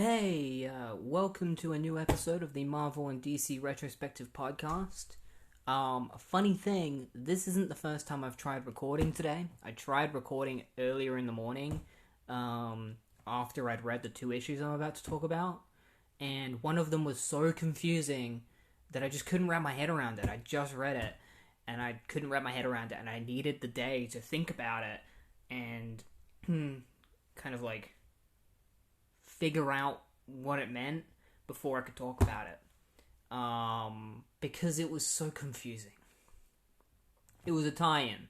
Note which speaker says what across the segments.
Speaker 1: Hey, welcome to a new episode of the Marvel and DC Retrospective Podcast. A funny thing, this isn't the first time I've tried recording today. I tried recording earlier in the morning, after I'd read the two issues I'm about to talk about, and one of them was so confusing that I just couldn't wrap my head around it. I just read it, and I couldn't wrap my head around it, and I needed the day to think about it, and kind of like figure out what it meant before I could talk about it. Because it was so confusing. It was a tie-in.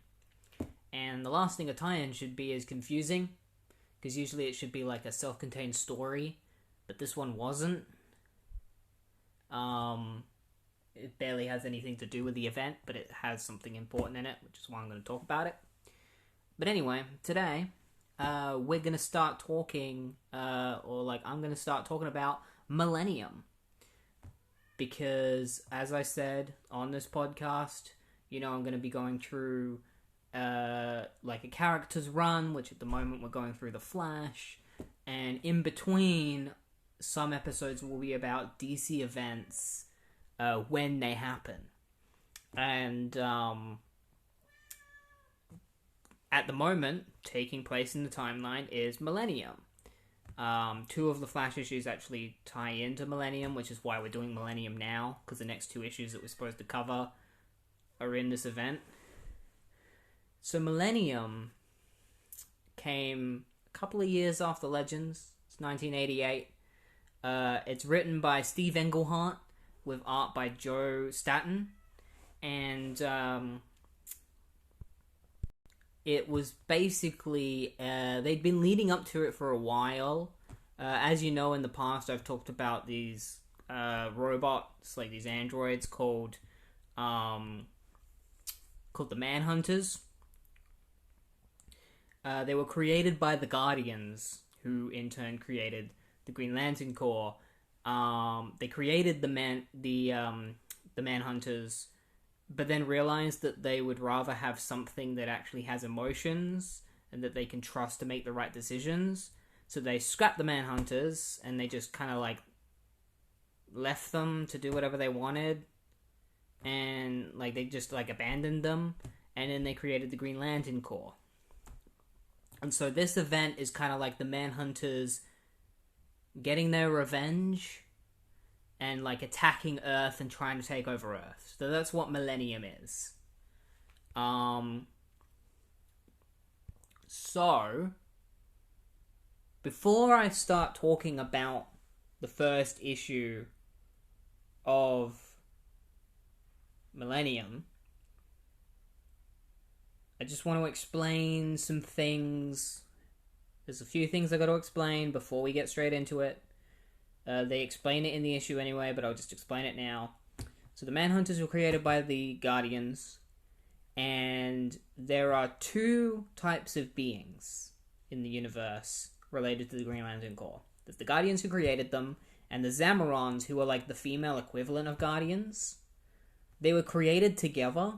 Speaker 1: And the last thing a tie-in should be is confusing, because usually it should be like a self-contained story, but this one wasn't. It barely has anything to do with the event, but it has something important in it, which is why I'm going to talk about it. But anyway, today we're going to start talking, I'm going to start talking about Millennium. Because, as I said on this podcast, I'm going to be going through, a character's run, which at the moment we're going through The Flash. And in between, some episodes will be about DC events, when they happen. And, at the moment, taking place in the timeline is Millennium. Two of the Flash issues actually tie into Millennium, which is why we're doing Millennium now, because the next two issues that we're supposed to cover are in this event. So Millennium came a couple of years after Legends. It's 1988. It's written by Steve Englehart, with art by Joe Staton, and it was basically, they'd been leading up to it for a while. As you know, in the past, I've talked about these robots, like these androids called the Manhunters. They were created by the Guardians, who in turn created the Green Lantern Corps. They created the Manhunters, but then realized that they would rather have something that actually has emotions and that they can trust to make the right decisions. So they scrapped the Manhunters and they just kind of left them to do whatever they wanted, and they just abandoned them, and then they created the Green Lantern Corps. And so this event is kind of like the Manhunters getting their revenge and attacking Earth and trying to take over Earth. So that's what Millennium is. So before I start talking about the first issue of Millennium, I just want to explain some things. There's a few things I got to explain before we get straight into it. They explain it in the issue anyway, but I'll just explain it now. So the Manhunters were created by the Guardians, and there are two types of beings in the universe related to the Green Lantern Corps. There's the Guardians who created them, and the Zamorans, who are the female equivalent of Guardians. They were created together.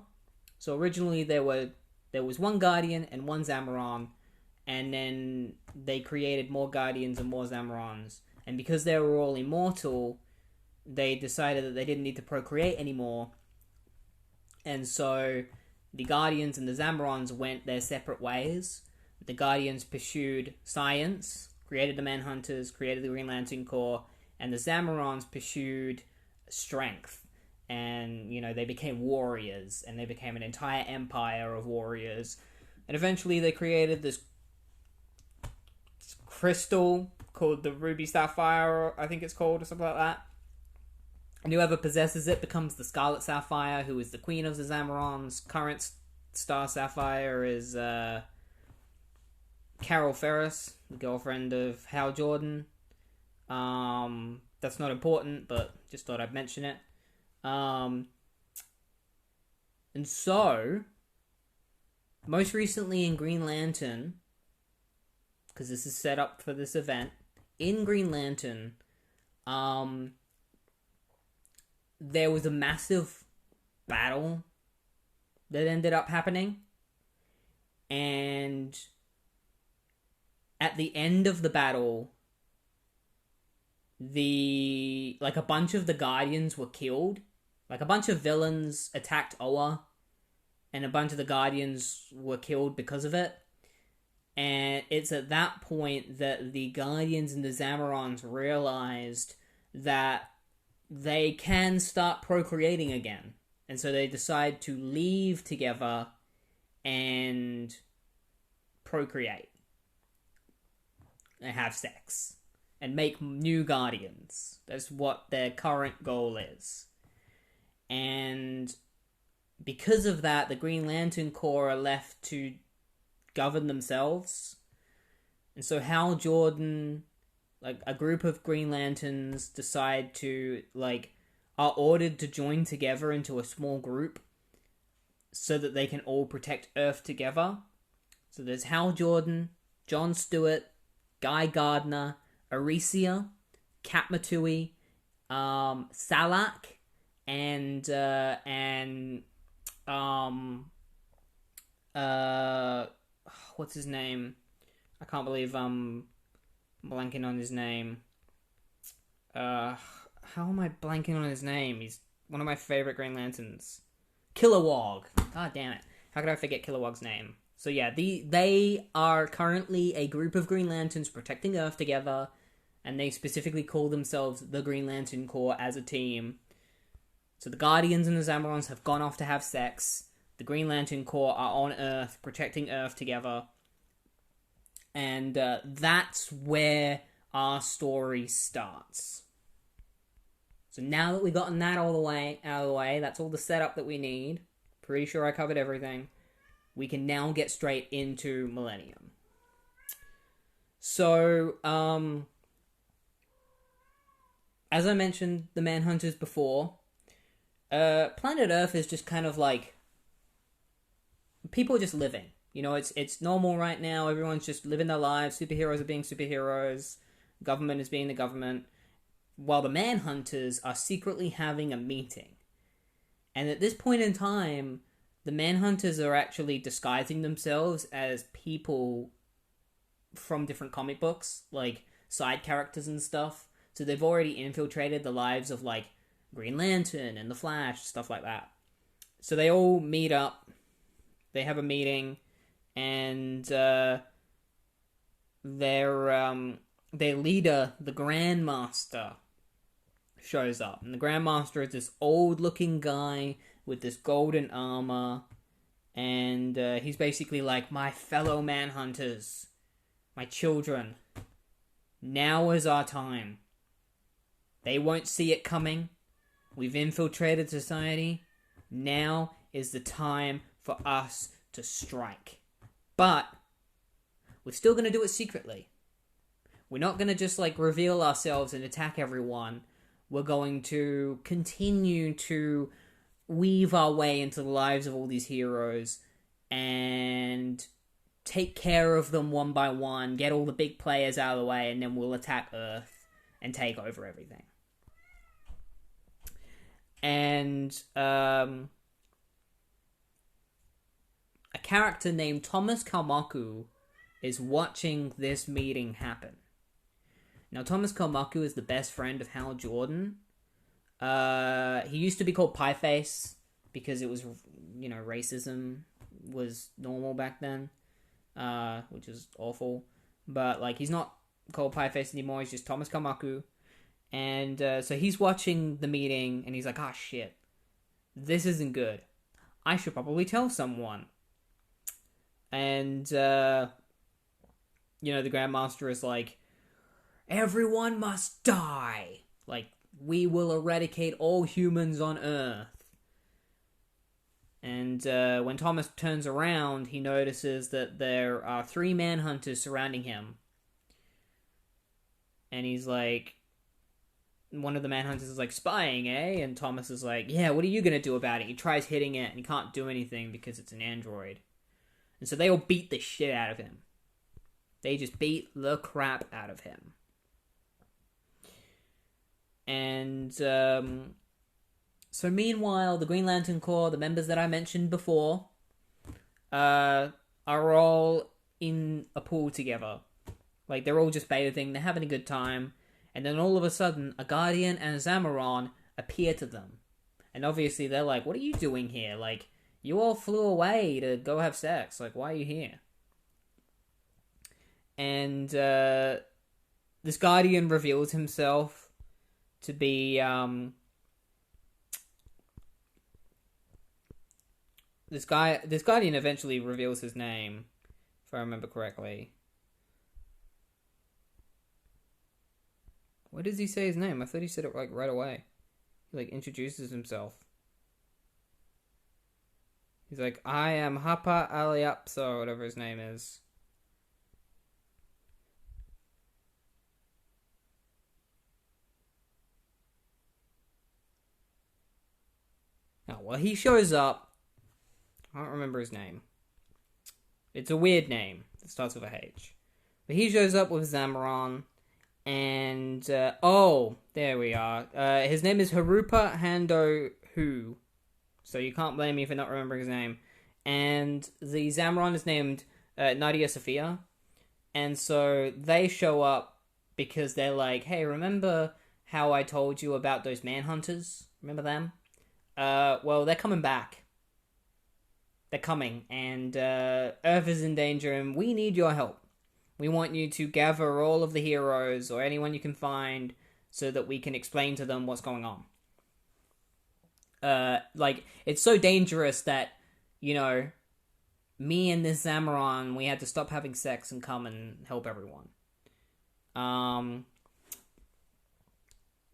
Speaker 1: So originally there was one Guardian and one Zamoran, and then they created more Guardians and more Zamorans. And because they were all immortal, they decided that they didn't need to procreate anymore. And so the Guardians and the Zamorans went their separate ways. The Guardians pursued science, created the Manhunters, created the Green Lantern Corps, and the Zamorans pursued strength. And, they became warriors, and they became an entire empire of warriors. And eventually they created this crystal called the Ruby Sapphire, I think it's called, or something like that. And whoever possesses it becomes the Scarlet Sapphire, who is the queen of the Zamorans. Current Star Sapphire is Carol Ferris, the girlfriend of Hal Jordan. That's not important, but just thought I'd mention it. And so, most recently in Green Lantern, because this is set up for this event, in Green Lantern, there was a massive battle that ended up happening, and at the end of the battle, a bunch of the Guardians were killed. Like, a bunch of villains attacked Oa, and a bunch of the Guardians were killed because of it. And it's at that point that the Guardians and the Zamarons realized that they can start procreating again. And so they decide to leave together and procreate. And have sex. And make new Guardians. That's what their current goal is. And because of that, the Green Lantern Corps are left to govern themselves. And so Hal Jordan, like, a group of Green Lanterns decide to, like, are ordered to join together into a small group so that they can all protect Earth together. So there's Hal Jordan, John Stewart, Guy Gardner, Arisia, Katmatui, Salak, and what's his name? I can't believe I'm blanking on his name. How am I blanking on his name? He's one of my favorite Green Lanterns. Kilowog. God damn it. How could I forget Kilowog's name? So yeah, they are currently a group of Green Lanterns protecting Earth together, and they specifically call themselves the Green Lantern Corps as a team. So the Guardians and the Zamarons have gone off to have sex. The Green Lantern Corps are on Earth, protecting Earth together. And that's where our story starts. So now that we've gotten that all the way out of the way, that's all the setup that we need. Pretty sure I covered everything. We can now get straight into Millennium. So, as I mentioned the Manhunters before, planet Earth is just kind of like, people are just living. You know, it's normal right now. Everyone's just living their lives. Superheroes are being superheroes. Government is being the government. While the Manhunters are secretly having a meeting. And at this point in time, the Manhunters are actually disguising themselves as people from different comic books, like side characters and stuff. So they've already infiltrated the lives of, like, Green Lantern and the Flash, stuff like that. So they all meet up. They have a meeting, and their leader, the Grandmaster, shows up. And the Grandmaster is this old-looking guy with this golden armor, and he's basically like, my fellow Manhunters, my children, now is our time. They won't see it coming. We've infiltrated society. Now is the time for us to strike. But we're still going to do it secretly. We're not going to just, like, reveal ourselves and attack everyone. We're going to continue to weave our way into the lives of all these heroes and take care of them one by one, get all the big players out of the way, and then we'll attack Earth and take over everything. And a character named Thomas Kalmaku is watching this meeting happen. Now, Thomas Kalmaku is the best friend of Hal Jordan. He used to be called Pieface because it was, you know, racism was normal back then, which is awful. But, like, he's not called Pieface anymore. He's just Thomas Kalmaku. And so he's watching the meeting, and he's like, ah, shit. This isn't good. I should probably tell someone. And, you know, the Grandmaster is like, everyone must die. Like, we will eradicate all humans on Earth. And when Thomas turns around, he notices that there are 3 Manhunters surrounding him. And he's like, one of the Manhunters is like, spying, eh? And Thomas is like, yeah, what are you going to do about it? He tries hitting it, and he can't do anything because it's an android. And so they all beat the shit out of him. They just beat the crap out of him. And so meanwhile, the Green Lantern Corps, the members that I mentioned before, are all in a pool together. Like, they're all just bathing, they're having a good time. And then all of a sudden, a Guardian and a Zamoran appear to them. And obviously they're like, what are you doing here? Like, you all flew away to go have sex. Like, why are you here? And this Guardian reveals himself to be... This Guardian eventually reveals his name, if I remember correctly. Where does he say his name? I thought he said it like right away. He like introduces himself. He's like, I am Hapa Aliapso, or whatever his name is. Oh, well, he shows up. I don't remember his name. It's a weird name. It starts with a H. But he shows up with Zamoran. And, there we are. His name is Harupa Hando Hu. So you can't blame me for not remembering his name. And the Zamoran is named Nadia Sophia. And so they show up because they're like, hey, remember how I told you about those Manhunters? Remember them? Well, they're coming back. They're coming, and Earth is in danger, and we need your help. We want you to gather all of the heroes, or anyone you can find, so that we can explain to them what's going on. It's so dangerous that, you know, me and this Zamoran, we had to stop having sex and come and help everyone. And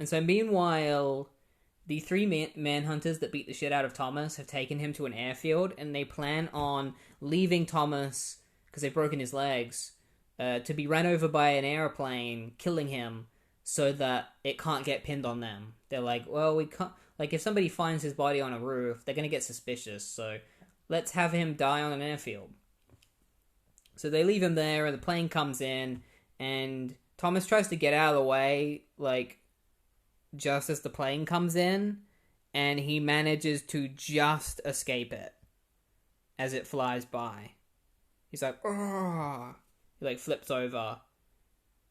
Speaker 1: so meanwhile... The three manhunters that beat the shit out of Thomas have taken him to an airfield, and they plan on leaving Thomas, because they've broken his legs, to be run over by an airplane, killing him, so that it can't get pinned on them. They're like, well, we can't... Like, if somebody finds his body on a roof, they're going to get suspicious, so let's have him die on an airfield. So they leave him there, and the plane comes in, and Thomas tries to get out of the way, like... just as the plane comes in, and he manages to just escape it as it flies by. He's like, "Argh!" He like flips over,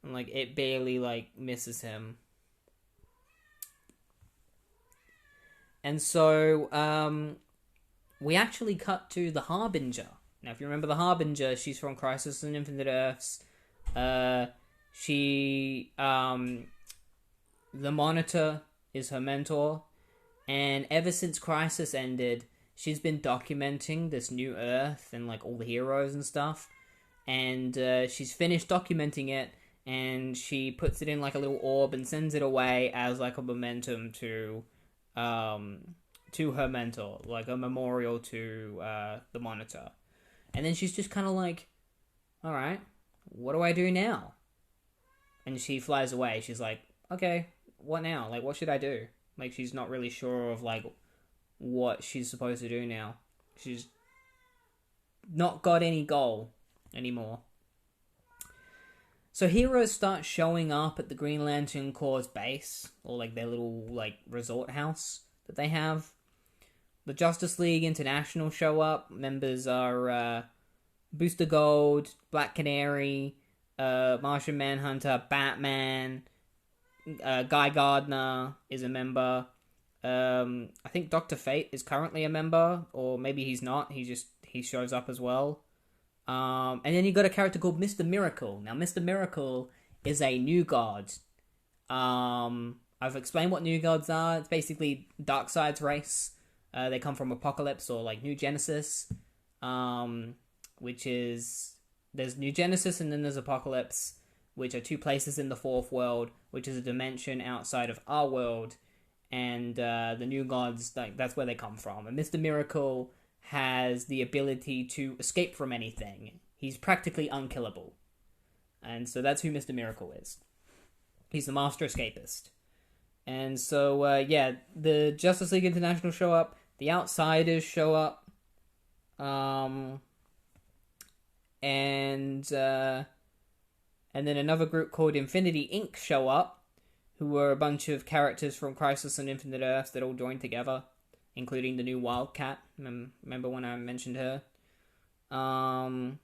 Speaker 1: and like it barely like misses him. And so we actually cut to the Harbinger. Now, if you remember the Harbinger, she's from Crisis on Infinite Earths. The Monitor is her mentor, and ever since Crisis ended, she's been documenting this new Earth and like all the heroes and stuff, and she's finished documenting it, and she puts it in like a little orb and sends it away as like a momentum to her mentor, like a memorial to the Monitor. And then she's just kind of like, alright, what do I do now? And she flies away. She's like, okay, what now? Like, what should I do? Like, she's not really sure of, like, what she's supposed to do now. She's not got any goal anymore. So heroes start showing up at the Green Lantern Corps' base, or, like, their little, like, resort house that they have. The Justice League International show up. Members are, Booster Gold, Black Canary, Martian Manhunter, Batman... Guy Gardner is a member. I think Dr. Fate is currently a member, or maybe he's not. He shows up as well. And then you got a character called Mr. Miracle. Now, Mr. Miracle is a new god. I've explained what new gods are. It's basically Darkseid's race. They come from Apocalypse or like New Genesis, which is there's New Genesis and then there's Apocalypse, which are two places in the fourth world, which is a dimension outside of our world, and the new gods, like that's where they come from. And Mr. Miracle has the ability to escape from anything. He's practically unkillable. And so that's who Mr. Miracle is. He's the master escapist. And so, the Justice League International show up, the Outsiders show up, and then another group called Infinity Inc. show up, who were a bunch of characters from Crisis on Infinite Earths that all joined together, including the new Wildcat. Remember when I mentioned her? So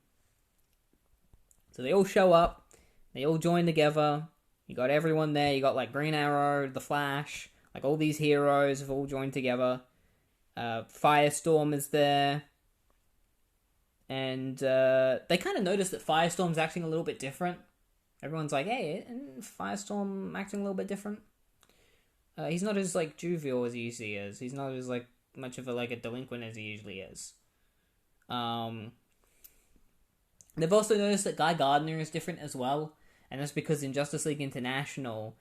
Speaker 1: they all show up, they all join together, You got everyone there. You got like Green Arrow, the Flash, like all these heroes have all joined together. Firestorm is there. And they kind of notice that Firestorm's acting a little bit different. Everyone's like, hey, isn't Firestorm acting a little bit different? He's not as like jovial as he usually is. He's not as like much of a delinquent as he usually is. They've also noticed that Guy Gardner is different as well. And that's because in Justice League International,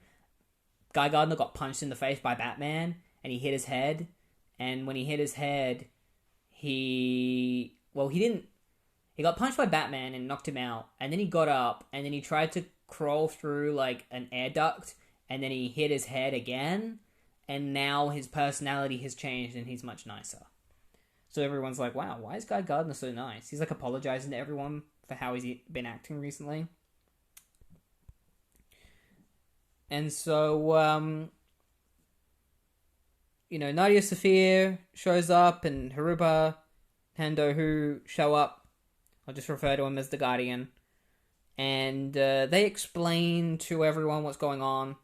Speaker 1: Guy Gardner got punched in the face by Batman, and he hit his head. And when he hit his head, he got punched by Batman and knocked him out. And then he got up, and then he tried to crawl through, like, an air duct, and then he hit his head again. And now his personality has changed, and he's much nicer. So everyone's like, wow, why is Guy Gardner so nice? He's, like, apologizing to everyone for how he's been acting recently. And so, Nadia Sophia shows up, and Harupa, Hendo, who show up. I'll just refer to him as the Guardian. And they explain to everyone what's going on.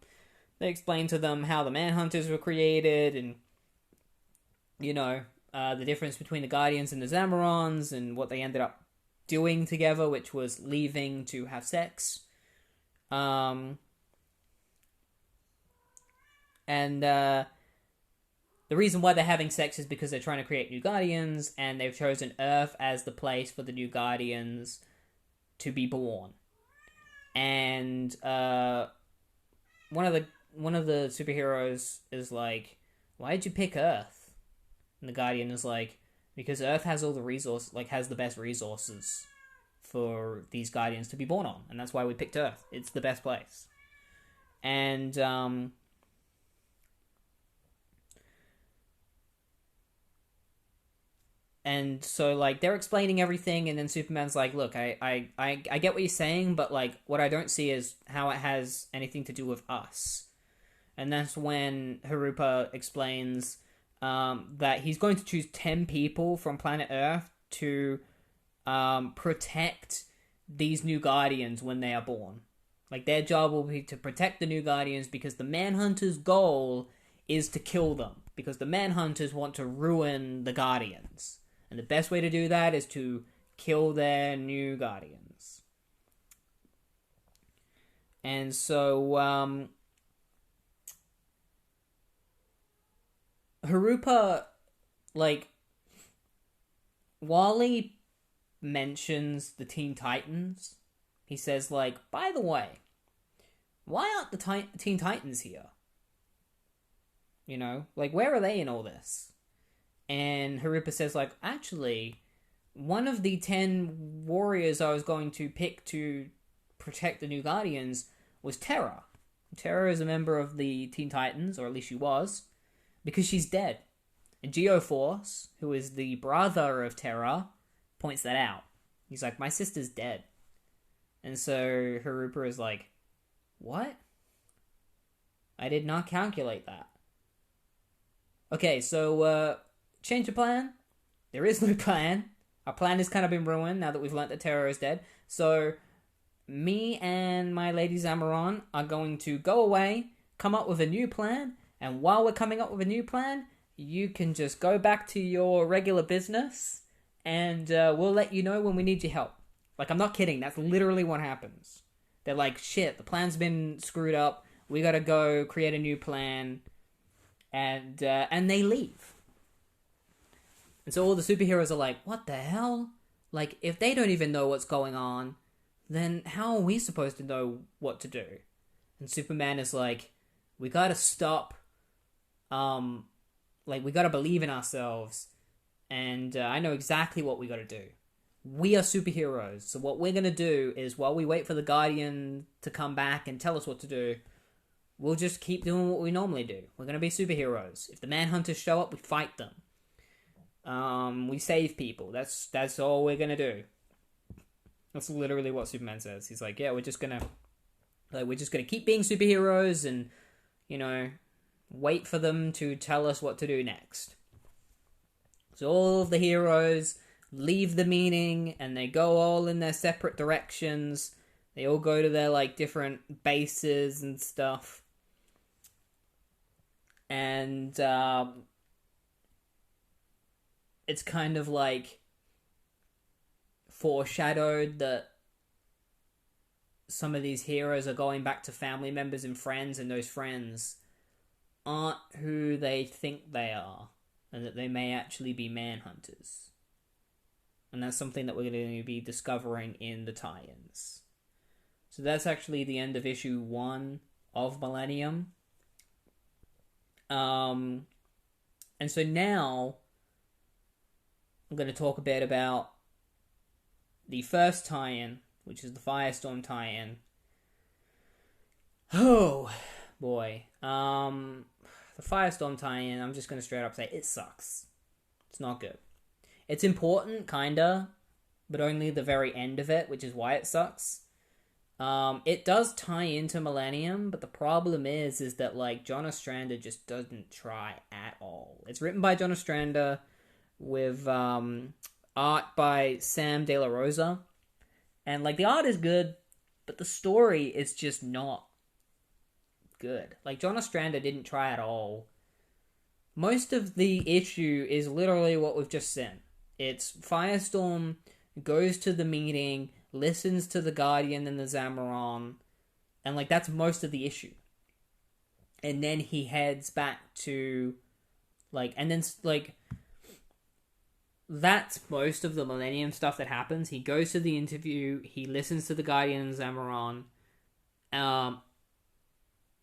Speaker 1: They explain to them how the Manhunters were created, and, the difference between the Guardians and the Zamorons, and what they ended up doing together, which was leaving to have sex. And the reason why they're having sex is because they're trying to create new Guardians, and they've chosen Earth as the place for the new Guardians to be born. And one of the superheroes is like, "Why did you pick Earth?" And the Guardian is like, "Because Earth has all the resources, has the best resources for these Guardians to be born on, and that's why we picked Earth. It's the best place." And so, they're explaining everything, and then Superman's like, look, I get what you're saying, but, what I don't see is how it has anything to do with us. And that's when Harupa explains that he's going to choose 10 people from planet Earth to protect these new Guardians when they are born. Their job will be to protect the new Guardians, because the Manhunter's goal is to kill them. Because the Manhunters want to ruin the Guardians. And the best way to do that is to kill their new Guardians. And so, Harupa, Wally mentions the Teen Titans. He says, by the way, why aren't the Teen Titans here? Where are they in all this? And Harupa says, actually, one of the 10 warriors I was going to pick to protect the new Guardians was Terra. Terra is a member of the Teen Titans, or at least she was, because she's dead. And Geoforce, who is the brother of Terra, points that out. He's like, my sister's dead. And so Harupa is like, what? I did not calculate that. Okay, so, change of plan? There is no plan. Our plan has kind of been ruined now that we've learnt that Terra is dead. So, me and my Lady Zamoron are going to go away, come up with a new plan, and while we're coming up with a new plan, you can just go back to your regular business, and we'll let you know when we need your help. I'm not kidding, that's literally what happens. They're like, shit, the plan's been screwed up, we gotta go create a new plan, and they leave. And so all the superheroes are like, what the hell? If they don't even know what's going on, then how are we supposed to know what to do? And Superman is like, we gotta stop, we gotta believe in ourselves, and I know exactly what we gotta do. We are superheroes, so what we're gonna do is, while we wait for the Guardian to come back and tell us what to do, we'll just keep doing what we normally do. We're gonna be superheroes. If the Manhunters show up, we fight them. We save people. That's all we're gonna do. That's literally what Superman says. He's like, yeah, we're just gonna keep being superheroes and, wait for them to tell us what to do next. So all of the heroes leave the meeting, and they go all in their separate directions. They all go to their, like, different bases and stuff. And, it's kind of, like, foreshadowed that some of these heroes are going back to family members and friends, and those friends aren't who they think they are, and that they may actually be Manhunters. And that's something that we're going to be discovering in the tie-ins. So that's actually the end of issue 1 of Millennium. And so now I'm going to talk a bit about the first tie-in, which is the Firestorm tie-in. Oh, boy. The Firestorm tie-in, I'm just going to straight up say, it sucks. It's not good. It's important, kinda, but only the very end of it, which is why it sucks. It does tie into Millennium, but the problem is that, like, John Ostrander just doesn't try at all. It's written by John Ostrander with art by Sam De La Rosa. And, like, the art is good, but the story is just not good. Like, John Ostrander didn't try at all. Most of the issue is literally what we've just seen. It's Firestorm goes to the meeting, listens to the Guardian and the Zamoran, and, like, that's most of the issue. And then he heads back to, like, and then, like, that's most of the Millennium stuff that happens. He goes to the interview, he listens to the Guardian and Zamoran.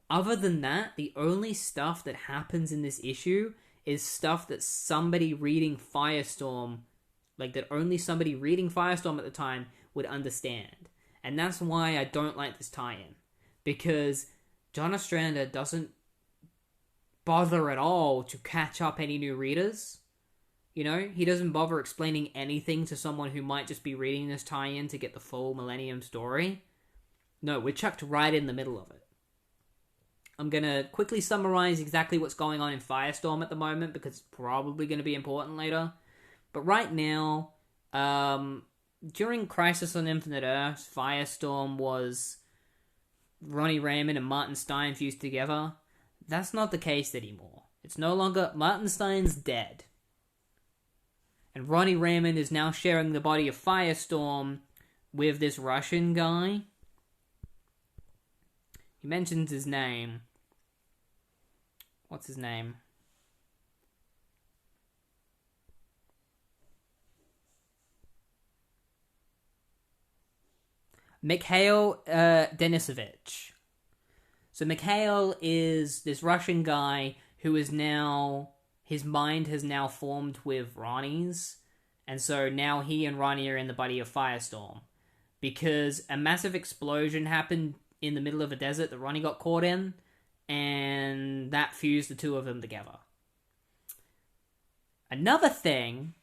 Speaker 1: Other than that, the only stuff that happens in this issue is stuff that somebody reading Firestorm, like, that only somebody reading Firestorm at the time would understand. And that's why I don't like this tie-in. Because John Ostrander doesn't bother at all to catch up any new readers. You know, he doesn't bother explaining anything to someone who might just be reading this tie-in to get the full Millennium story. No, we're chucked right in the middle of it. I'm going to quickly summarize exactly what's going on in Firestorm at the moment, because it's probably going to be important later. But right now, during Crisis on Infinite Earths, Firestorm was Ronnie Raymond and Martin Stein fused together. That's not the case anymore. It's no longer... Martin Stein's dead. And Ronnie Raymond is now sharing the body of Firestorm with this Russian guy. He mentions his name. What's his name? Mikhail Denisovich. So Mikhail is this Russian guy who is now... His mind has now formed with Ronnie's. And so now he and Ronnie are in the body of Firestorm. Because a massive explosion happened in the middle of a desert that Ronnie got caught in. And that fused the two of them together. Another thing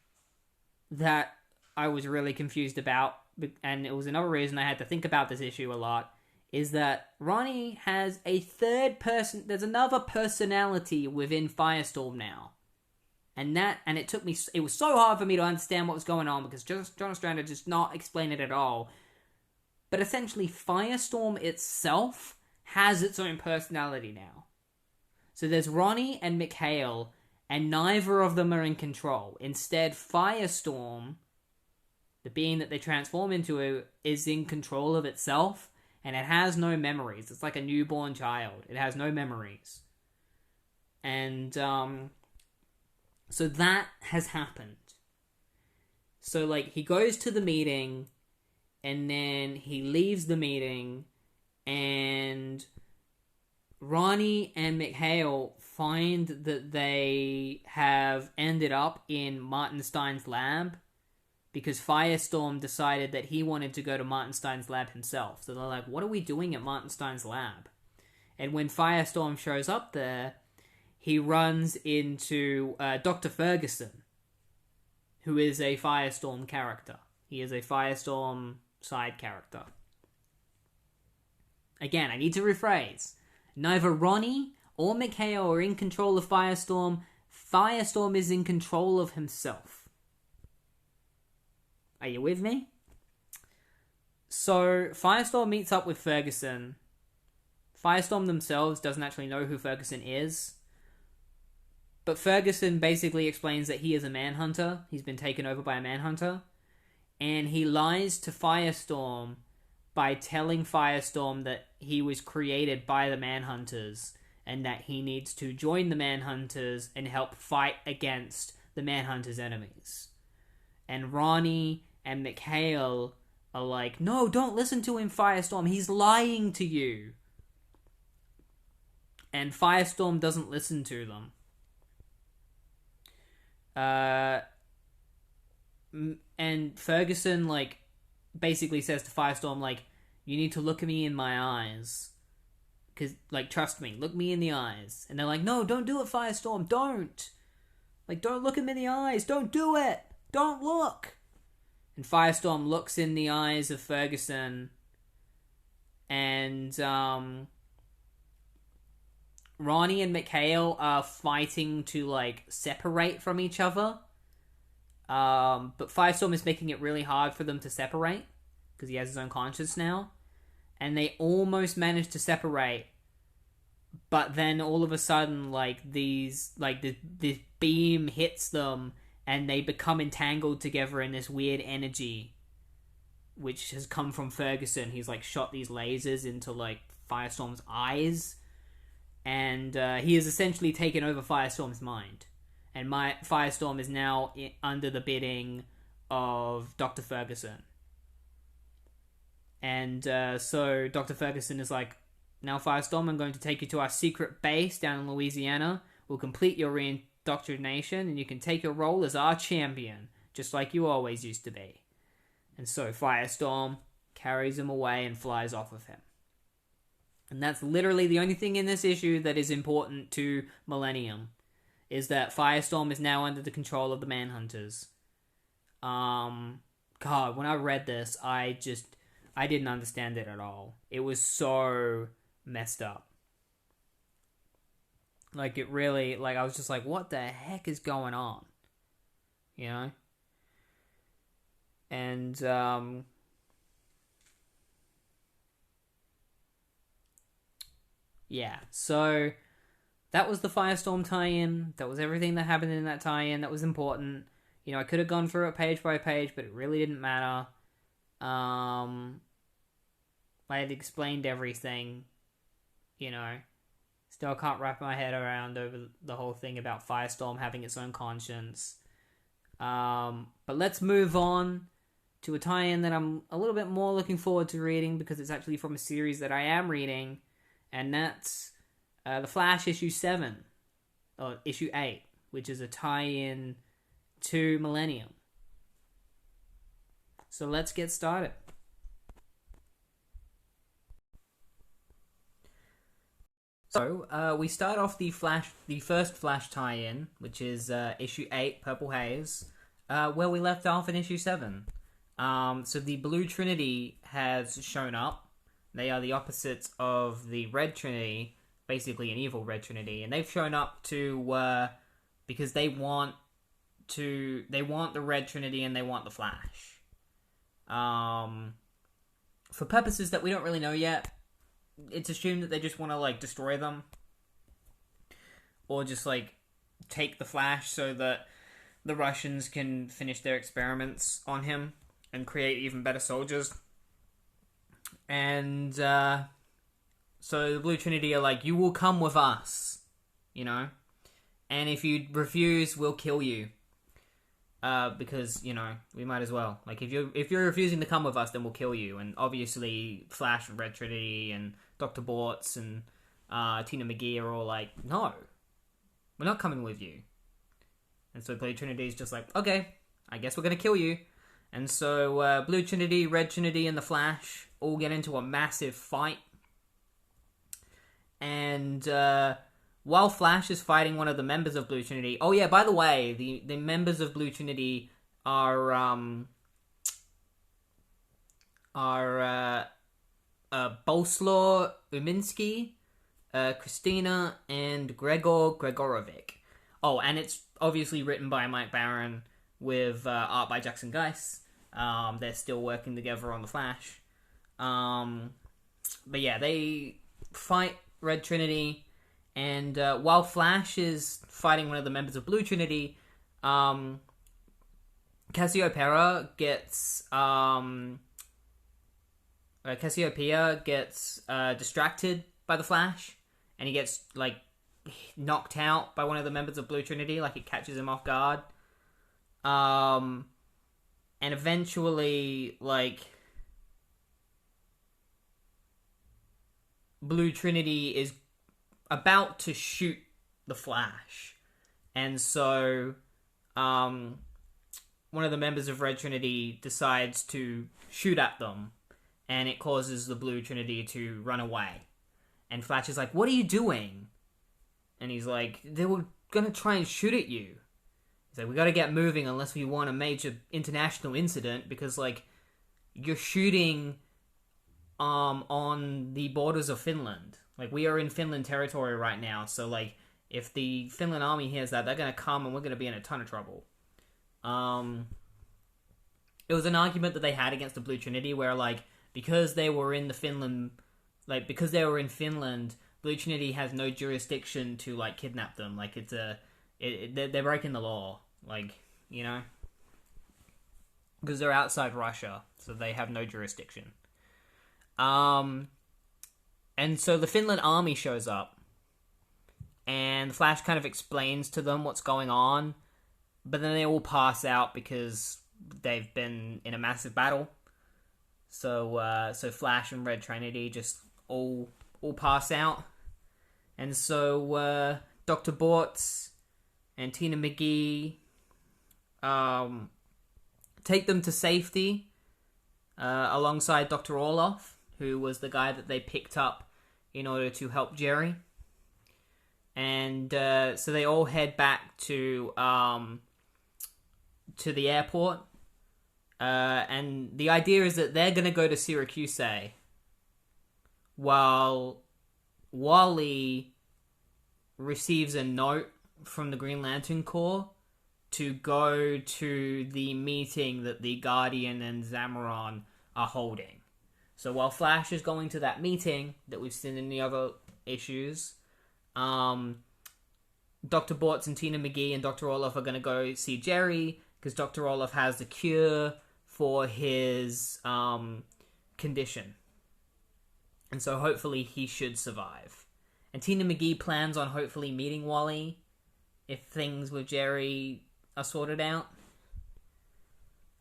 Speaker 1: that I was really confused about, and it was another reason I had to think about this issue a lot, is that Ronnie has a third person... There's another personality within Firestorm now. And it took me... It was so hard for me to understand what was going on, because John Ostrander just not explain it at all. But essentially, Firestorm itself has its own personality now. So there's Ronnie and Mikhail, and neither of them are in control. Instead, Firestorm, the being that they transform into, is in control of itself, and it has no memories. It's like a newborn child. It has no memories. And, so that has happened. So, like, he goes to the meeting, and then he leaves the meeting, and Ronnie and Mikhail find that they have ended up in Martin Stein's lab, because Firestorm decided that he wanted to go to Martin Stein's lab himself. So they're like, what are we doing at Martin Stein's lab? And when Firestorm shows up there, he runs into Dr. Ferguson, who is a Firestorm character. He is a Firestorm side character. Again, I need to rephrase. Neither Ronnie or Mikhail are in control of Firestorm. Firestorm is in control of himself. Are you with me? So Firestorm meets up with Ferguson. Firestorm themselves doesn't actually know who Ferguson is. But Ferguson basically explains that he is a Manhunter. He's been taken over by a Manhunter. And he lies to Firestorm by telling Firestorm that he was created by the Manhunters and that he needs to join the Manhunters and help fight against the Manhunters' enemies. And Ronnie and Mikhail are like, no, don't listen to him, Firestorm. He's lying to you. And Firestorm doesn't listen to them. And Ferguson, like, basically says to Firestorm, like, you need to look at me in my eyes. Because, like, trust me, look me in the eyes. And they're like, no, don't do it, Firestorm, don't. Like, don't look him in the eyes, don't do it. Don't look. And Firestorm looks in the eyes of Ferguson. And, Ronnie and Mikhail are fighting to, like, separate from each other. But Firestorm is making it really hard for them to separate. Because he has his own conscience now. And they almost manage to separate. But then all of a sudden, like, this beam hits them. And they become entangled together in this weird energy. Which has come from Ferguson. He's, like, shot these lasers into, like, Firestorm's eyes. And he has essentially taken over Firestorm's mind. And Firestorm is now under the bidding of Dr. Ferguson. And so Dr. Ferguson is like, now Firestorm, I'm going to take you to our secret base down in Louisiana. We'll complete your reindoctrination and you can take your role as our champion, just like you always used to be. And so Firestorm carries him away and flies off with him. And that's literally the only thing in this issue that is important to Millennium, is that Firestorm is now under the control of the Manhunters. God, when I read this, I didn't understand it at all. It was so messed up. Like, it really, like, I was just like, what the heck is going on? You know? And, yeah, so that was the Firestorm tie-in. That was everything that happened in that tie-in that was important. You know, I could have gone through it page by page, but it really didn't matter. I had explained everything, you know. Still can't wrap my head around over the whole thing about Firestorm having its own conscience. But let's move on to a tie-in that I'm a little bit more looking forward to reading, because it's actually from a series that I am reading, and that's The Flash issue 7, or issue 8, which is a tie-in to Millennium. So let's get started. So, we start off the first Flash tie-in, which is issue 8, Purple Haze, where we left off in issue 7. So the Blue Trinity has shown up. They are the opposites of the Red Trinity, basically an evil Red Trinity, and they've shown up to because they want the Red Trinity and they want the Flash. For purposes that we don't really know yet, it's assumed that they just want to, like, destroy them. Or just, like, take the Flash so that the Russians can finish their experiments on him and create even better soldiers. And, so the Blue Trinity are like, you will come with us, you know? And if you refuse, we'll kill you. Because, you know, we might as well. Like, if you're refusing to come with us, then we'll kill you. And obviously, Flash and Red Trinity and Dr. Bortz and Tina McGee are all like, no, we're not coming with you. And so Blue Trinity is just like, okay, I guess we're going to kill you. And so Blue Trinity, Red Trinity, and the Flash all get into a massive fight. And while Flash is fighting one of the members of Blue Trinity... Oh yeah, by the way, the members of Blue Trinity are Boslaw Uminsky, Christina, and Gregor Gregorovic. Oh, and it's obviously written by Mike Baron with art by Jackson Geiss. They're still working together on The Flash. But yeah, they fight Red Trinity, and while Flash is fighting one of the members of Blue Trinity, Cassiopeia gets distracted by the Flash, and he gets like knocked out by one of the members of Blue Trinity, like it catches him off guard. And eventually, like, Blue Trinity is about to shoot the Flash, and so one of the members of Red Trinity decides to shoot at them, and it causes the Blue Trinity to run away. And Flash is like, "What are you doing?" And he's like, "They were gonna try and shoot at you." He's like, "We gotta get moving unless we want a major international incident, because, like, you're shooting on the borders of Finland. Like, we are in Finland territory right now, so, like, if the Finland army hears that, they're gonna come and we're gonna be in a ton of trouble." It was an argument that they had against the Blue Trinity, where, like, because they were in Finland, Blue Trinity has no jurisdiction to, like, kidnap them. Like, they're breaking the law, like, you know, because they're outside Russia, so they have no jurisdiction. And so the Finland army shows up, and the Flash kind of explains to them what's going on, but then they all pass out because they've been in a massive battle. So Flash and Red Trinity just all pass out, and so Dr. Bortz and Tina McGee take them to safety alongside Dr. Orloff, who was the guy that they picked up in order to help Jerry. And so they all head back to the airport. And the idea is that they're going to go to Syracuse, while Wally receives a note from the Green Lantern Corps to go to the meeting that the Guardian and Zamaron are holding. So while Flash is going to that meeting that we've seen in the other issues, Dr. Bortz and Tina McGee and Dr. Orloff are going to go see Jerry, because Dr. Orloff has the cure for his condition. And so hopefully he should survive. And Tina McGee plans on hopefully meeting Wally if things with Jerry are sorted out.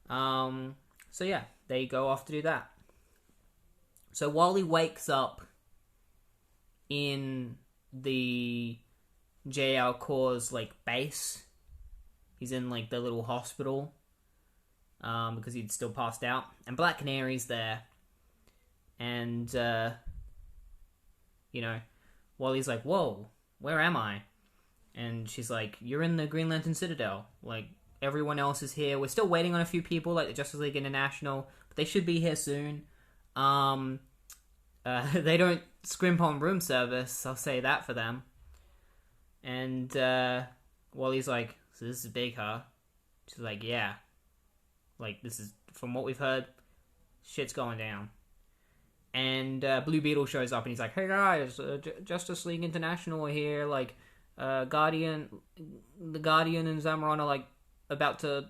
Speaker 1: So yeah, they go off to do that. So Wally wakes up in the JL Corps' like base. He's in like the little hospital because he'd still passed out, and Black Canary's there, and Wally's like, "Whoa, where am I?" And she's like, "You're in the Green Lantern Citadel. Like, everyone else is here. We're still waiting on a few people, like the Justice League International, but they should be here soon. They don't scrimp on room service, I'll say that for them." And Wally's like, "So this is big, huh?" She's like, "Yeah. Like, this is, from what we've heard, shit's going down." And Blue Beetle shows up and he's like, "Hey guys, Justice League International are here, like, the Guardian and Zamaron are, like, about to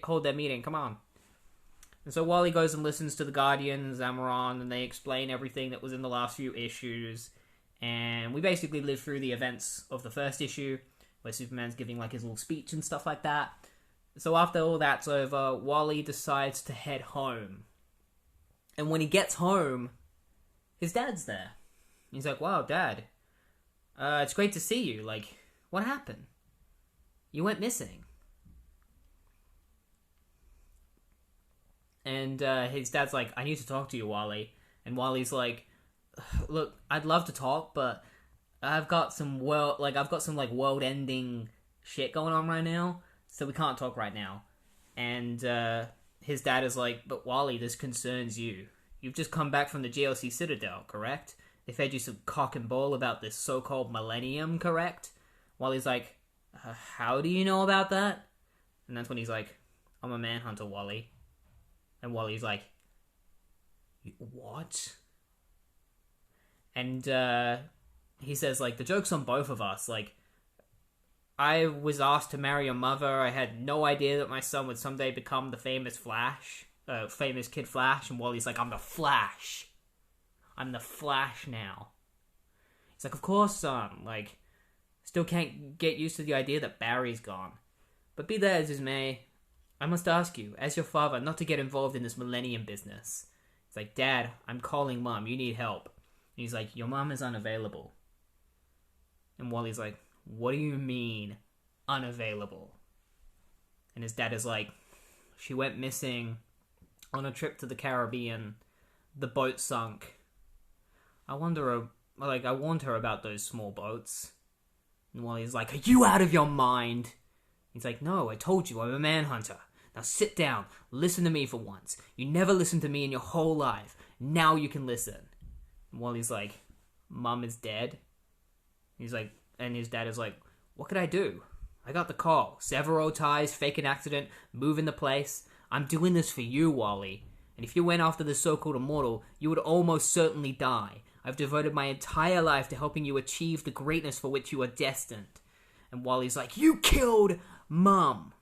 Speaker 1: hold their meeting, come on." And so Wally goes and listens to the Guardian and Zamaron, and they explain everything that was in the last few issues. And we basically live through the events of the first issue, where Superman's giving, like, his little speech and stuff like that. So after all that's over, Wally decides to head home. And when he gets home, his dad's there. He's like, "Wow, Dad, it's great to see you. Like, what happened? You went missing." And his dad's like, "I need to talk to you, Wally." And Wally's like, "Look, I'd love to talk, but I've got some world-ending shit going on right now, so we can't talk right now." And his dad is like, "But Wally, this concerns you. You've just come back from the GLC Citadel, correct? They fed you some cock and ball about this so-called Millennium, correct?" Wally's like, "How do you know about that?" And that's when he's like, "I'm a Manhunter, Wally." And Wally's like, What? And he says, like, the joke's on both of us. Like, I was asked to marry your mother. I had no idea that my son would someday become the famous famous Kid Flash. And Wally's like, I'm the Flash. I'm the Flash now. He's like, of course, son. Like, still can't get used to the idea that Barry's gone. But be that as it may, I must ask you, as your father, not to get involved in this Millennium business. It's like, Dad, I'm calling Mom. You need help. And he's like, your mom is unavailable. And Wally's like, what do you mean, unavailable? And his dad is like, she went missing on a trip to the Caribbean. The boat sunk. I warned her about those small boats. And Wally's like, are you out of your mind? He's like, no, I told you, I'm a manhunter. Now sit down, listen to me for once. You never listened to me in your whole life. Now you can listen. And Wally's like, Mom is dead. He's like, and his dad is like, what could I do? I got the call. Sever all ties, fake an accident, move into place. I'm doing this for you, Wally. And if you went after the so-called immortal, you would almost certainly die. I've devoted my entire life to helping you achieve the greatness for which you are destined. And Wally's like, you killed Mom.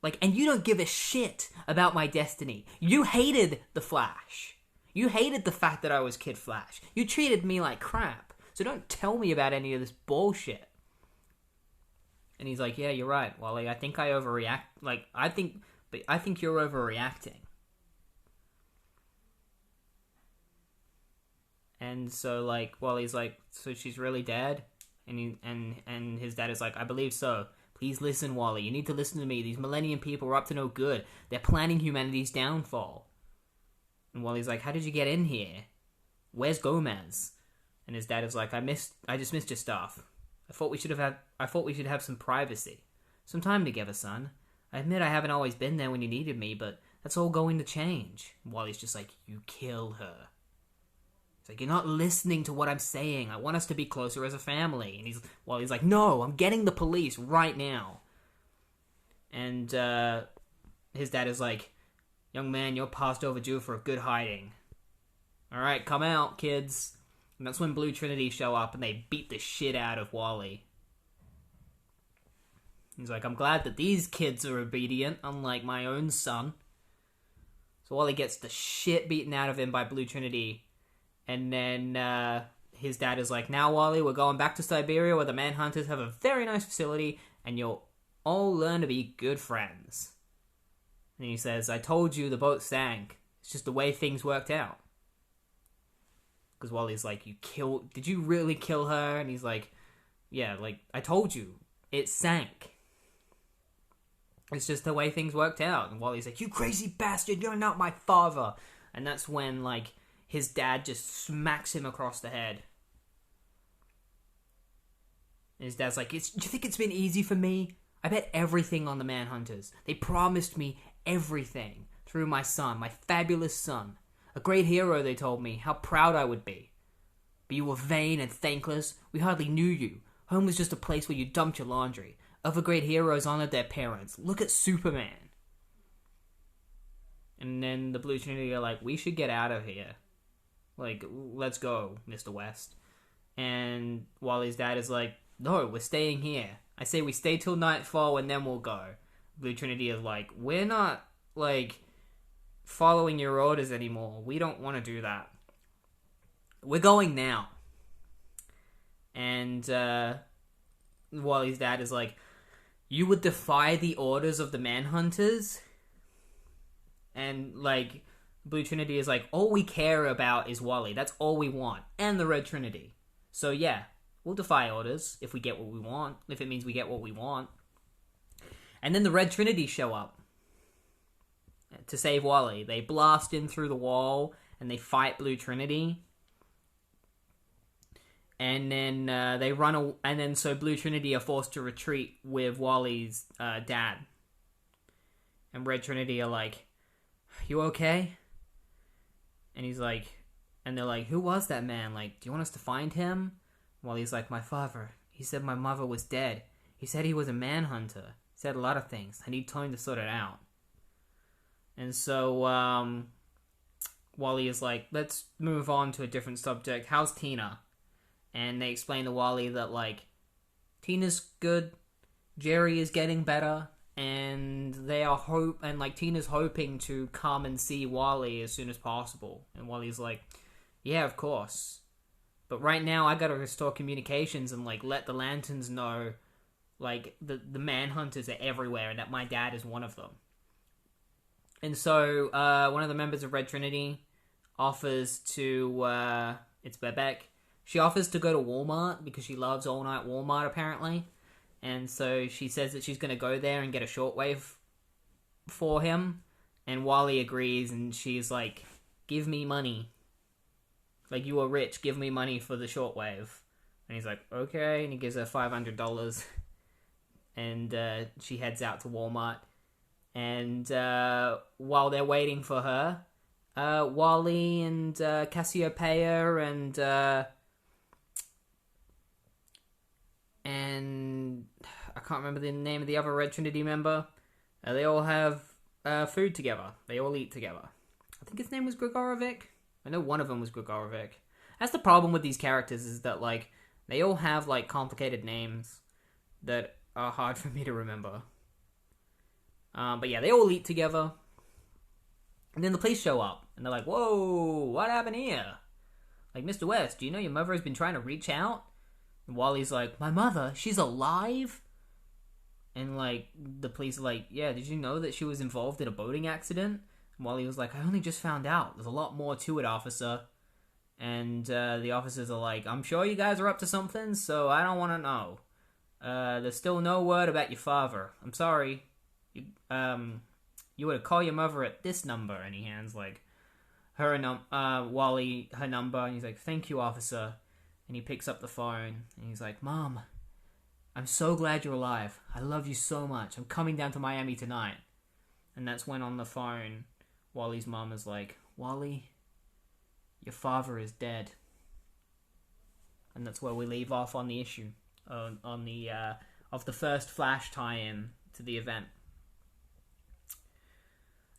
Speaker 1: Like, and you don't give a shit about my destiny. You hated the Flash. You hated the fact that I was Kid Flash. You treated me like crap. So don't tell me about any of this bullshit. And he's like, yeah, you're right, Wally. I think I overreact. Like, I think you're overreacting. And so, like, Wally's like, so she's really dead? And his dad is like, I believe so. Please listen, Wally. You need to listen to me. These Millennium people are up to no good. They're planning humanity's downfall. And Wally's like, how did you get in here? Where's Gomez? And his dad is like, I just missed your stuff. I thought we should have some privacy. Some time together, son. I admit I haven't always been there when you needed me, but that's all going to change. And Wally's just like, you kill her. It's like, you're not listening to what I'm saying. I want us to be closer as a family. And Wally's like, no, I'm getting the police right now. And his dad is like, young man, you're past overdue for a good hiding. Alright, come out, kids. And that's when Blue Trinity show up and they beat the shit out of Wally. He's like, I'm glad that these kids are obedient, unlike my own son. So Wally gets the shit beaten out of him by Blue Trinity. And then his dad is like, now, Wally, we're going back to Siberia where the Manhunters have a very nice facility and you'll all learn to be good friends. And he says, I told you the boat sank. It's just the way things worked out. Because Wally's like, did you really kill her? And he's like, yeah, like, I told you, it sank. It's just the way things worked out. And Wally's like, you crazy bastard, you're not my father. And that's when, like, his dad just smacks him across the head. And his dad's like, do you think it's been easy for me? I bet everything on the Manhunters. They promised me everything through my son, my fabulous son. A great hero, they told me. How proud I would be. But you were vain and thankless. We hardly knew you. Home was just a place where you dumped your laundry. Other great heroes honored their parents. Look at Superman. And then the Blue Trinity are like, we should get out of here. Like, let's go, Mr. West. And Wally's dad is like, no, we're staying here. I say we stay till nightfall and then we'll go. Blue Trinity is like, we're not, like, following your orders anymore. We don't want to do that. We're going now. And Wally's dad is like, you would defy the orders of the Manhunters? And, like, Blue Trinity is like, all we care about is Wally. That's all we want. And the Red Trinity. So, yeah, we'll defy orders if we get what we want. If it means we get what we want. And then the Red Trinity show up to save Wally. They blast in through the wall and they fight Blue Trinity. And then they run and then so Blue Trinity are forced to retreat with Wally's dad. And Red Trinity are like, you okay? And he's like, and they're like, who was that man? Like, do you want us to find him? Wally's like, my father. He said my mother was dead. He said he was a manhunter. He said a lot of things. I need time to sort it out. And so, Wally is like, let's move on to a different subject. How's Tina? And they explain to Wally that, like, Tina's good, Jerry is getting better, and Tina's hoping to come and see Wally as soon as possible. And Wally's like, yeah, of course. But right now, I gotta restore communications and, like, let the Lanterns know, like, the Manhunters are everywhere and that my dad is one of them. And so, one of the members of Red Trinity offers to, it's Bebek, she offers to go to Walmart because she loves all-night Walmart, apparently. And so she says that she's going to go there and get a shortwave for him. And Wally agrees, and she's like, give me money. Like, you are rich, give me money for the shortwave. And he's like, okay. And he gives her $500. And she heads out to Walmart. And while they're waiting for her, Wally and Cassiopeia and I can't remember the name of the other Red Trinity member. They all have food together. They all eat together. I think his name was Grigorovic. I know one of them was Grigorovic. That's the problem with these characters, is that, like, they all have, like, complicated names that are hard for me to remember. But yeah, they all eat together. And then the police show up. And they're like, whoa, what happened here? Like, Mr. West, do you know your mother has been trying to reach out? And Wally's like, my mother? She's alive? And, like, the police are like, yeah, did you know that she was involved in a boating accident? And Wally was like, I only just found out. There's a lot more to it, officer. And the officers are like, I'm sure you guys are up to something, so I don't want to know. There's still no word about your father. I'm sorry. You were to call your mother at this number. And he hands, like, Wally her number. And he's like, thank you, officer. And he picks up the phone, and he's like, Mom, I'm so glad you're alive. I love you so much. I'm coming down to Miami tonight. And that's when on the phone, Wally's mom is like, Wally, your father is dead. And that's where we leave off on the issue, of the first Flash tie-in to the event.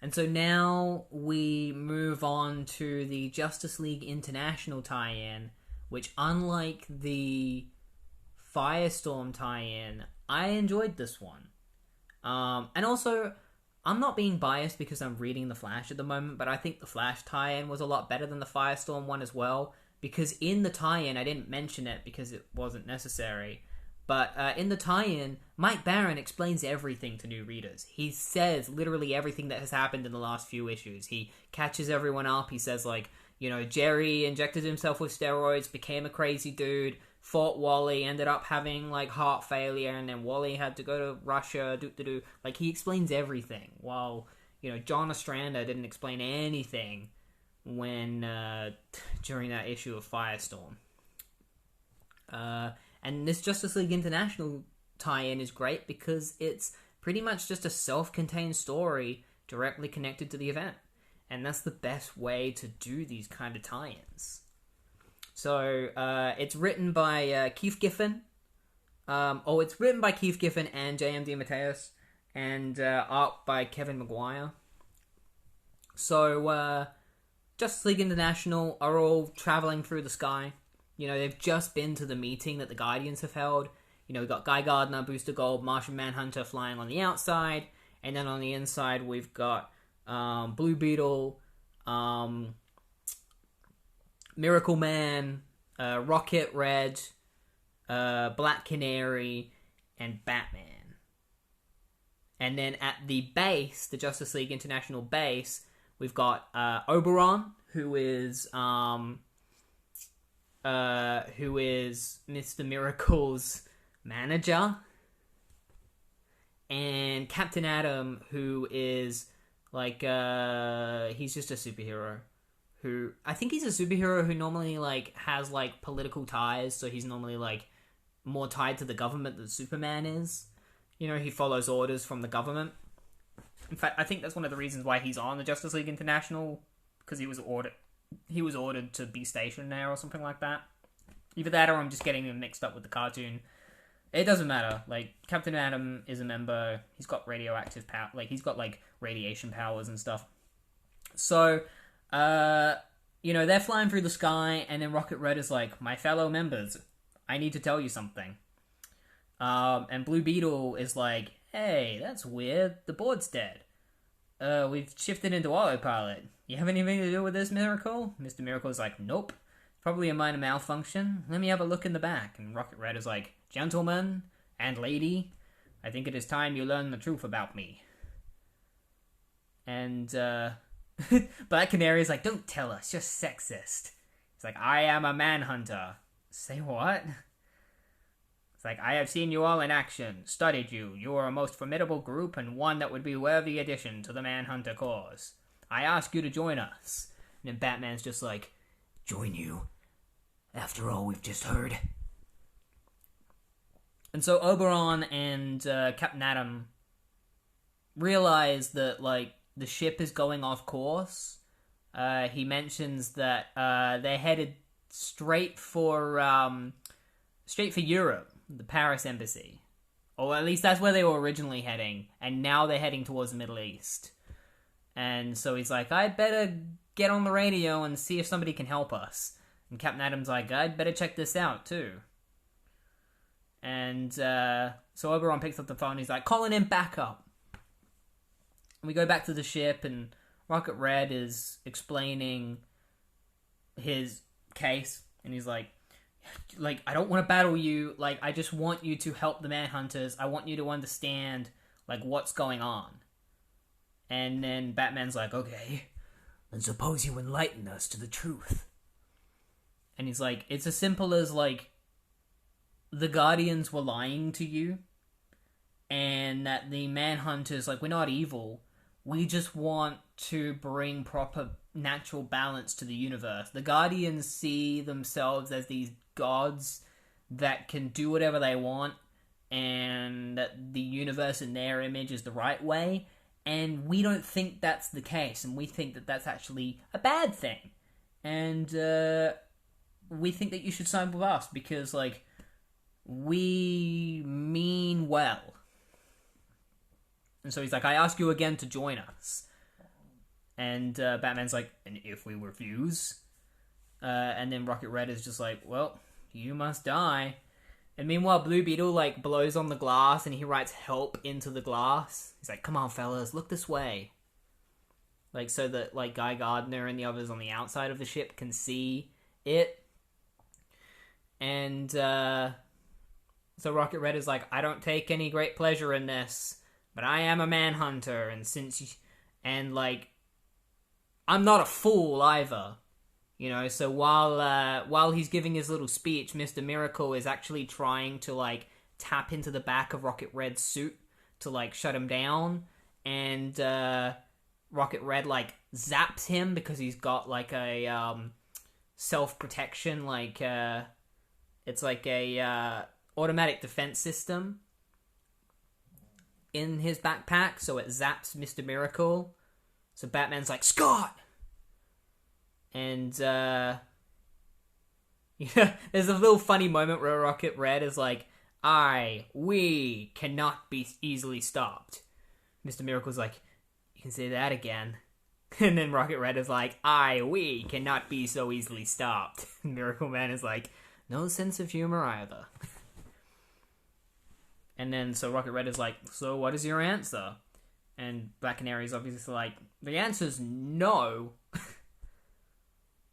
Speaker 1: And so now we move on to the Justice League International tie-in, which, unlike the Firestorm tie-in, I enjoyed this one. And also, I'm not being biased because I'm reading The Flash at the moment, but I think the Flash tie-in was a lot better than the Firestorm one as well, because in the tie-in, I didn't mention it because it wasn't necessary, but in the tie-in, Mike Baron explains everything to new readers. He says literally everything that has happened in the last few issues. He catches everyone up. He says, like, you know, Jerry injected himself with steroids, became a crazy dude, fought Wally, ended up having, like, heart failure, and then Wally had to go to Russia, Like, he explains everything, while, you know, John Ostrander didn't explain anything when, during that issue of Firestorm. And this Justice League International tie-in is great because it's pretty much just a self-contained story directly connected to the event. And that's the best way to do these kind of tie-ins. So, it's written by Keith Giffen. It's written by Keith Giffen and J.M. DeMatteis. And art by Kevin Maguire. So, Justice League International are all traveling through the sky. You know, they've just been to the meeting that the Guardians have held. You know, we've got Guy Gardner, Booster Gold, Martian Manhunter flying on the outside. And then on the inside, we've got Blue Beetle, Miracle Man, Rocket Red, Black Canary, and Batman. And then at the base, the Justice League International base, we've got Oberon, who is Mr. Miracle's manager, and Captain Atom, who is like he's just a superhero. Who I think he's a superhero who normally like has like political ties, so he's normally like more tied to the government than Superman is. You know, he follows orders from the government. In fact, I think that's one of the reasons why he's on the Justice League International, because he was ordered to be stationed there or something like that. Either that or I'm just getting him mixed up with the cartoon. It doesn't matter. Like, Captain Atom is a member. He's got radioactive power. Like, he's got, like, radiation powers and stuff. So, they're flying through the sky, and then Rocket Red is like, my fellow members, I need to tell you something. And Blue Beetle is like, hey, that's weird, the board's dead. We've shifted into autopilot. You have anything to do with this, Miracle? Mr. Miracle is like, nope. Probably a minor malfunction. Let me have a look in the back. And Rocket Red is like, gentlemen and lady, I think it is time you learn the truth about me. And, Black Canary is like, don't tell us, you're sexist. It's like, I am a Manhunter. Say what? It's like, I have seen you all in action, studied you. You are a most formidable group and one that would be worthy addition to the Manhunter cause. I ask you to join us. And then Batman's just like, join you? After all we've just heard. And so Oberon and Captain Atom realize that, like, the ship is going off course. He mentions that they're headed straight for Europe, the Paris embassy. Or at least that's where they were originally heading, and now they're heading towards the Middle East. And so he's like, I'd better get on the radio and see if somebody can help us. And Captain Atom's like, I'd better check this out, too. And so Oberon picks up the phone, he's like, calling in backup. And we go back to the ship, and Rocket Red is explaining his case, and he's like, I don't want to battle you, like, I just want you to help the Manhunters, I want you to understand, like, what's going on. And then Batman's like, okay, then suppose you enlighten us to the truth. And he's like, it's as simple as, like, the Guardians were lying to you, and that the Manhunters, like, we're not evil, we just want to bring proper natural balance to the universe. The Guardians see themselves as these gods that can do whatever they want, and that the universe in their image is the right way, and we don't think that's the case, and we think that that's actually a bad thing. And we think that you should side with us, because, like, we mean well. And so he's like, I ask you again to join us. And Batman's like, and if we refuse? And then Rocket Red is just like, well, you must die. And meanwhile, Blue Beetle, like, blows on the glass and he writes help into the glass. He's like, come on, fellas, look this way. Like, so that, like, Guy Gardner and the others on the outside of the ship can see it. And so Rocket Red is like, I don't take any great pleasure in this, but I am a Manhunter, and like, I'm not a fool either, you know. So while he's giving his little speech, Mr. Miracle is actually trying to, like, tap into the back of Rocket Red's suit to, like, shut him down, and Rocket Red, like, zaps him because he's got, like, a self-protection, like, it's like a automatic defense system in his backpack, so it zaps Mr. Miracle. So Batman's like, Scott! And, there's a little funny moment where Rocket Red is like, we cannot be easily stopped. Mr. Miracle's like, you can say that again. And then Rocket Red is like, we cannot be so easily stopped. Miracle Man is like, no sense of humor either. And then, so Rocket Red is like, so what is your answer? And Black Canary's obviously like, the answer's no.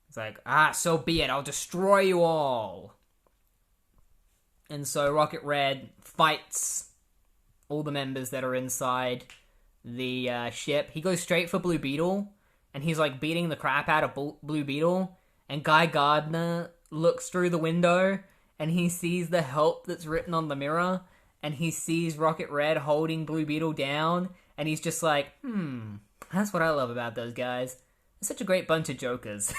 Speaker 1: It's like, so be it, I'll destroy you all. And so Rocket Red fights all the members that are inside the ship. He goes straight for Blue Beetle, and he's, like, beating the crap out of Blue Beetle. And Guy Gardner looks through the window, and he sees the help that's written on the mirror, and he sees Rocket Red holding Blue Beetle down, and he's just like, that's what I love about those guys. They're such a great bunch of jokers.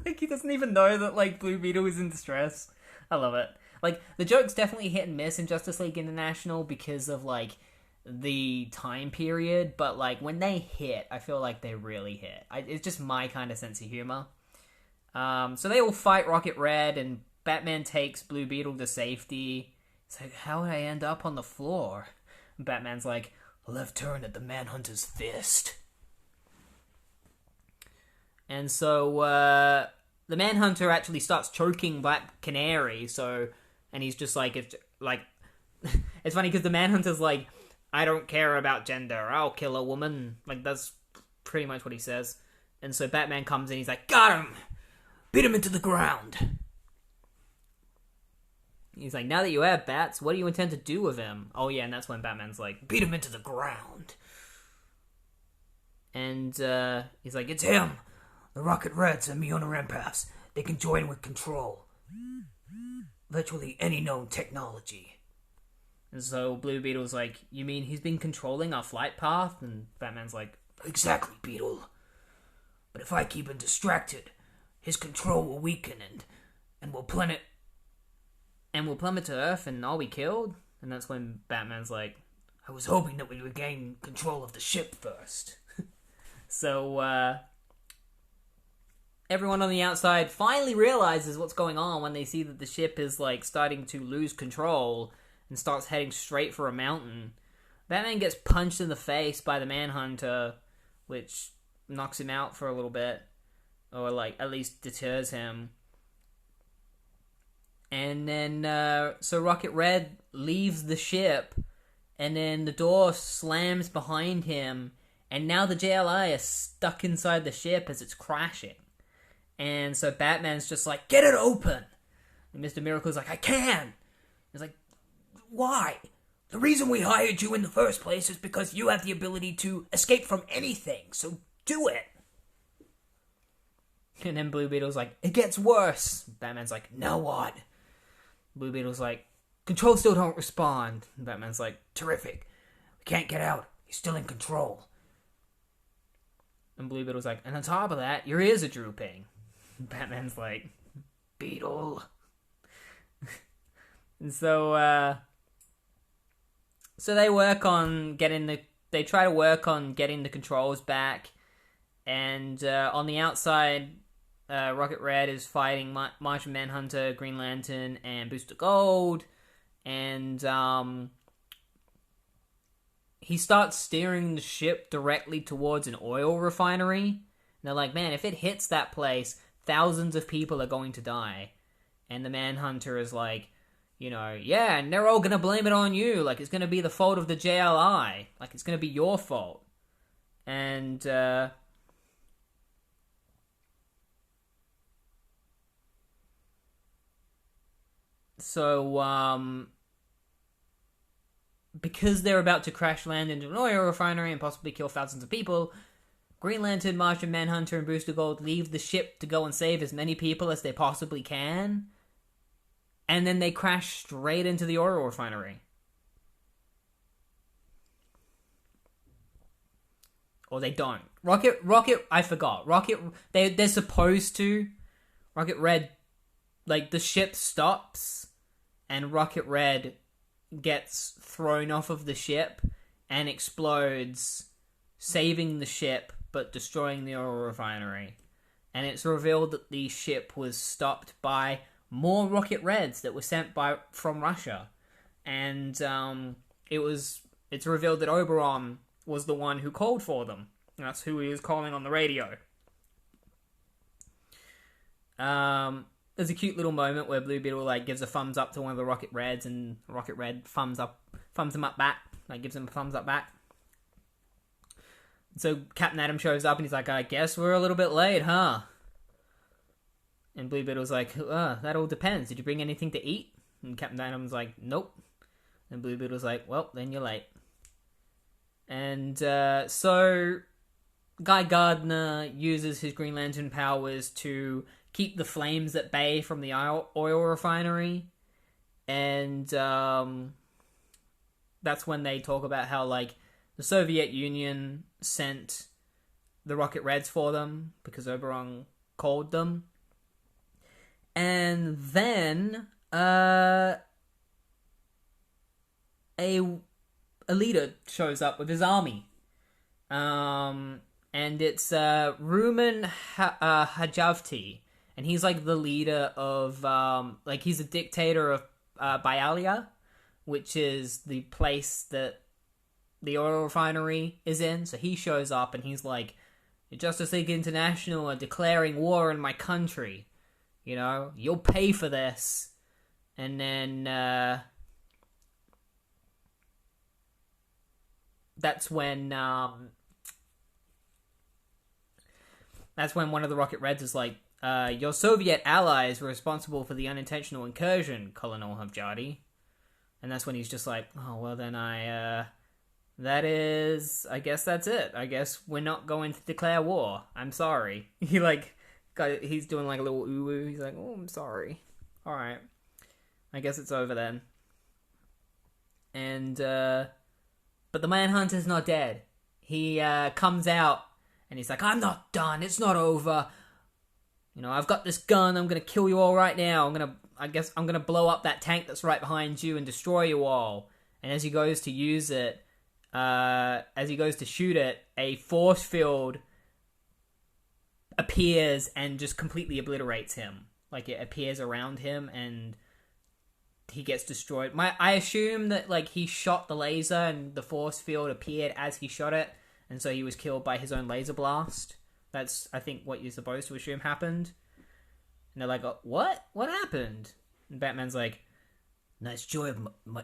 Speaker 1: Like, he doesn't even know that, like, Blue Beetle is in distress. I love it. Like, the joke's definitely hit and miss in Justice League International because of, like, the time period, but, like, when they hit, I feel like they really hit. It's just my kind of sense of humor. So they all fight Rocket Red, and Batman takes Blue Beetle to safety. It's like, how would I end up on the floor? And Batman's like, a left turn at the Manhunter's fist. And so the Manhunter actually starts choking Black Canary. And he's just like, it's funny because the Manhunter's like, I don't care about gender. I'll kill a woman. Like, that's pretty much what he says. And so Batman comes in. He's like, got him. Beat him into the ground. He's like, now that you have bats, what do you intend to do with him? Oh yeah, and that's when Batman's like, beat him into the ground. And he's like, it's him. The Rocket Reds and Millennium empaths. They can join with control. Virtually any known technology. And so Blue Beetle's like, you mean he's been controlling our flight path? And Batman's like, exactly, Beetle. But if I keep him distracted, his control will weaken and will plummet to Earth and I'll be killed? And that's when Batman's like, I was hoping that we would gain control of the ship first. So, everyone on the outside finally realizes what's going on when they see that the ship is, like, starting to lose control and starts heading straight for a mountain. Batman gets punched in the face by the Manhunter, which knocks him out for a little bit. Or, like, at least deters him. And then, so Rocket Red leaves the ship, and then the door slams behind him, and now the JLI is stuck inside the ship as it's crashing. And so Batman's just like, get it open! And Mr. Miracle's like, I can! He's like, why? The reason we hired you in the first place is because you have the ability to escape from anything, so do it! And then Blue Beetle's like, it gets worse! Batman's like, now what? Blue Beetle's like, control still don't respond. And Batman's like, terrific. We can't get out. He's still in control. And Blue Beetle's like, and on top of that, your ears are drooping. And Batman's like, Beetle. And so they work on they try to work on getting the controls back. And on the outside, Rocket Red is fighting Martian Manhunter, Green Lantern, and Booster Gold. And he starts steering the ship directly towards an oil refinery. And they're like, man, if it hits that place, thousands of people are going to die. And the Manhunter is like, yeah, and they're all going to blame it on you. Like, it's going to be the fault of the JLI. Like, it's going to be your fault. And, so, because they're about to crash land into an oil refinery and possibly kill thousands of people, Green Lantern, Martian Manhunter, and Booster Gold leave the ship to go and save as many people as they possibly can. And then they crash straight into the oil refinery. Or they don't. Rocket, I forgot. They're supposed to. Rocket Red, like, the ship stops, and Rocket Red gets thrown off of the ship and explodes, saving the ship but destroying the oil refinery. And it's revealed that the ship was stopped by more Rocket Reds that were sent from Russia. And it's revealed that Oberon was the one who called for them. That's who he was calling on the radio. There's a cute little moment where Blue Beetle like gives a thumbs up to one of the Rocket Reds, and Rocket Red thumbs him up back, like gives him a thumbs up back. So Captain Atom shows up and he's like, I guess we're a little bit late, huh? And Blue Beetle's like, that all depends. Did you bring anything to eat? And Captain Atom's like, nope. And Blue Beetle's like, well, then you're late. And so Guy Gardner uses his Green Lantern powers to keep the flames at bay from the oil refinery. And that's when they talk about how, like, the Soviet Union sent the Rocket Reds for them because Oberon called them. And then a leader shows up with his army. And it's Rumen Hajavti. And he's like the leader of, like, he's a dictator of Bialia, which is the place that the oil refinery is in. So he shows up and he's like, Justice League International are declaring war on my country. You know, you'll pay for this. And then, that's when one of the Rocket Reds is like, your Soviet allies were responsible for the unintentional incursion, Colonel Havjadi. And that's when he's just like, oh, well then I guess that's it. I guess we're not going to declare war. I'm sorry. He's doing like a little ooh-woo. He's like, oh, I'm sorry. Alright. I guess it's over then. And, but the Manhunter's not dead. He, comes out, and he's like, I'm not done, it's not over. You know, I've got this gun, I'm gonna kill you all right now. I'm gonna blow up that tank that's right behind you and destroy you all. And as he goes to use it, as he goes to shoot it, a force field appears and just completely obliterates him. Like, it appears around him and he gets destroyed. I assume that, like, he shot the laser and the force field appeared as he shot it, and so he was killed by his own laser blast. That's, I think, what you're supposed to assume happened. And they're like, what? What happened? And Batman's like, nice job, my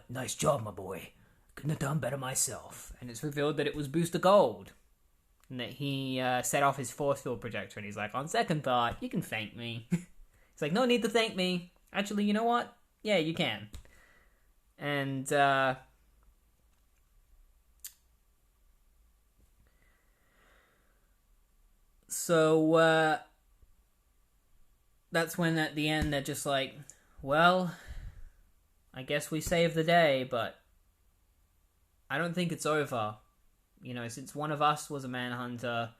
Speaker 1: boy. Couldn't have done better myself. And it's revealed that it was Booster Gold. And that he set off his force field projector, and he's like, on second thought, you can thank me. He's like, no need to thank me. Actually, you know what? Yeah, you can. And, so, that's when at the end they're just like, well, I guess we saved the day, but I don't think it's over. You know, since one of us was a Manhunter,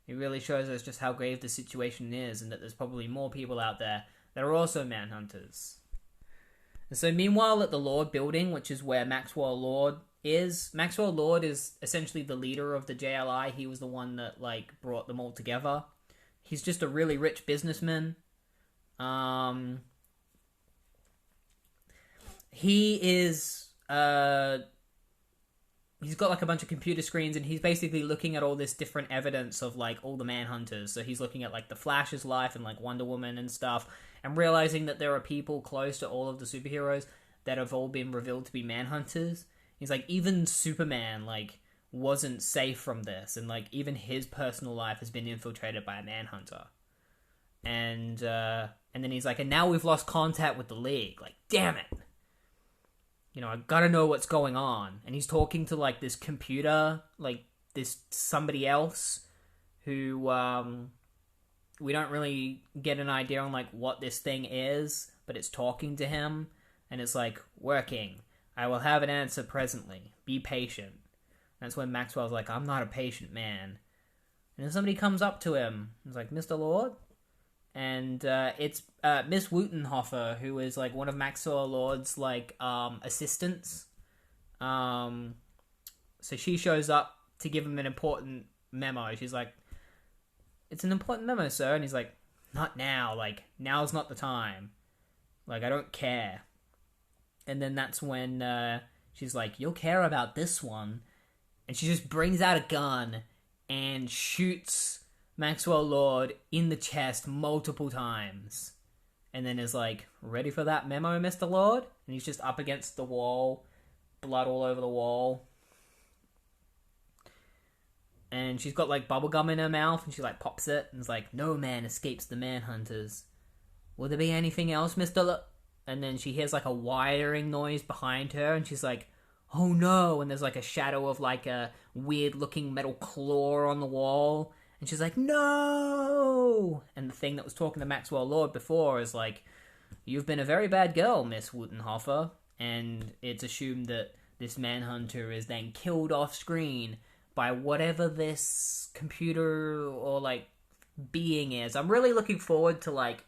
Speaker 1: it really shows us just how grave the situation is, and that there's probably more people out there that are also Manhunters. And so meanwhile at the Lord building, which is where Maxwell Lord is essentially the leader of the JLI. He was the one that, like, brought them all together. He's just a really rich businessman. He is, he's got, like, a bunch of computer screens, and he's basically looking at all this different evidence of, like, all the Manhunters. So he's looking at, like, the Flash's life and, like, Wonder Woman and stuff, and realizing that there are people close to all of the superheroes that have all been revealed to be Manhunters. He's like, even Superman, like, wasn't safe from this, and, like, even his personal life has been infiltrated by a Manhunter. And then he's like, and now we've lost contact with the League. Like, damn it. You know, I gotta know what's going on. And he's talking to, like, this computer, like, this somebody else who, we don't really get an idea on, like, what this thing is, but it's talking to him, and it's like, working. I will have an answer presently. Be patient. And that's when Maxwell's like, I'm not a patient man. And then somebody comes up to him. He's like, Mr. Lord? And it's Miss Wutenhofer, who is, like, one of Maxwell Lord's, like, assistants. So she shows up to give him an important memo. She's like, it's an important memo, sir. And he's like, not now. Like, now's not the time. Like, I don't care. And then that's when she's like, you'll care about this one. And she just brings out a gun and shoots Maxwell Lord in the chest multiple times. And then is like, ready for that memo, Mr. Lord? And he's just up against the wall. Blood all over the wall. And she's got, like, bubblegum in her mouth, and she, like, pops it, and is like, no man escapes the Manhunters. Will there be anything else, Mr. And then she hears, like, a wiring noise behind her, and she's like, oh no, and there's, like, a shadow of, like, a weird-looking metal claw on the wall, and she's like, no! And the thing that was talking to Maxwell Lord before is like, you've been a very bad girl, Miss Wutenhofer, and it's assumed that this Manhunter is then killed off-screen by whatever this computer or, like, being is. I'm really looking forward to, like,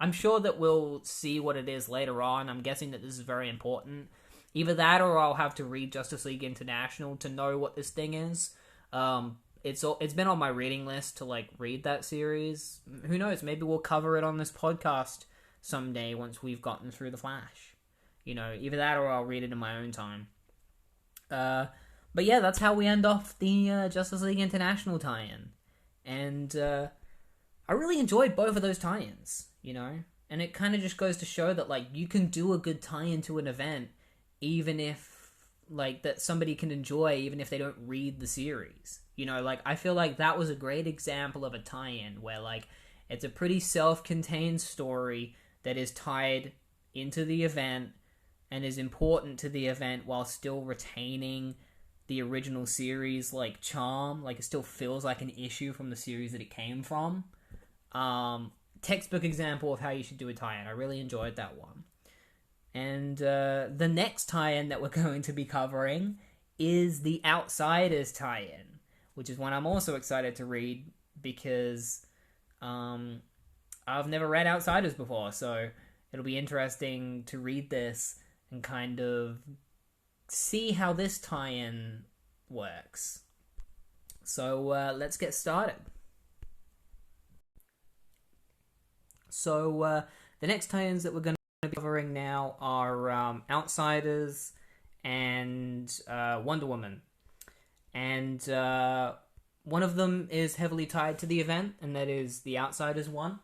Speaker 1: I'm sure that we'll see what it is later on. I'm guessing that this is very important. Either that or I'll have to read Justice League International to know what this thing is. It's been on my reading list to, like, read that series. Who knows? Maybe we'll cover it on this podcast someday once we've gotten through The Flash. You know, either that or I'll read it in my own time. But yeah, that's how we end off the Justice League International tie-in. And I really enjoyed both of those tie-ins, you know? And it kind of just goes to show that, like, you can do a good tie-in to an event even if, like, that somebody can enjoy even if they don't read the series. You know, like, I feel like that was a great example of a tie-in where, like, it's a pretty self-contained story that is tied into the event and is important to the event while still retaining the original series, like, charm. Like, it still feels like an issue from the series that it came from. Textbook example of how you should do a tie-in. I really enjoyed that one. And the next tie-in that we're going to be covering is the Outsiders tie-in, which is one I'm also excited to read because I've never read Outsiders before, so it'll be interesting to read this and kind of see how this tie-in works. So let's get started. So the next tie-ins that we're going to be covering now are Outsiders and Wonder Woman. And one of them is heavily tied to the event, and that is the Outsiders one.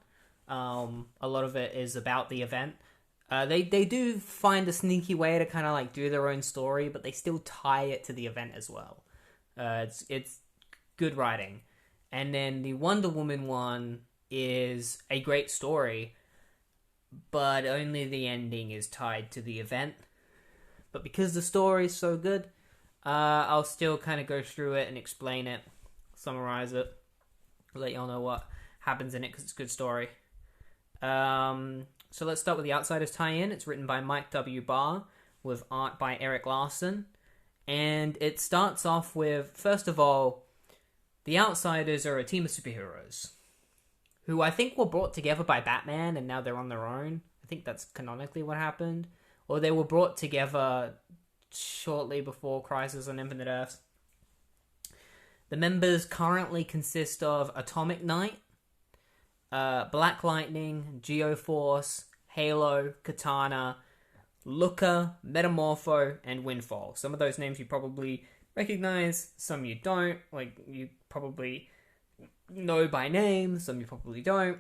Speaker 1: A lot of it is about the event. They do find a sneaky way to kind of like do their own story, but they still tie it to the event as well. It's good writing. And then the Wonder Woman one is a great story, but only the ending is tied to the event. But because the story is so good, I'll still kind of go through it and explain it, summarize it, let y'all know what happens in it because it's a good story. So let's start with the Outsiders tie-in. It's written by Mike W. Barr with art by Eric Larson. And it starts off with, first of all, the Outsiders are a team of superheroes who I think were brought together by Batman and now they're on their own. I think that's canonically what happened. Or they were brought together shortly before Crisis on Infinite Earths. The members currently consist of Atomic Knight, Black Lightning, Geoforce, Halo, Katana, Looker, Metamorpho, and Windfall. Some of those names you probably recognize, some you don't. Like, you probably know by name, some you probably don't.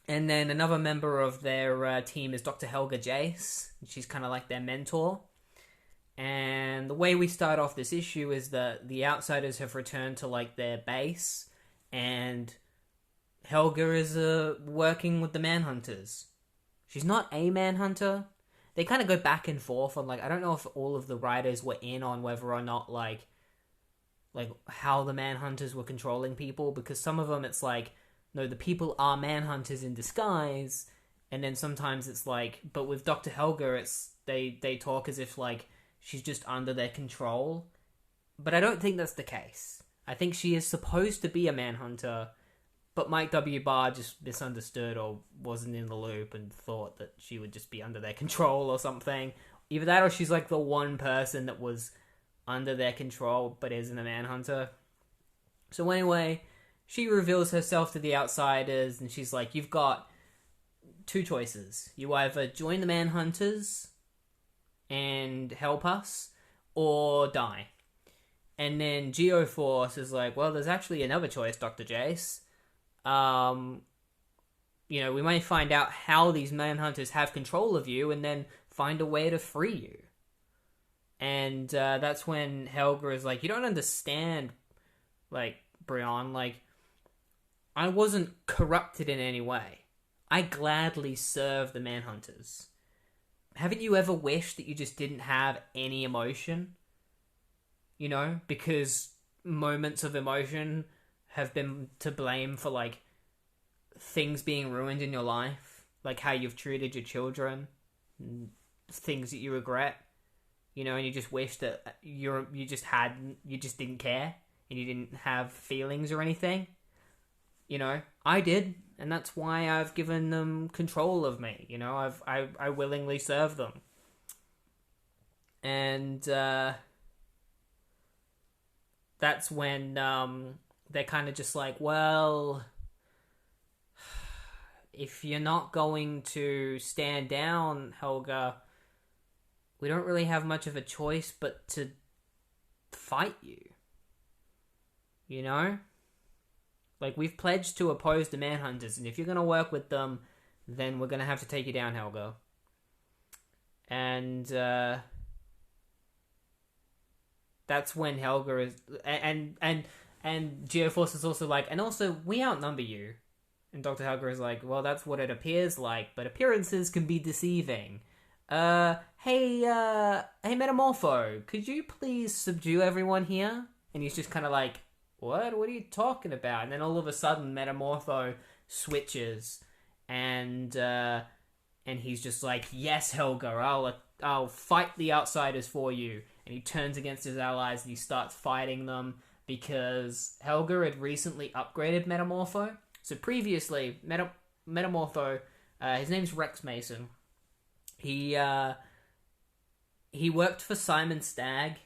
Speaker 1: And then another member of their team is Dr. Helga Jace. She's kind of like their mentor. And the way we start off this issue is that the Outsiders have returned to like their base, and Helga is working with the Manhunters. She's not a Manhunter. They kind of go back and forth on, like, I don't know if all of the writers were in on whether or not, like how the Manhunters were controlling people, because some of them it's like, no, the people are Manhunters in disguise, and then sometimes it's like, but with Dr. Helga, it's, they talk as if, like, she's just under their control. But I don't think that's the case. I think she is supposed to be a Manhunter, but Mike W. Barr just misunderstood or wasn't in the loop and thought that she would just be under their control or something. Either that or she's like the one person that was under their control but isn't a Manhunter. So anyway, she reveals herself to the Outsiders and she's like, you've got two choices. You either join the Manhunters and help us, or die. And then Geoforce is like, well, there's actually another choice, Dr. Jace. You know, we may find out how these Manhunters have control of you and then find a way to free you. And that's when Helga is like, you don't understand, like, Brian, like, I wasn't corrupted in any way. I gladly serve the Manhunters. Haven't you ever wished that you just didn't have any emotion? You know, because moments of emotion have been to blame for, like, things being ruined in your life. Like how you've treated your children, things that you regret. You know, and you just wish that you just didn't care, and you didn't have feelings or anything. You know, I did, and that's why I've given them control of me. You know, I willingly serve them. And that's when they're kind of just like, well, if you're not going to stand down, Helga, we don't really have much of a choice but to fight you. You know? Like, we've pledged to oppose the Manhunters, and if you're going to work with them, then we're going to have to take you down, Helga. And, that's when Helga is... And Geoforce is also like, and also, we outnumber you. And Dr. Helga is like, well, that's what it appears like, but appearances can be deceiving. Hey, Metamorpho, could you please subdue everyone here? And he's just kind of like, what? What are you talking about? And then all of a sudden, Metamorpho switches, and he's just like, yes, Helga, I'll fight the outsiders for you. And he turns against his allies, and he starts fighting them, because Helga had recently upgraded Metamorpho. So previously, Metamorpho, his name's Rex Mason. He worked for Simon Stagg.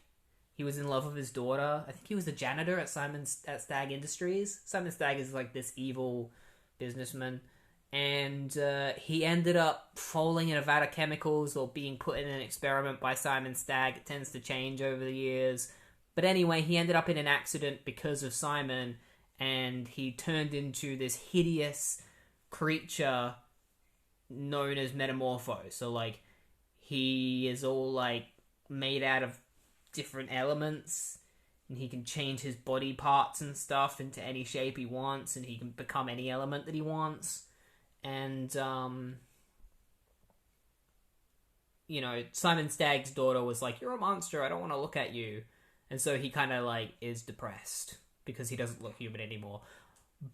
Speaker 1: He was in love with his daughter. I think he was the janitor at Stagg Industries. Simon Stagg is like this evil businessman. And he ended up falling in a vat of chemicals or being put in an experiment by Simon Stagg. It tends to change over the years. But anyway, he ended up in an accident because of Simon, and he turned into this hideous creature known as Metamorpho. So, like, he is all, like, made out of different elements, and he can change his body parts and stuff into any shape he wants, and he can become any element that he wants. And, you know, Simon Stagg's daughter was like, you're a monster, I don't want to look at you. And so he kind of, like, is depressed because he doesn't look human anymore.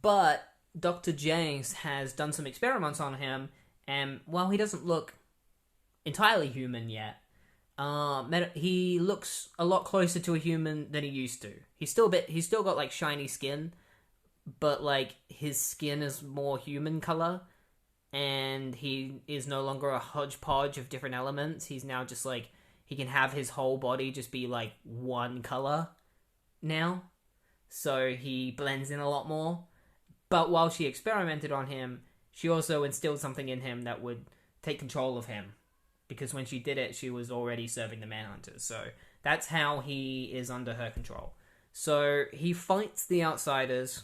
Speaker 1: But Dr. Jace has done some experiments on him, and while he doesn't look entirely human yet, he looks a lot closer to a human than he used to. He's still got, like, shiny skin, but, like, his skin is more human color, and he is no longer a hodgepodge of different elements. He's now just, like, he can have his whole body just be, like, one color now. So he blends in a lot more. But while she experimented on him, she also instilled something in him that would take control of him. Because when she did it, she was already serving the Manhunters. So that's how he is under her control. So he fights the outsiders.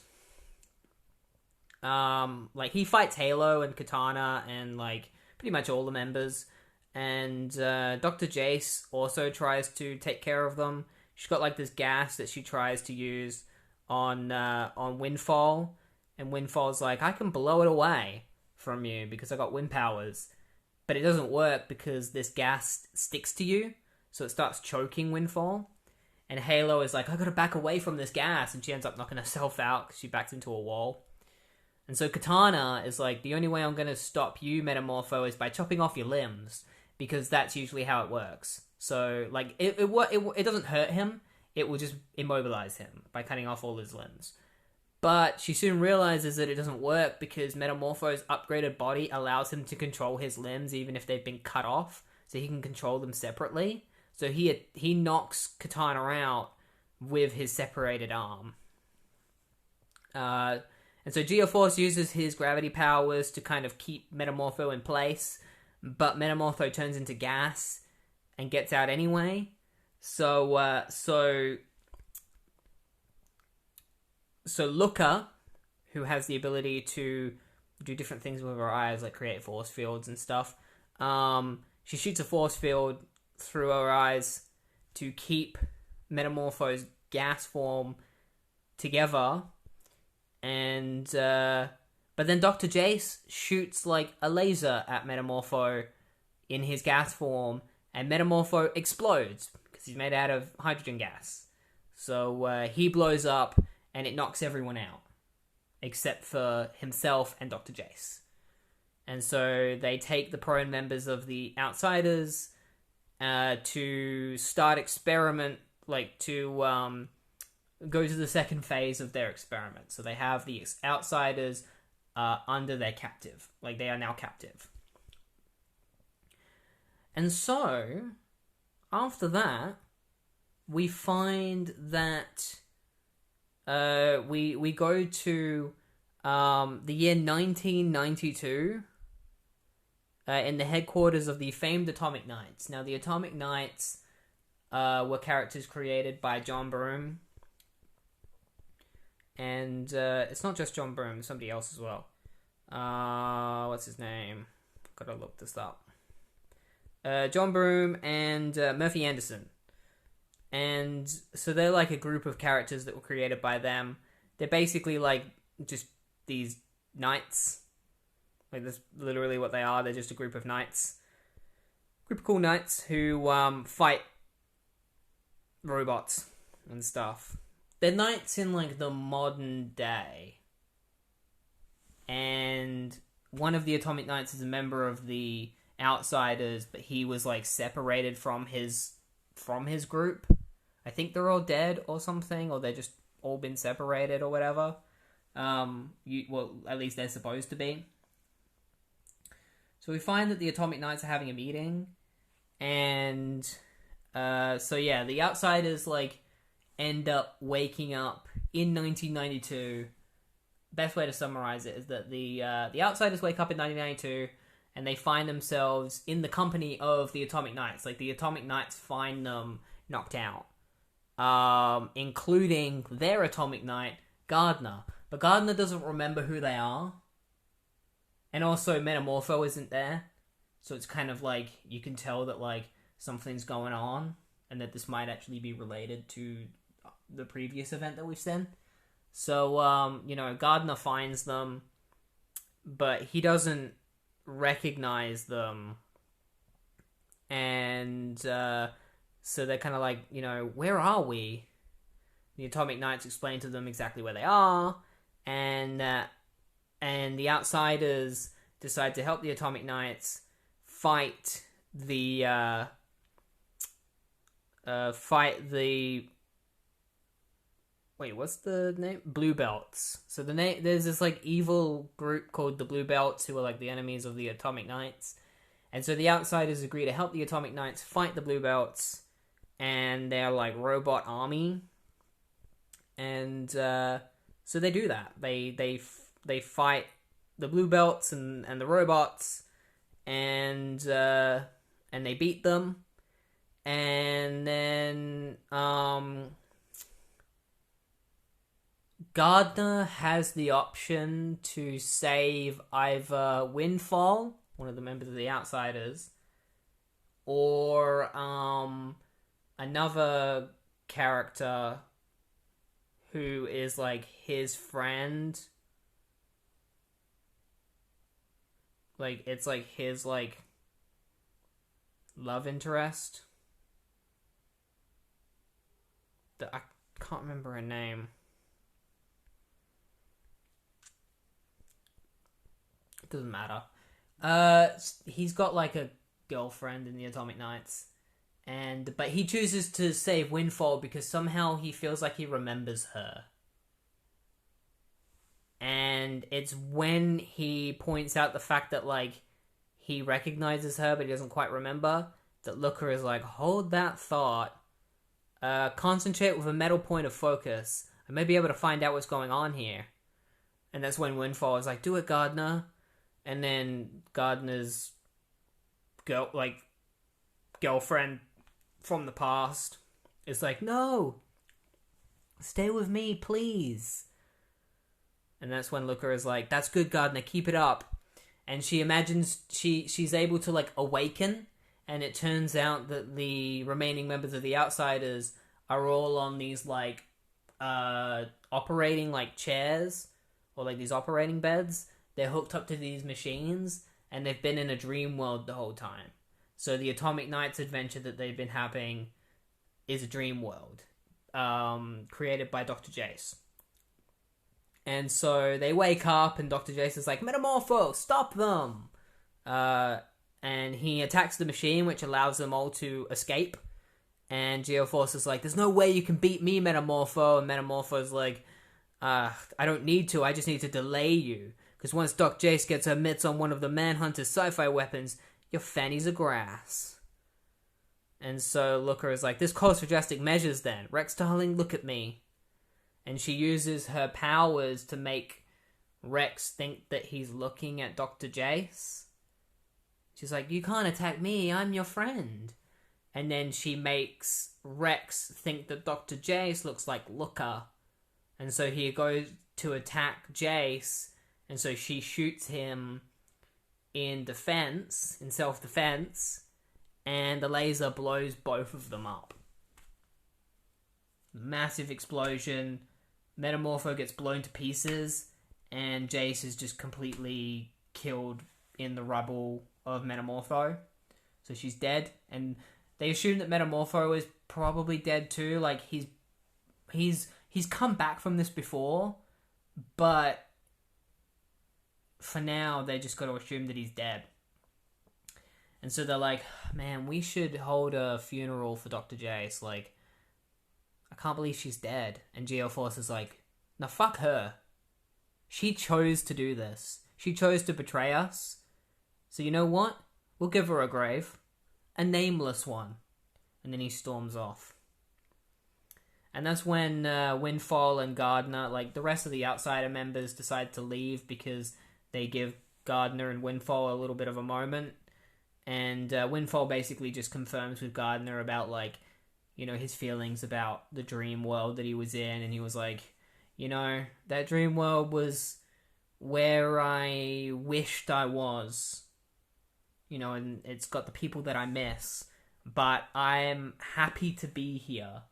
Speaker 1: Like, he fights Halo and Katana and, like, pretty much all the members. And Dr. Jace also tries to take care of them. She's got, like, this gas that she tries to use on Windfall. And Windfall's like, I can blow it away from you because I got wind powers. But it doesn't work because this gas sticks to you. So it starts choking Windfall. And Halo is like, I gotta back away from this gas. And she ends up knocking herself out because she backs into a wall. And so Katana is like, the only way I'm gonna stop you, Metamorpho, is by chopping off your limbs. Because that's usually how it works. So, like, it doesn't hurt him. It will just immobilize him by cutting off all his limbs. But she soon realizes that it doesn't work because Metamorpho's upgraded body allows him to control his limbs even if they've been cut off. So he can control them separately. So he knocks Katana out with his separated arm. And so Geoforce uses his gravity powers to kind of keep Metamorpho in place. But Metamorpho turns into gas and gets out anyway. So Looker, who has the ability to do different things with her eyes, like create force fields and stuff, she shoots a force field through her eyes to keep Metamorpho's gas form together. And but then Dr. Jace shoots, like, a laser at Metamorpho in his gas form, and Metamorpho explodes, because he's made out of hydrogen gas. So he blows up, and it knocks everyone out, except for himself and Dr. Jace. And so they take the prone members of the Outsiders to start experiment, like, to go to the second phase of their experiment. So they have the Outsiders under their captive. Like, they are now captive. And so, after that, we find that we go to the year 1992 in the headquarters of the famed Atomic Knights. Now, the Atomic Knights were characters created by John Broome. and it's not just John Broome, somebody else as well. What's his name? Gotta look this up. John Broome and Murphy Anderson. And so they're like a group of characters that were created by them. They're basically like just these knights. Like that's literally what they are. They're just a group of knights. Group of cool knights who fight robots and stuff. They're knights in like the modern day. And one of the Atomic Knights is a member of the Outsiders, but he was like separated from his group. I think they're all dead or something, or they're just all been separated or whatever. Well, at least they're supposed to be. So we find that the Atomic Knights are having a meeting, and so yeah, the Outsiders like end up waking up in 1992. Best way to summarize it is that the Outsiders wake up in 1992, and they find themselves in the company of the Atomic Knights. Like the Atomic Knights find them knocked out, including their Atomic Knight Gardner. But Gardner doesn't remember who they are. And also Metamorpho isn't there. So it's kind of like, you can tell that like something's going on, and that this might actually be related to the previous event that we've seen. So, Gardner finds them, but he doesn't recognize them. And so they're kind of like, where are we? The Atomic Knights explain to them exactly where they are, and the Outsiders decide to help the Atomic Knights fight the wait, what's the name? Blue Belts. So there's this like evil group called the Blue Belts who are like the enemies of the Atomic Knights. And so the Outsiders agree to help the Atomic Knights fight the Blue Belts and their like robot army. And so they do that. They fight the Blue Belts and the robots, and they beat them. And then Gardner has the option to save either Windfall, one of the members of the Outsiders, or another character who is like his friend. Like it's like his like love interest. I can't remember her name. It doesn't matter. He's got like a girlfriend in the Atomic Knights, but he chooses to save Windfall because somehow he feels like he remembers her. And it's when he points out the fact that like he recognizes her but he doesn't quite remember, that Looker is like, hold that thought, concentrate with a metal point of focus, I may be able to find out what's going on here. And that's when Windfall is like, do it, Gardner. And then Gardner's girlfriend from the past is like, no, stay with me, please. And that's when Looker is like, that's good, Gardner, keep it up. And she imagines she's able to like awaken, and it turns out that the remaining members of the Outsiders are all on these like operating like chairs, or like these operating beds. They're hooked up to these machines, and they've been in a dream world the whole time. So the Atomic Knights adventure that they've been having is a dream world, created by Dr. Jace. And so they wake up, and Dr. Jace is like, Metamorpho, stop them! And he attacks the machine, which allows them all to escape. And Geoforce is like, there's no way you can beat me, Metamorpho. And Metamorpho's like, I don't need to, I just need to delay you. Because once Doc Jace gets her mitts on one of the Manhunter's sci-fi weapons, your fannies are grass. And so Looker is like, this calls for drastic measures then. Rex, darling, look at me. And she uses her powers to make Rex think that he's looking at Dr. Jace. She's like, you can't attack me, I'm your friend. And then she makes Rex think that Dr. Jace looks like Looker. And so he goes to attack Jace, and so she shoots him in self-defense, and the laser blows both of them up. Massive explosion. Metamorpho gets blown to pieces, and Jace is just completely killed in the rubble of Metamorpho. So she's dead, and they assume that Metamorpho is probably dead too. Like, he's come back from this before, but for now, they just got to assume that he's dead. And so they're like, man, we should hold a funeral for Dr. Jace. Like, I can't believe she's dead. And Geoforce is like, no, fuck her. She chose to do this. She chose to betray us. So you know what? We'll give her a grave. A nameless one. And then he storms off. And that's when Windfall and Gardner, like the rest of the Outsider members, decide to leave because they give Gardner and Windfall a little bit of a moment. And Windfall basically just confirms with Gardner about, like, you know, his feelings about the dream world that he was in. And he was like, you know, that dream world was where I wished I was. You know, and it's got the people that I miss. But I'm happy to be here.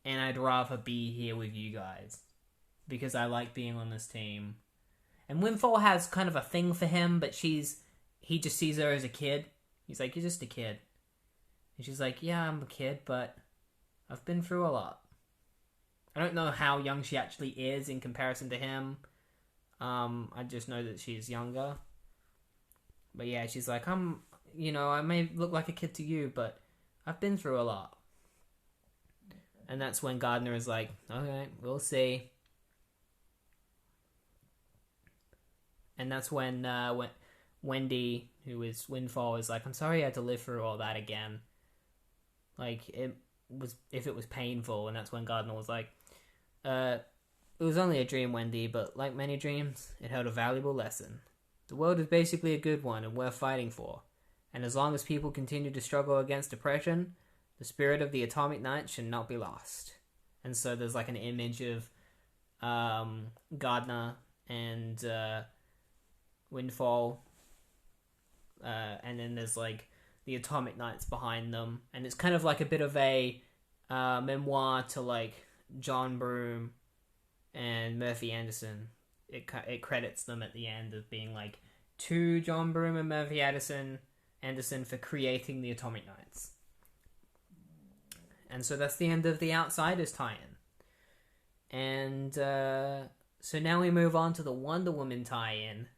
Speaker 1: And I'd rather be here with you guys. Because I like being on this team. And Windfall has kind of a thing for him, but he just sees her as a kid. He's like, you're just a kid. And she's like, yeah, I'm a kid, but I've been through a lot. I don't know how young she actually is in comparison to him. I just know that she's younger. But yeah, she's like, I may look like a kid to you, but I've been through a lot. And that's when Gardner is like, okay, we'll see. And that's when Wendy, who is Windfall, is like, I'm sorry I had to live through all that again. Like, if it was painful. And that's when Gardner was like, it was only a dream, Wendy, but like many dreams, it held a valuable lesson. The world is basically a good one and worth fighting for. And as long as people continue to struggle against depression, the spirit of the Atomic Knight should not be lost. And so there's like an image of Gardner and Windfall, and then there's like the Atomic Knights behind them, and it's kind of like a bit of a memoir to like John Broome and Murphy Anderson. It credits them at the end of being like, to John Broome and Murphy Anderson for creating the Atomic Knights. And so that's the end of the Outsiders tie-in. And so now we move on to the Wonder Woman tie-in.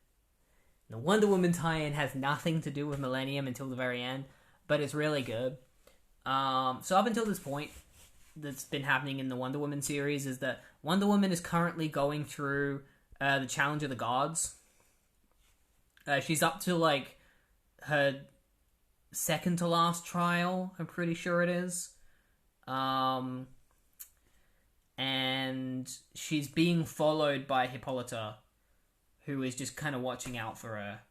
Speaker 1: The Wonder Woman tie-in has nothing to do with Millennium until the very end, but it's really good. So up until this point, that's been happening in the Wonder Woman series is that Wonder Woman is currently going through the Challenge of the Gods. She's up to like her second to last trial, I'm pretty sure it is. And she's being followed by Hippolyta, who is just kind of watching out for her.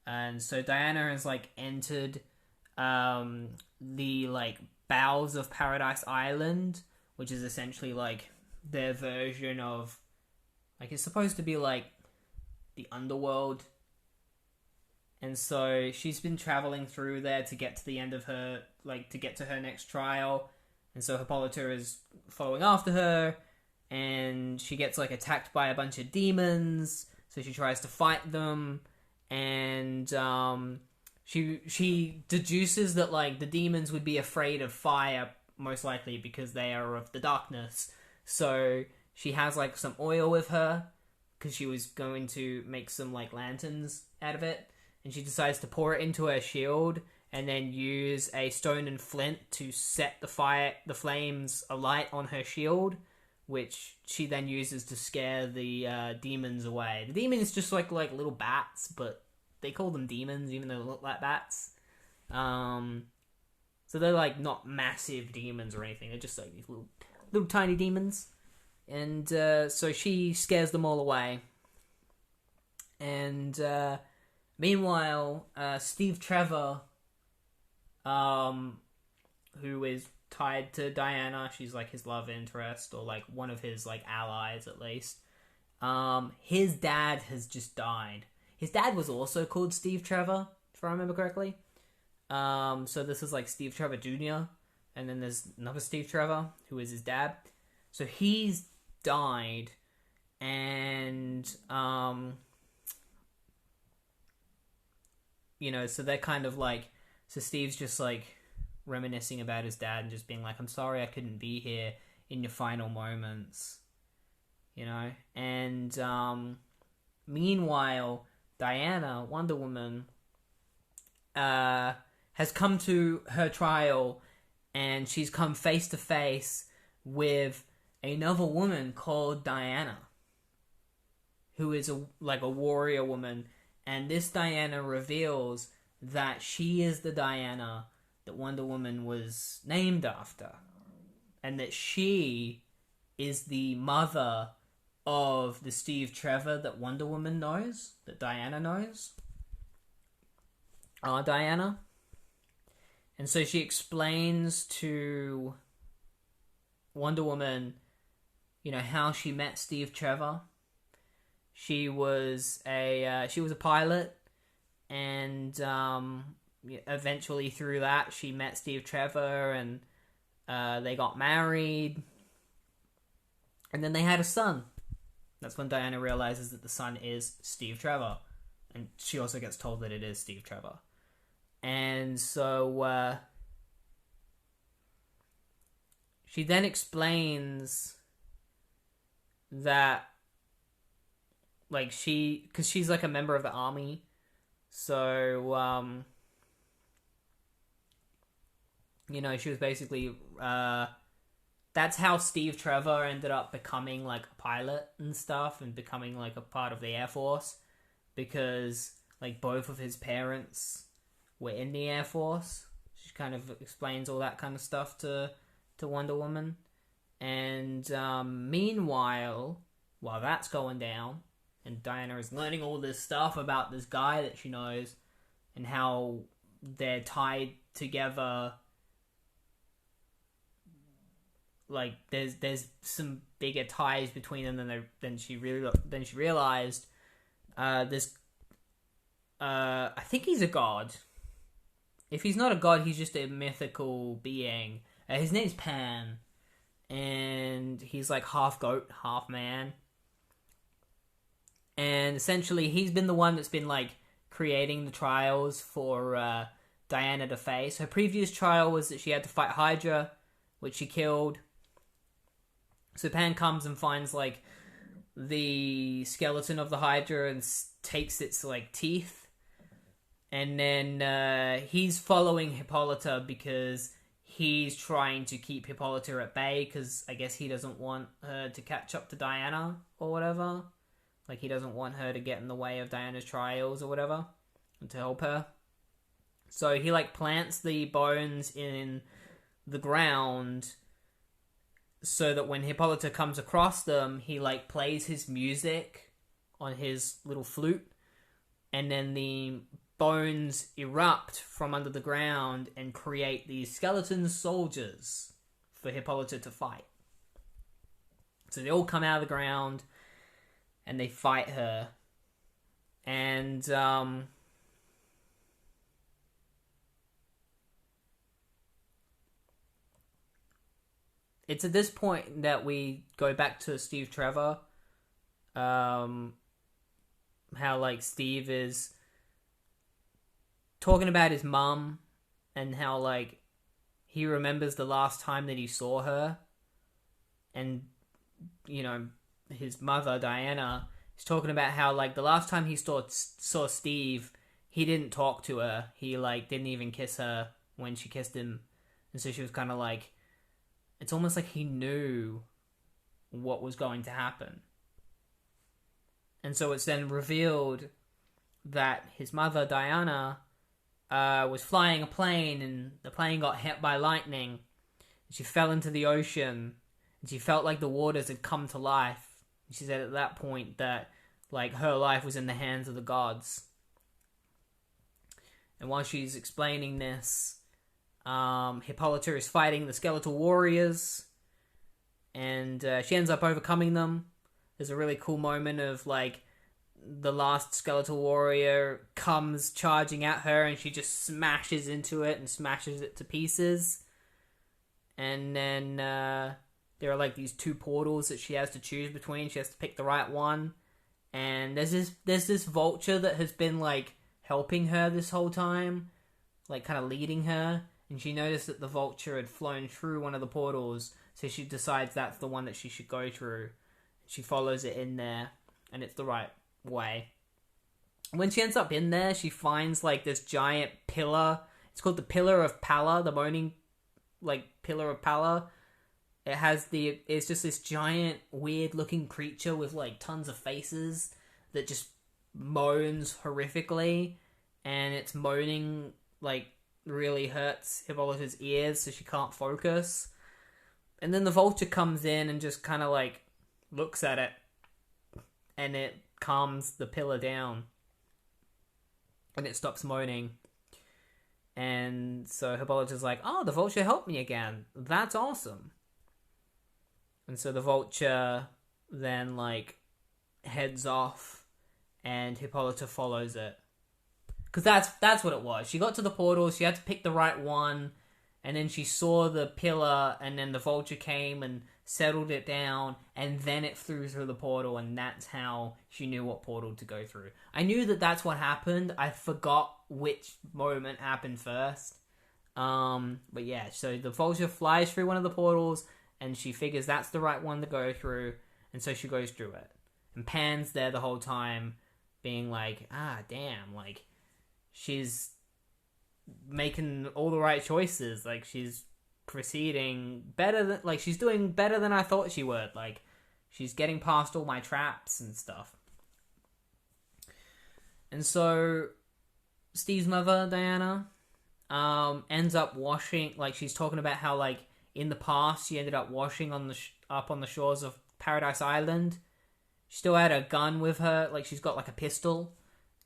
Speaker 1: And so Diana has like entered the like bowels of Paradise Island, which is essentially like their version of, like, it's supposed to be like the underworld. And so she's been traveling through there to get to the end of her, like, to get to her next trial. And so Hippolyta is following after her, and she gets like attacked by a bunch of demons. So she tries to fight them, and she deduces that like the demons would be afraid of fire, most likely because they are of the darkness. So she has like some oil with her because she was going to make some like lanterns out of it, and she decides to pour it into her shield and then use a stone and flint to set the flames alight on her shield, which she then uses to scare the demons away. The demons just like little bats, but they call them demons even though they look like bats. So they're like not massive demons or anything. They're just like these little tiny demons. And so she scares them all away. And meanwhile, Steve Trevor, who is tied to Diana. She's like his love interest, or like one of his like allies at least. His dad has just died. His dad was also called Steve Trevor, if I remember correctly. So this is like Steve Trevor Jr., and then there's another Steve Trevor, who is his dad. So he's died, and, so they're kind of like, so Steve's just like reminiscing about his dad and just being like, I'm sorry I couldn't be here in your final moments, and, meanwhile, Diana, Wonder Woman, has come to her trial, and she's come face to face with another woman called Diana, who is a warrior woman, and this Diana reveals that she is the Diana that Wonder Woman was named after, and that she is the mother of the Steve Trevor that Wonder Woman knows, that Diana knows. Diana. And so she explains to Wonder Woman, how she met Steve Trevor. She was a pilot, and eventually through that she met Steve Trevor, and they got married, and then they had a son. That's when Diana realizes that the son is Steve Trevor, and she also gets told that it is Steve Trevor. And so she then explains that, because she's like a member of the army, so she was basically that's how Steve Trevor ended up becoming like a pilot and stuff, and becoming like a part of the Air Force, because like both of his parents were in the Air Force. She kind of explains all that kind of stuff to Wonder Woman. And meanwhile, while that's going down, and Diana is learning all this stuff about this guy that she knows, and how they're tied together, like there's some bigger ties between them than she realized. I think he's a god. If he's not a god, he's just a mythical being. His name's Pan, and he's like half goat, half man. And essentially, he's been the one that's been like creating the trials for Diana to face. Her previous trial was that she had to fight Hydra, which she killed. So Pan comes and finds like the skeleton of the Hydra and takes its like teeth. And then he's following Hippolyta because he's trying to keep Hippolyta at bay, because I guess he doesn't want her to catch up to Diana or whatever. Like, he doesn't want her to get in the way of Diana's trials or whatever, and to help her. So he like plants the bones in the ground so that when Hippolyta comes across them, he like plays his music on his little flute, and then the bones erupt from under the ground and create these skeleton soldiers for Hippolyta to fight. So they all come out of the ground and they fight her. And it's at this point that we go back to Steve Trevor. How like Steve is talking about his mum, and how like he remembers the last time that he saw her, and his mother Diana is talking about how like the last time he saw Steve, he didn't talk to her, he like didn't even kiss her when she kissed him, and so she was kind of like, it's almost like he knew what was going to happen. And so it's then revealed that his mother Diana was flying a plane, and the plane got hit by lightning, and she fell into the ocean, and she felt like the waters had come to life. And she said at that point that like her life was in the hands of the gods. And while she's explaining this, Hippolyta is fighting the skeletal warriors, and she ends up overcoming them. There's a really cool moment of like the last skeletal warrior comes charging at her, and she just smashes into it and smashes it to pieces. And then there are like these two portals that she has to choose between. She has to pick the right one. And there's this vulture that has been like helping her this whole time, like kind of leading her. And she noticed that the vulture had flown through one of the portals, so she decides that's the one that she should go through. She follows it in there, and it's the right way. When she ends up in there, she finds like this giant pillar. It's called the Pillar of Palla, the moaning like Pillar of Palla. It's just this giant weird looking creature with like tons of faces that just moans horrifically, and it's moaning like really hurts Hippolyta's ears, so she can't focus. And then the vulture comes in and just kind of like looks at it, and it calms the pillar down, and it stops moaning. And so Hippolyta's like, oh, the vulture helped me again. That's awesome. And so the vulture then like heads off, and Hippolyta follows it. Because that's what it was. She got to the portal, she had to pick the right one, and then she saw the pillar, and then the vulture came and settled it down, and then it flew through the portal, and that's how she knew what portal to go through. I knew that that's what happened. I forgot which moment happened first. But yeah, so the vulture flies through one of the portals, and she figures that's the right one to go through, and so she goes through it. And Pan's there the whole time, being like, damn, like, she's making all the right choices. Like, she's proceeding better than, like, she's doing better than I thought she would. Like, she's getting past all my traps and stuff. And so Steve's mother, Diana, ends up washing, like, she's talking about how, like, in the past she ended up washing on up on the shores of Paradise Island. She still had a gun with her, like, she's got, like, a pistol,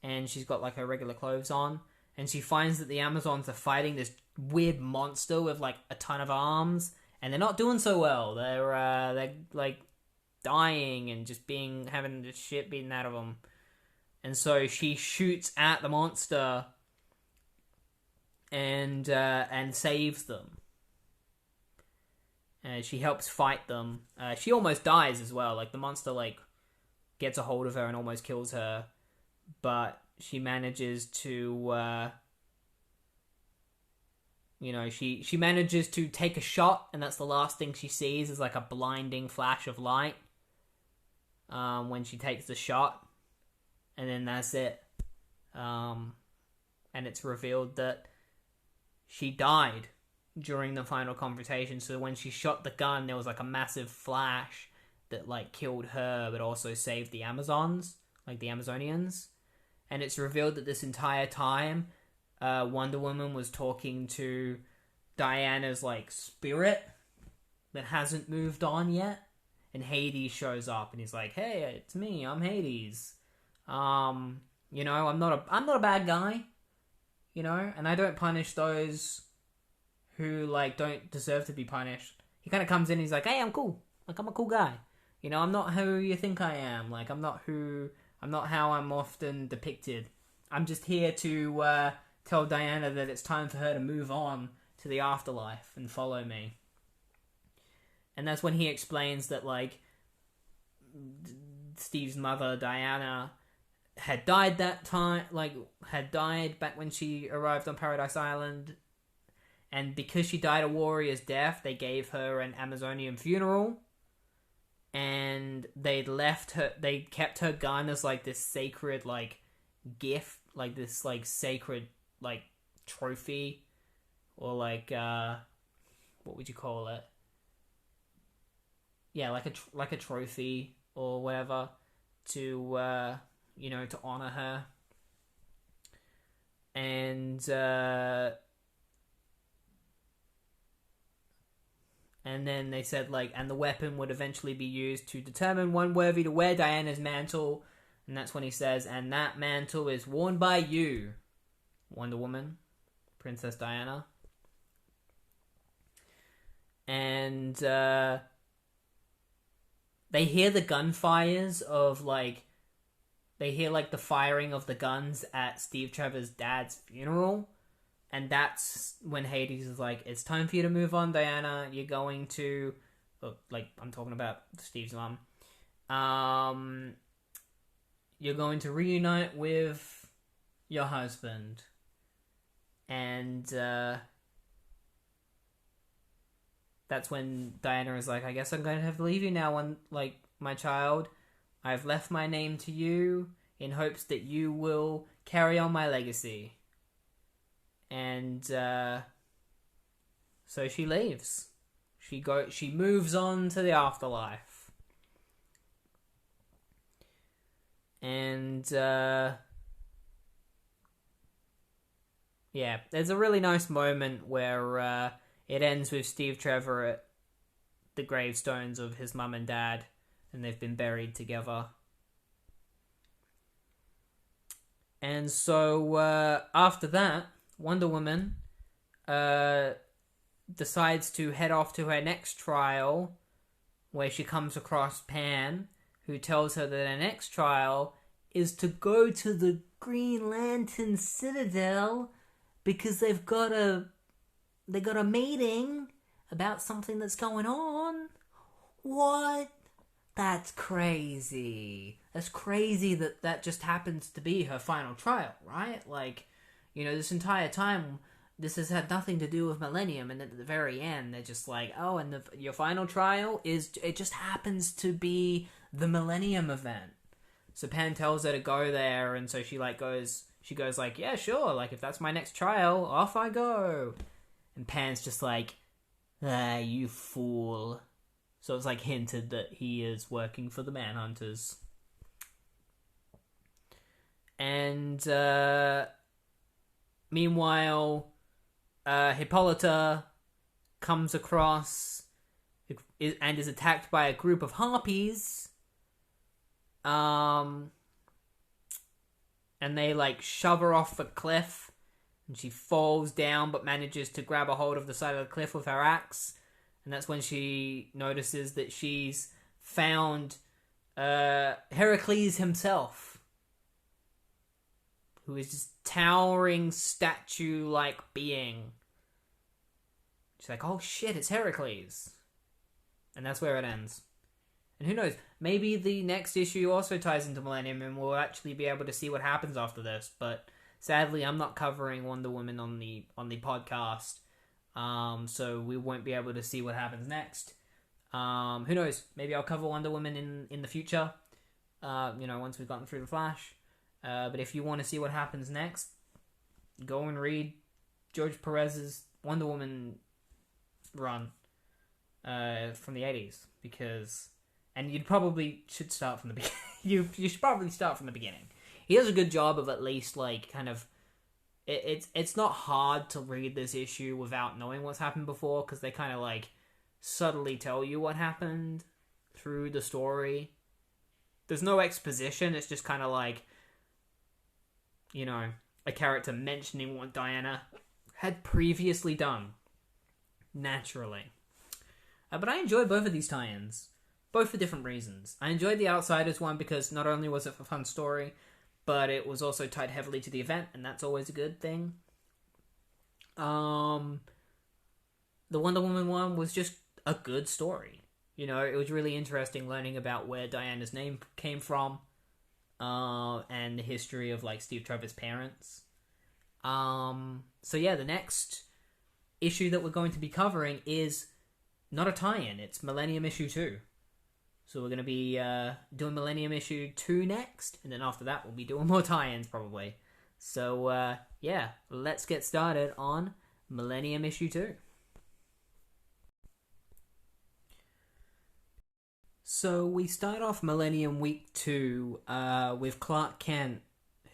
Speaker 1: and she's got, like, her regular clothes on, and she finds that the Amazons are fighting this weird monster with, like, a ton of arms, and they're not doing so well. They're like, dying and just having the shit beaten out of them. And so she shoots at the monster and saves them. She helps fight them. She almost dies as well. Like, the monster, like, gets a hold of her and almost kills her. But she manages to, she manages to take a shot, and that's the last thing she sees is, like, a blinding flash of light when she takes the shot. And then that's it. And it's revealed that she died during the final confrontation. So when she shot the gun, there was like a massive flash that like killed her, but also saved the Amazons, like the Amazonians. And it's revealed that this entire time, Wonder Woman was talking to Diana's like spirit that hasn't moved on yet. And Hades shows up, and he's like, "Hey, it's me. I'm Hades. I'm not a bad guy, and I don't punish those who like don't deserve to be punished." He kind of comes in and he's like, "Hey, I'm cool. Like, I'm a cool guy. I'm not who you think I am. Like, I'm not how I'm often depicted. I'm just here to tell Diana that it's time for her to move on to the afterlife and follow me." And that's when he explains that like Steve's mother, Diana, had died that time, like, had died back when she arrived on Paradise Island. And because she died a warrior's death, they gave her an Amazonian funeral. And they kept her gun as, like, this sacred, like, gift. Like, this, like, sacred, like, trophy. Or, like, what would you call it? Yeah, like a trophy or whatever to honor her. And then they said, like, and the weapon would eventually be used to determine one worthy to wear Diana's mantle. And that's when he says, "And that mantle is worn by you, Wonder Woman, Princess Diana." and they hear the gunfires of like they hear like the firing of the guns at Steve Trevor's dad's funeral, and that's when Hades is like, "It's time for you to move on, Diana. You're going to," like I'm talking about Steve's mom. You're going to reunite with your husband, and that's when Diana is like, "I guess I'm going to have to leave you now, like my child. I've left my name to you in hopes that you will carry on my legacy." And so she leaves. She moves on to the afterlife. And yeah, there's a really nice moment where it ends with Steve Trevor at the gravestones of his mum and dad, and they've been buried together. And so after that, Wonder Woman decides to head off to her next trial, where she comes across Pan, who tells her that her next trial is to go to the Green Lantern Citadel because they got a meeting about something that's going on. What? That's crazy. That's crazy that just happens to be her final trial, right? Like, you know, this entire time, this has had nothing to do with Millennium, and at the very end, they're just like, oh, and your final trial it just happens to be the Millennium Event. So Pan tells her to go there, and so she goes like, yeah, sure, like, if that's my next trial, off I go. And Pan's just like, you fool. So it's like hinted that he is working for the Manhunters. And meanwhile, Hippolyta comes across and is attacked by a group of harpies. And they like shove her off a cliff, and she falls down but manages to grab a hold of the side of the cliff with her axe. And that's when she notices that she's found Heracles himself, who is this towering statue-like being. She's like, oh shit, it's Heracles. And that's where it ends. And who knows, maybe the next issue also ties into Millennium and we'll actually be able to see what happens after this. But sadly, I'm not covering Wonder Woman on the podcast. So we won't be able to see what happens next. Who knows? Maybe I'll cover Wonder Woman in the future. Once we've gotten through the Flash. But if you want to see what happens next, go and read George Perez's Wonder Woman run from the 80s, and you probably should start from the beginning. you should probably start from the beginning. He does a good job of at least like kind of. It's not hard to read this issue without knowing what's happened before, because they kind of like subtly tell you what happened through the story. There's no exposition. It's just kind of like, you know, a character mentioning what Diana had previously done. Naturally. But I enjoyed both of these tie-ins. Both for different reasons. I enjoyed the Outsiders one because not only was it a fun story, but it was also tied heavily to the event, and that's always a good thing. The Wonder Woman one was just a good story. You know, it was really interesting learning about where Diana's name came from, and the history of like Steve Trevor's parents. So yeah, the next issue that we're going to be covering is not a tie-in, it's Millennium issue 2. So we're going to be doing Millennium issue 2 next, and then after that we'll be doing more tie-ins probably. So yeah, let's get started on Millennium issue 2. So we start off Millennium week 2 with Clark Kent,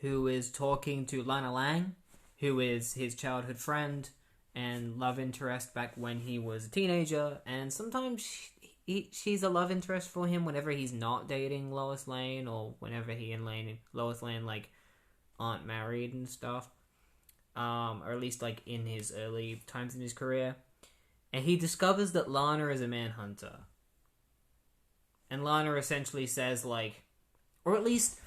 Speaker 1: who is talking to Lana Lang, who is his childhood friend and love interest back when he was a teenager, and sometimes she's a love interest for him whenever he's not dating Lois Lane, or whenever he and Lois Lane like aren't married and stuff, or at least like in his early times in his career. And he discovers that Lana is a Manhunter. And Lana essentially says, like... Or at least...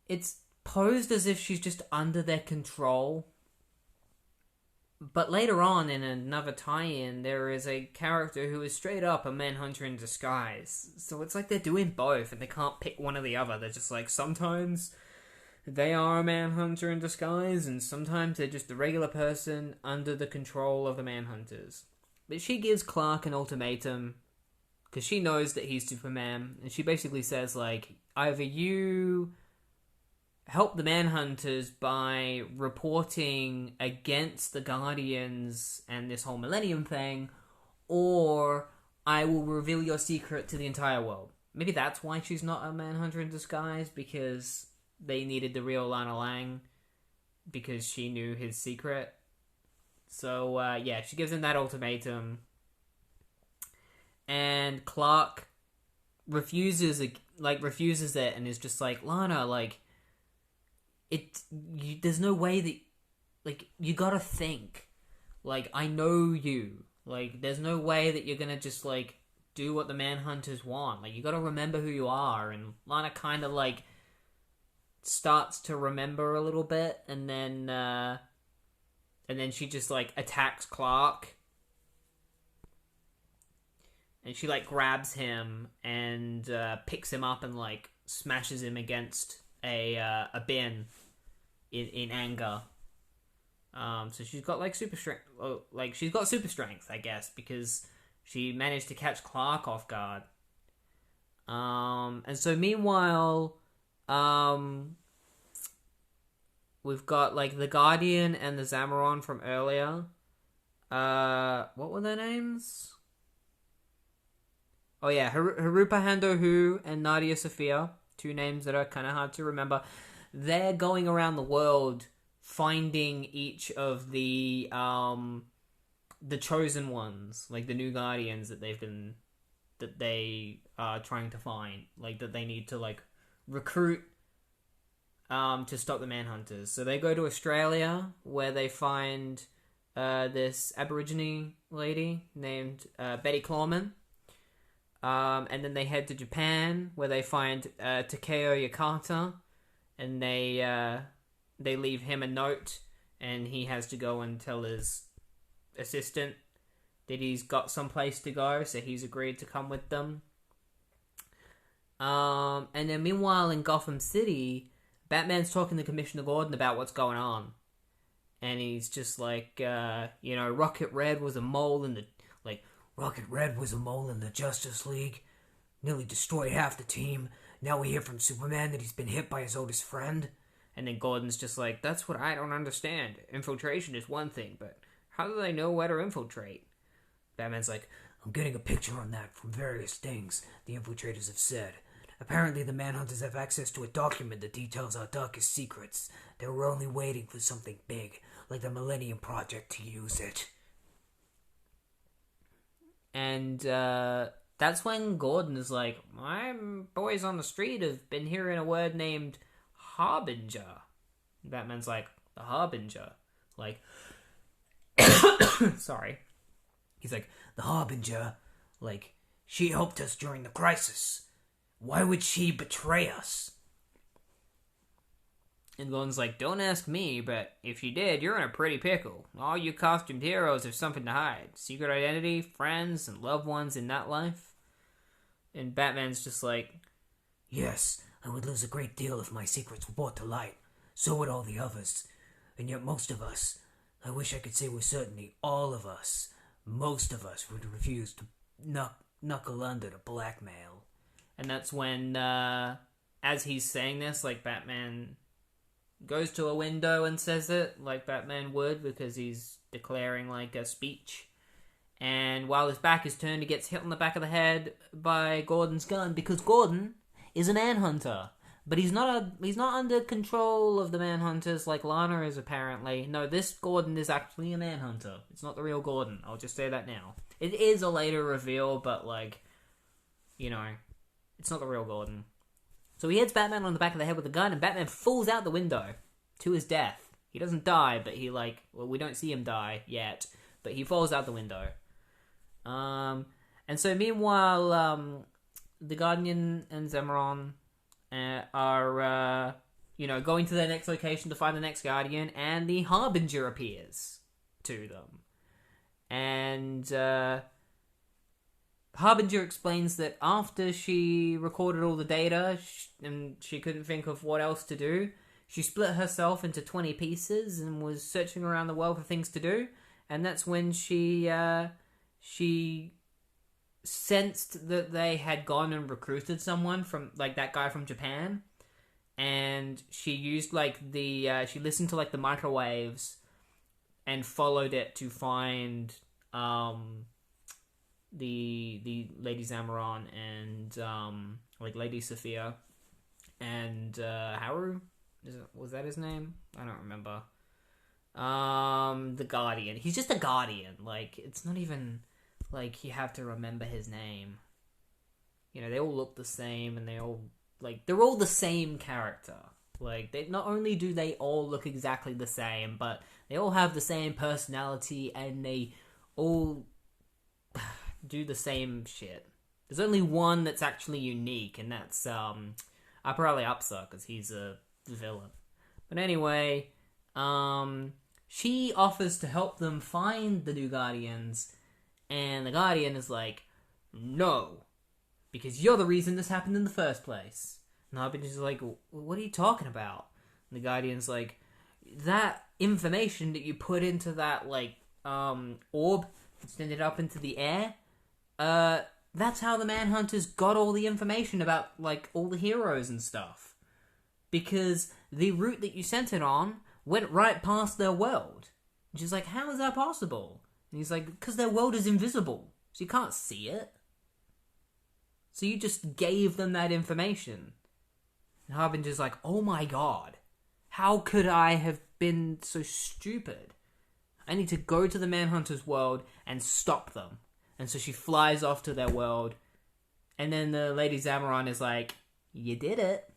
Speaker 1: It's posed as if she's just under their control. But later on, in another tie-in, there is a character who is straight up a Manhunter in disguise. So it's like they're doing both, and they can't pick one or the other. They're just like, sometimes they are a Manhunter in disguise, and sometimes they're just a regular person under the control of the Manhunters. But she gives Clark an ultimatum, because she knows that he's Superman, and she basically says, like, either you help the Manhunters by reporting against the Guardians and this whole Millennium thing, or I will reveal your secret to the entire world. Maybe that's why she's not a Manhunter in disguise, because they needed the real Lana Lang, because she knew his secret. So, yeah, she gives him that ultimatum. And Clark refuses it and is just like, Lana, like, there's no way that, like, you gotta think. Like, I know you. Like, there's no way that you're gonna just, like, do what the Manhunters want. Like, you gotta remember who you are. And Lana kind of, like, starts to remember a little bit, and then she just, like, attacks Clark. And she, like, grabs him and picks him up and, like, smashes him against a bin in anger. So she's got, like, super strength. Like, she's got super strength, I guess, because she managed to catch Clark off guard. And so meanwhile, we've got, like, the Guardian and the Zamaron from earlier. What were their names? Oh yeah, Harupa Hando and Nadia Sophia. Two names that are kind of hard to remember. They're going around the world finding each of the chosen ones, like the new Guardians that they are trying to find, like that they need to, like, recruit to stop the Manhunters. So they go to Australia, where they find this Aborigine lady named Betty Clawman. And then they head to Japan, where they find Takeo Yakata, and they leave him a note, and he has to go and tell his assistant that he's got someplace to go, so he's agreed to come with them. And then meanwhile in Gotham City, Batman's talking to Commissioner Gordon about what's going on. And he's just like, Rocket Red was a mole in the... Rocket Red was a mole in the Justice League. Nearly destroyed half the team. Now we hear from Superman that he's been hit by his oldest friend. And then Gordon's just like, that's what I don't understand. Infiltration is one thing, but how do they know where to infiltrate? Batman's like, I'm getting a picture on that from various things the infiltrators have said. Apparently the Manhunters have access to a document that details our darkest secrets. They were only waiting for something big, like the Millennium Project, to use it. And that's when Gordon is like, my boys on the street have been hearing a word named Harbinger. Batman's like, the Harbinger? Like, sorry. He's like, the Harbinger, like, she helped us during the crisis. Why would she betray us? And Gordon's like, don't ask me, but if you did, you're in a pretty pickle. All you costumed heroes have something to hide. Secret identity, friends, and loved ones in that life. And Batman's just like, yes, I would lose a great deal if my secrets were brought to light. So would all the others. And yet most of us, I wish I could say with certainty, all of us, most of us would refuse to knuckle under to blackmail. And that's when, as he's saying this, like, Batman goes to a window and says it, like Batman would, because he's declaring, like, a speech. And while his back is turned, he gets hit on the back of the head by Gordon's gun, because Gordon is a Manhunter. But he's not under control of the Manhunters like Lana is, apparently. No, this Gordon is actually a Manhunter. It's not the real Gordon. I'll just say that now. It is a later reveal, but, like, it's not the real Gordon. So he hits Batman on the back of the head with a gun, and Batman falls out the window to his death. He doesn't die, but we don't see him die yet. but he falls out the window. And so meanwhile, the Guardian and Zemaron are, going to their next location to find the next Guardian, and the Harbinger appears to them. And Harbinger explains that after she recorded all the data and she couldn't think of what else to do, she split herself into 20 pieces and was searching around the world for things to do. And that's when she sensed that they had gone and recruited someone from, like, that guy from Japan. And she used, she listened to, the microwaves and followed it to find the Lady Zamaron and Lady Sophia and Haru. Was that his name? I don't remember. The Guardian. He's just a Guardian. It's not even you have to remember his name. They all look the same, and they're all the same character. They not only do they all look exactly the same, but they all have the same personality, and they all do the same shit. There's only one that's actually unique, and that's Aparali Upsa, because he's a villain. But anyway, she offers to help them find the new Guardians, and the Guardian is like, no, because you're the reason this happened in the first place. And Harbinger's like, what are you talking about? And the Guardian's like, that information that you put into that, orb extended up into the air, that's how the Manhunters got all the information about, all the heroes and stuff. Because the route that you sent it on went right past their world. And she's like, how is that possible? And he's like, because their world is invisible, so you can't see it. So you just gave them that information. And Harbinger's like, oh my god, how could I have been so stupid? I need to go to the Manhunter's world and stop them. And so she flies off to their world. And then the Lady Zamaron is like, you did it.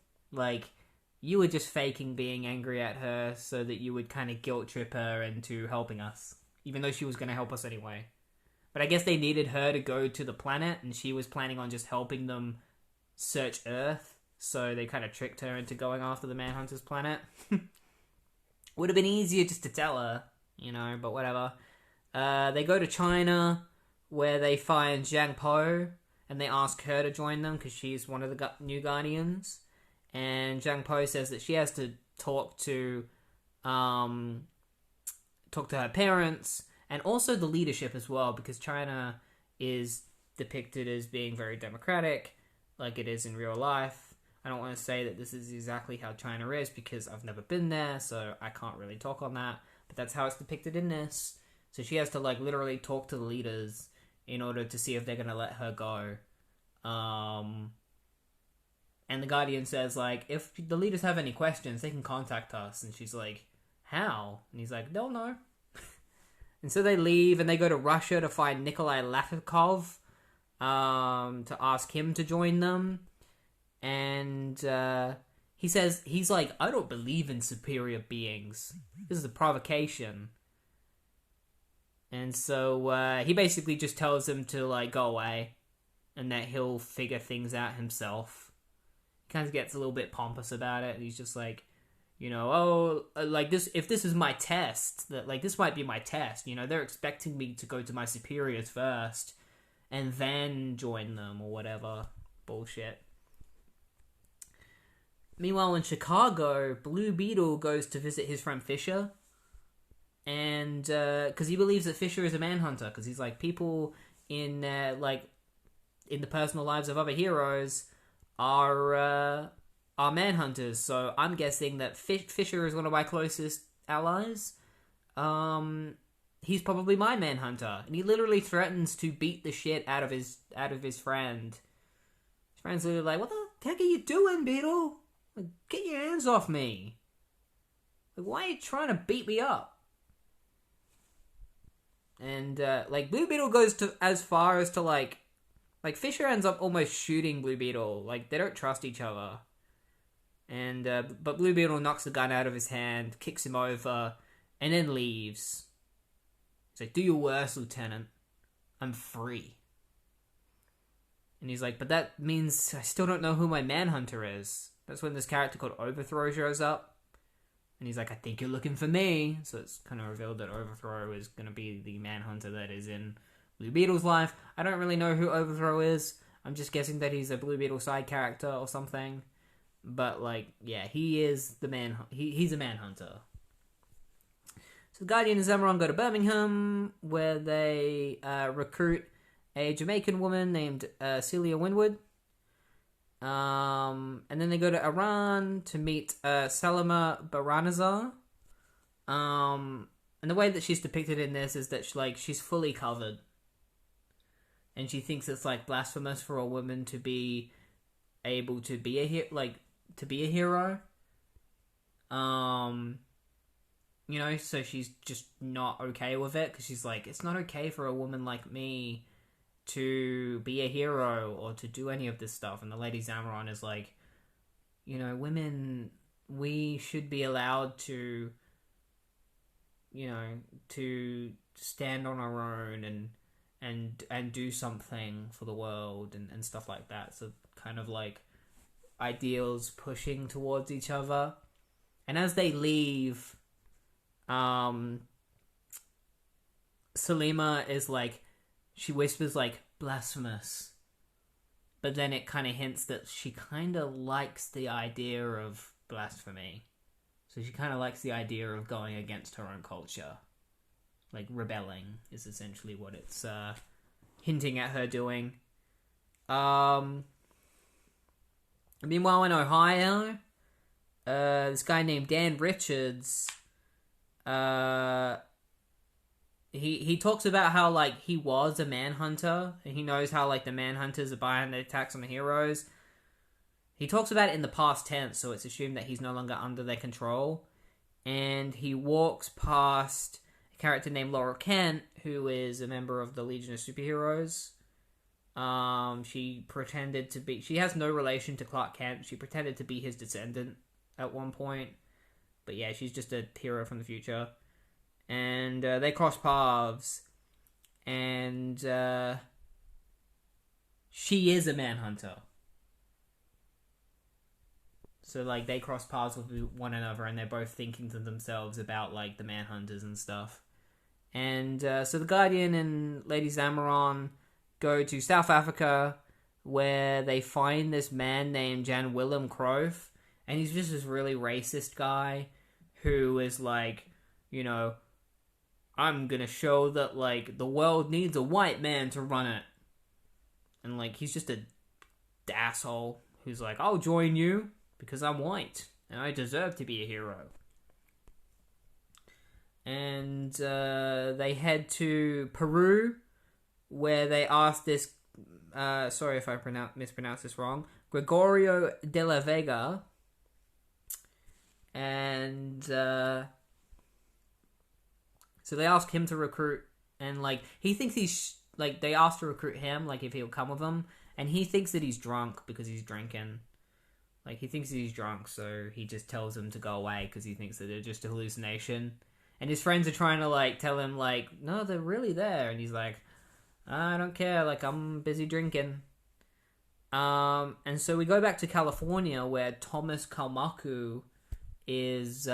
Speaker 1: You were just faking being angry at her so that you would kind of guilt trip her into helping us. Even though she was going to help us anyway. But I guess they needed her to go to the planet, and she was planning on just helping them search Earth. So they kind of tricked her into going after the Manhunter's planet. Would have been easier just to tell her, but whatever. They go to China, where they find Zhang Po, and they ask her to join them, because she's one of the new Guardians. And Zhang Po says that she has to talk to her parents, and also the leadership as well, because China is depicted as being very democratic, like it is in real life. I don't want to say that this is exactly how China is, because I've never been there, so I can't really talk on that, but that's how it's depicted in this. So she has to, literally talk to the leaders in order to see if they're going to let her go. And the Guardian says, if the leaders have any questions, they can contact us. And she's like, how? And he's like, don't know. And so they leave, and they go to Russia to find Nikolai Lafikov, to ask him to join them. And he says, he's like, I don't believe in superior beings. This is a provocation. And so he basically just tells him to, go away, and that he'll figure things out himself. He kind of gets a little bit pompous about it, and he's just like, this, if this is my test, that this might be my test, they're expecting me to go to my superiors first, and then join them, or whatever. Bullshit. Meanwhile, in Chicago, Blue Beetle goes to visit his friend Fisher, and, because he believes that Fisher is a Manhunter, because he's like, people in, in the personal lives of other heroes are Manhunters, so I'm guessing that Fisher is one of my closest allies. He's probably my Manhunter, and he literally threatens to beat the shit out of his friend. His friend's literally like, what the heck are you doing, Beetle? Get your hands off me. Why are you trying to beat me up? And, Blue Beetle goes to as far as to, Fisher ends up almost shooting Blue Beetle. They don't trust each other. And, but Blue Beetle knocks the gun out of his hand, kicks him over, and then leaves. like, do your worst, Lieutenant. I'm free. And he's like, but that means I still don't know who my Manhunter is. That's when this character called Overthrow shows up. And he's like, I think you're looking for me. So it's kind of revealed that Overthrow is going to be the Manhunter that is in Blue Beetle's life. I don't really know who Overthrow is. I'm just guessing that he's a Blue Beetle side character or something. But, like, yeah, he is the man. He's a Manhunter. So the Guardian and Zamaron go to Birmingham, where they recruit a Jamaican woman named Celia Winwood. And then they go to Iran to meet Salima Baranazar. And the way that she's depicted in this is that she's fully covered. And she thinks it's, like, blasphemous for a woman to be able to be a hero. You know, so she's just not okay with it, because she's like, it's not okay for a woman like me to be a hero or to do any of this stuff. And the Lady Zamaron is like, you know, women, we should be allowed to, you know, to stand on our own and do something for the world and stuff like that. So kind of like ideals pushing towards each other. And as they leave, Salima is like, she whispers like, blasphemous. But then it kind of hints that she kind of likes the idea of blasphemy. So she kind of likes the idea of going against her own culture. Like, rebelling is essentially what it's hinting at her doing. Meanwhile, in Ohio, this guy named Dan Richards, he talks about how, like, he was a Manhunter, and he knows how, like, the Manhunters are behind the attacks on the heroes. He talks about it in the past tense, so it's assumed that he's no longer under their control. And he walks past a character named Laura Kent, who is a member of the Legion of Superheroes. She has no relation to Clark Kent. She pretended to be his descendant at one point. But yeah, she's just a hero from the future. And they cross paths. And she is a Manhunter. So, like, they cross paths with one another, and they're both thinking to themselves about, like, the Manhunters and stuff. And so the Guardian and Lady Zamaron go to South Africa, where they find this man named Jan Willem Crowth, and he's just this really racist guy who is like, you know, I'm gonna show that, like, the world needs a white man to run it. And, like, he's just a asshole who's like, I'll join you because I'm white and I deserve to be a hero. And they head to Peru, where they ask this, sorry if I mispronounce this wrong, Gregorio de la Vega. And so they ask him to recruit, and, like, he thinks he's, like, they asked to recruit him, like, if he'll come with them, and he thinks that he's drunk because he's drinking. Like, he thinks he's drunk, so he just tells them to go away because he thinks that they're just a hallucination. And his friends are trying to, like, tell him, like, no, they're really there. And he's like, I don't care, like, I'm busy drinking. And so we go back to California, where Thomas Kalmaku is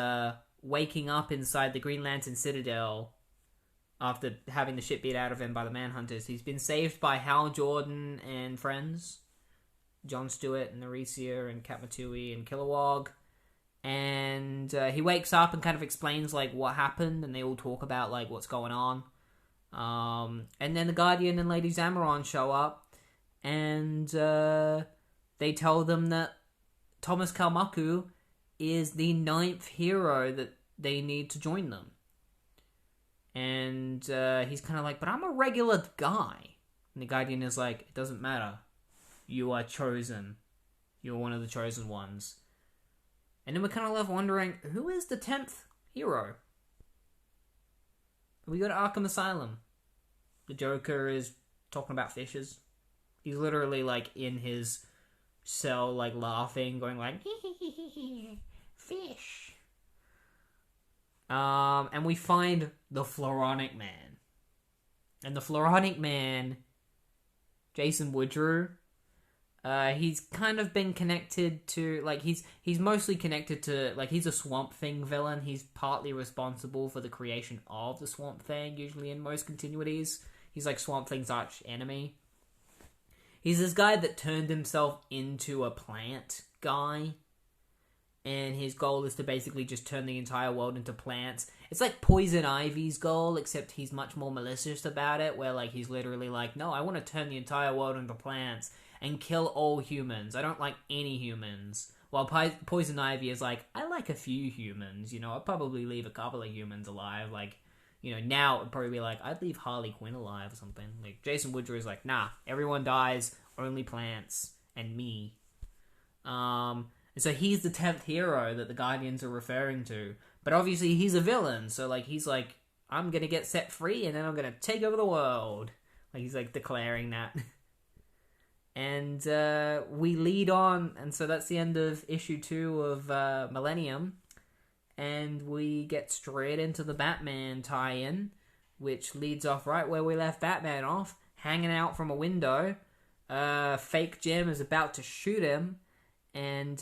Speaker 1: waking up inside the Green Lantern Citadel after having the shit beat out of him by the Manhunters. He's been saved by Hal Jordan and friends, Jon Stewart and Arisia and Kat Matui and Kilowog. And he wakes up and kind of explains, like, what happened, and they all talk about, like, what's going on. And then the Guardian and Lady Zamaron show up, and they tell them that Thomas Kalmaku is the 9th hero that they need to join them. And he's kind of like, but I'm a regular guy. And the Guardian is like, it doesn't matter. You are chosen. You're one of the chosen ones. And then we're kind of left wondering, who is the 10th hero? We go to Arkham Asylum. The Joker is talking about fishes. He's literally, like, in his cell, like, laughing, going like, fish. And we find the Floronic Man. And the Floronic Man, Jason Woodrue, he's kind of been connected to, like, he's mostly connected to, like, he's a Swamp Thing villain. He's partly responsible for the creation of the Swamp Thing, usually in most continuities. He's like Swamp Thing's arch enemy. He's this guy that turned himself into a plant guy, and his goal is to basically just turn the entire world into plants. It's like Poison Ivy's goal, except he's much more malicious about it, where, like, he's literally like, no, I want to turn the entire world into plants and kill all humans. I don't like any humans. While Poison Ivy is like, I like a few humans, you know, I'll probably leave a couple of humans alive, like, you know, now it'd probably be like, I'd leave Harley Quinn alive or something. Like, Jason Woodrue is like, nah, everyone dies, only plants, and me. And so he's the 10th hero that the Guardians are referring to. But obviously he's a villain, so, like, he's like, I'm gonna get set free, and then I'm gonna take over the world. Like, he's, like, declaring that. And we lead on, and so that's the end of issue 2 of Millennium. And we get straight into the Batman tie-in, which leads off right where we left Batman off, hanging out from a window. Fake Jim is about to shoot him, and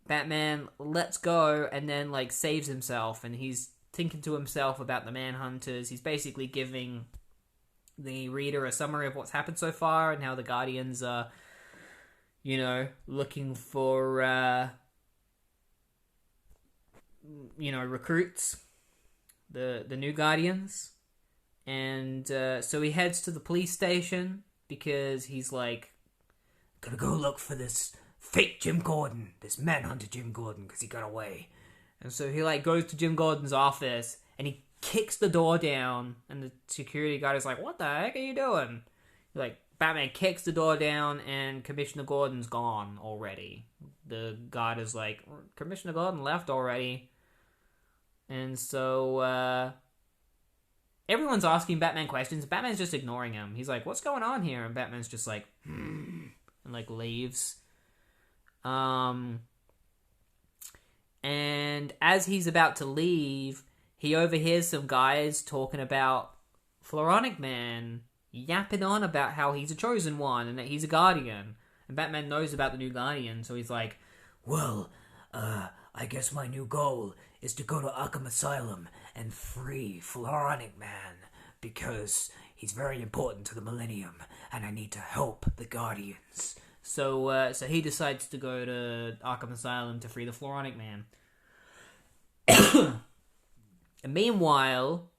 Speaker 1: Batman lets go and then, like, saves himself, and he's thinking to himself about the Manhunters. He's basically giving the reader a summary of what's happened so far and how the Guardians are, you know, looking for, you know, recruits, the new Guardians. And so he heads to the police station because he's like, gonna go look for this fake Jim Gordon, this Manhunter Jim Gordon, because he got away. And so he, like, goes to Jim Gordon's office and he kicks the door down, and the security guard is like, what the heck are you doing? Like, Batman kicks the door down, and Commissioner Gordon's gone already. The guard is like, Commissioner Gordon left already. And so, everyone's asking Batman questions. Batman's just ignoring him. He's like, what's going on here? And Batman's just like, and, like, leaves. And as he's about to leave, he overhears some guys talking about Floronic Man yapping on about how he's a chosen one and that he's a guardian. And Batman knows about the new guardian, so he's like, well, I guess my new goal is to go to Arkham Asylum and free Floronic Man, because he's very important to the Millennium, and I need to help the Guardians. So he decides to go to Arkham Asylum to free the Floronic Man. And meanwhile,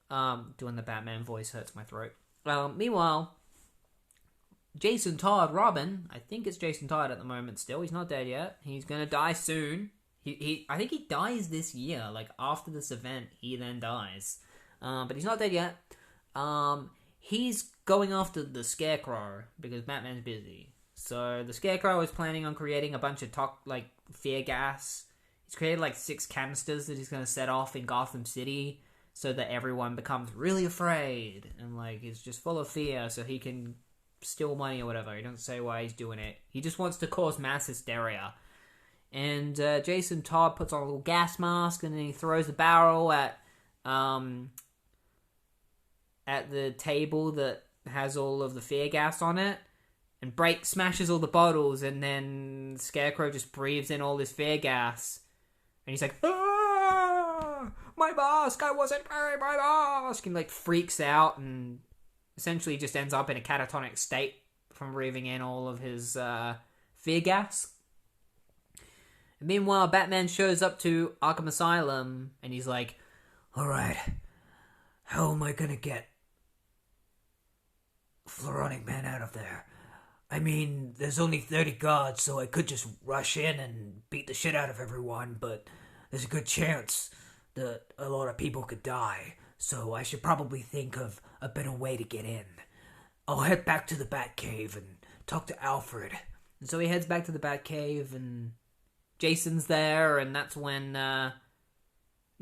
Speaker 1: doing the Batman voice hurts my throat. Meanwhile, Jason Todd, Robin, I think it's Jason Todd at the moment still, he's not dead yet. He's gonna die soon. I think he dies this year, like after this event, he then dies. But he's not dead yet. He's going after the Scarecrow, because Batman's busy. So the Scarecrow is planning on creating a bunch of fear gas. He's created like 6 canisters that he's going to set off in Gotham City so that everyone becomes really afraid and, like, is just full of fear so he can steal money or whatever. He doesn't say why he's doing it. He just wants to cause mass hysteria. And Jason Todd puts on a little gas mask, and then he throws a barrel at the table that has all of the fear gas on it, and smashes all the bottles, and then Scarecrow just breathes in all this fear gas. And he's like, ah, my mask, I wasn't wearing my mask, and, like, freaks out and essentially just ends up in a catatonic state from breathing in all of his fear gas. And meanwhile, Batman shows up to Arkham Asylum, and he's like, alright, how am I gonna get Floronic Man out of there? I mean, there's only 30 guards, so I could just rush in and beat the shit out of everyone, but there's a good chance that a lot of people could die, so I should probably think of a better way to get in. I'll head back to the Batcave and talk to Alfred. And so he heads back to the Batcave, and Jason's there, and that's when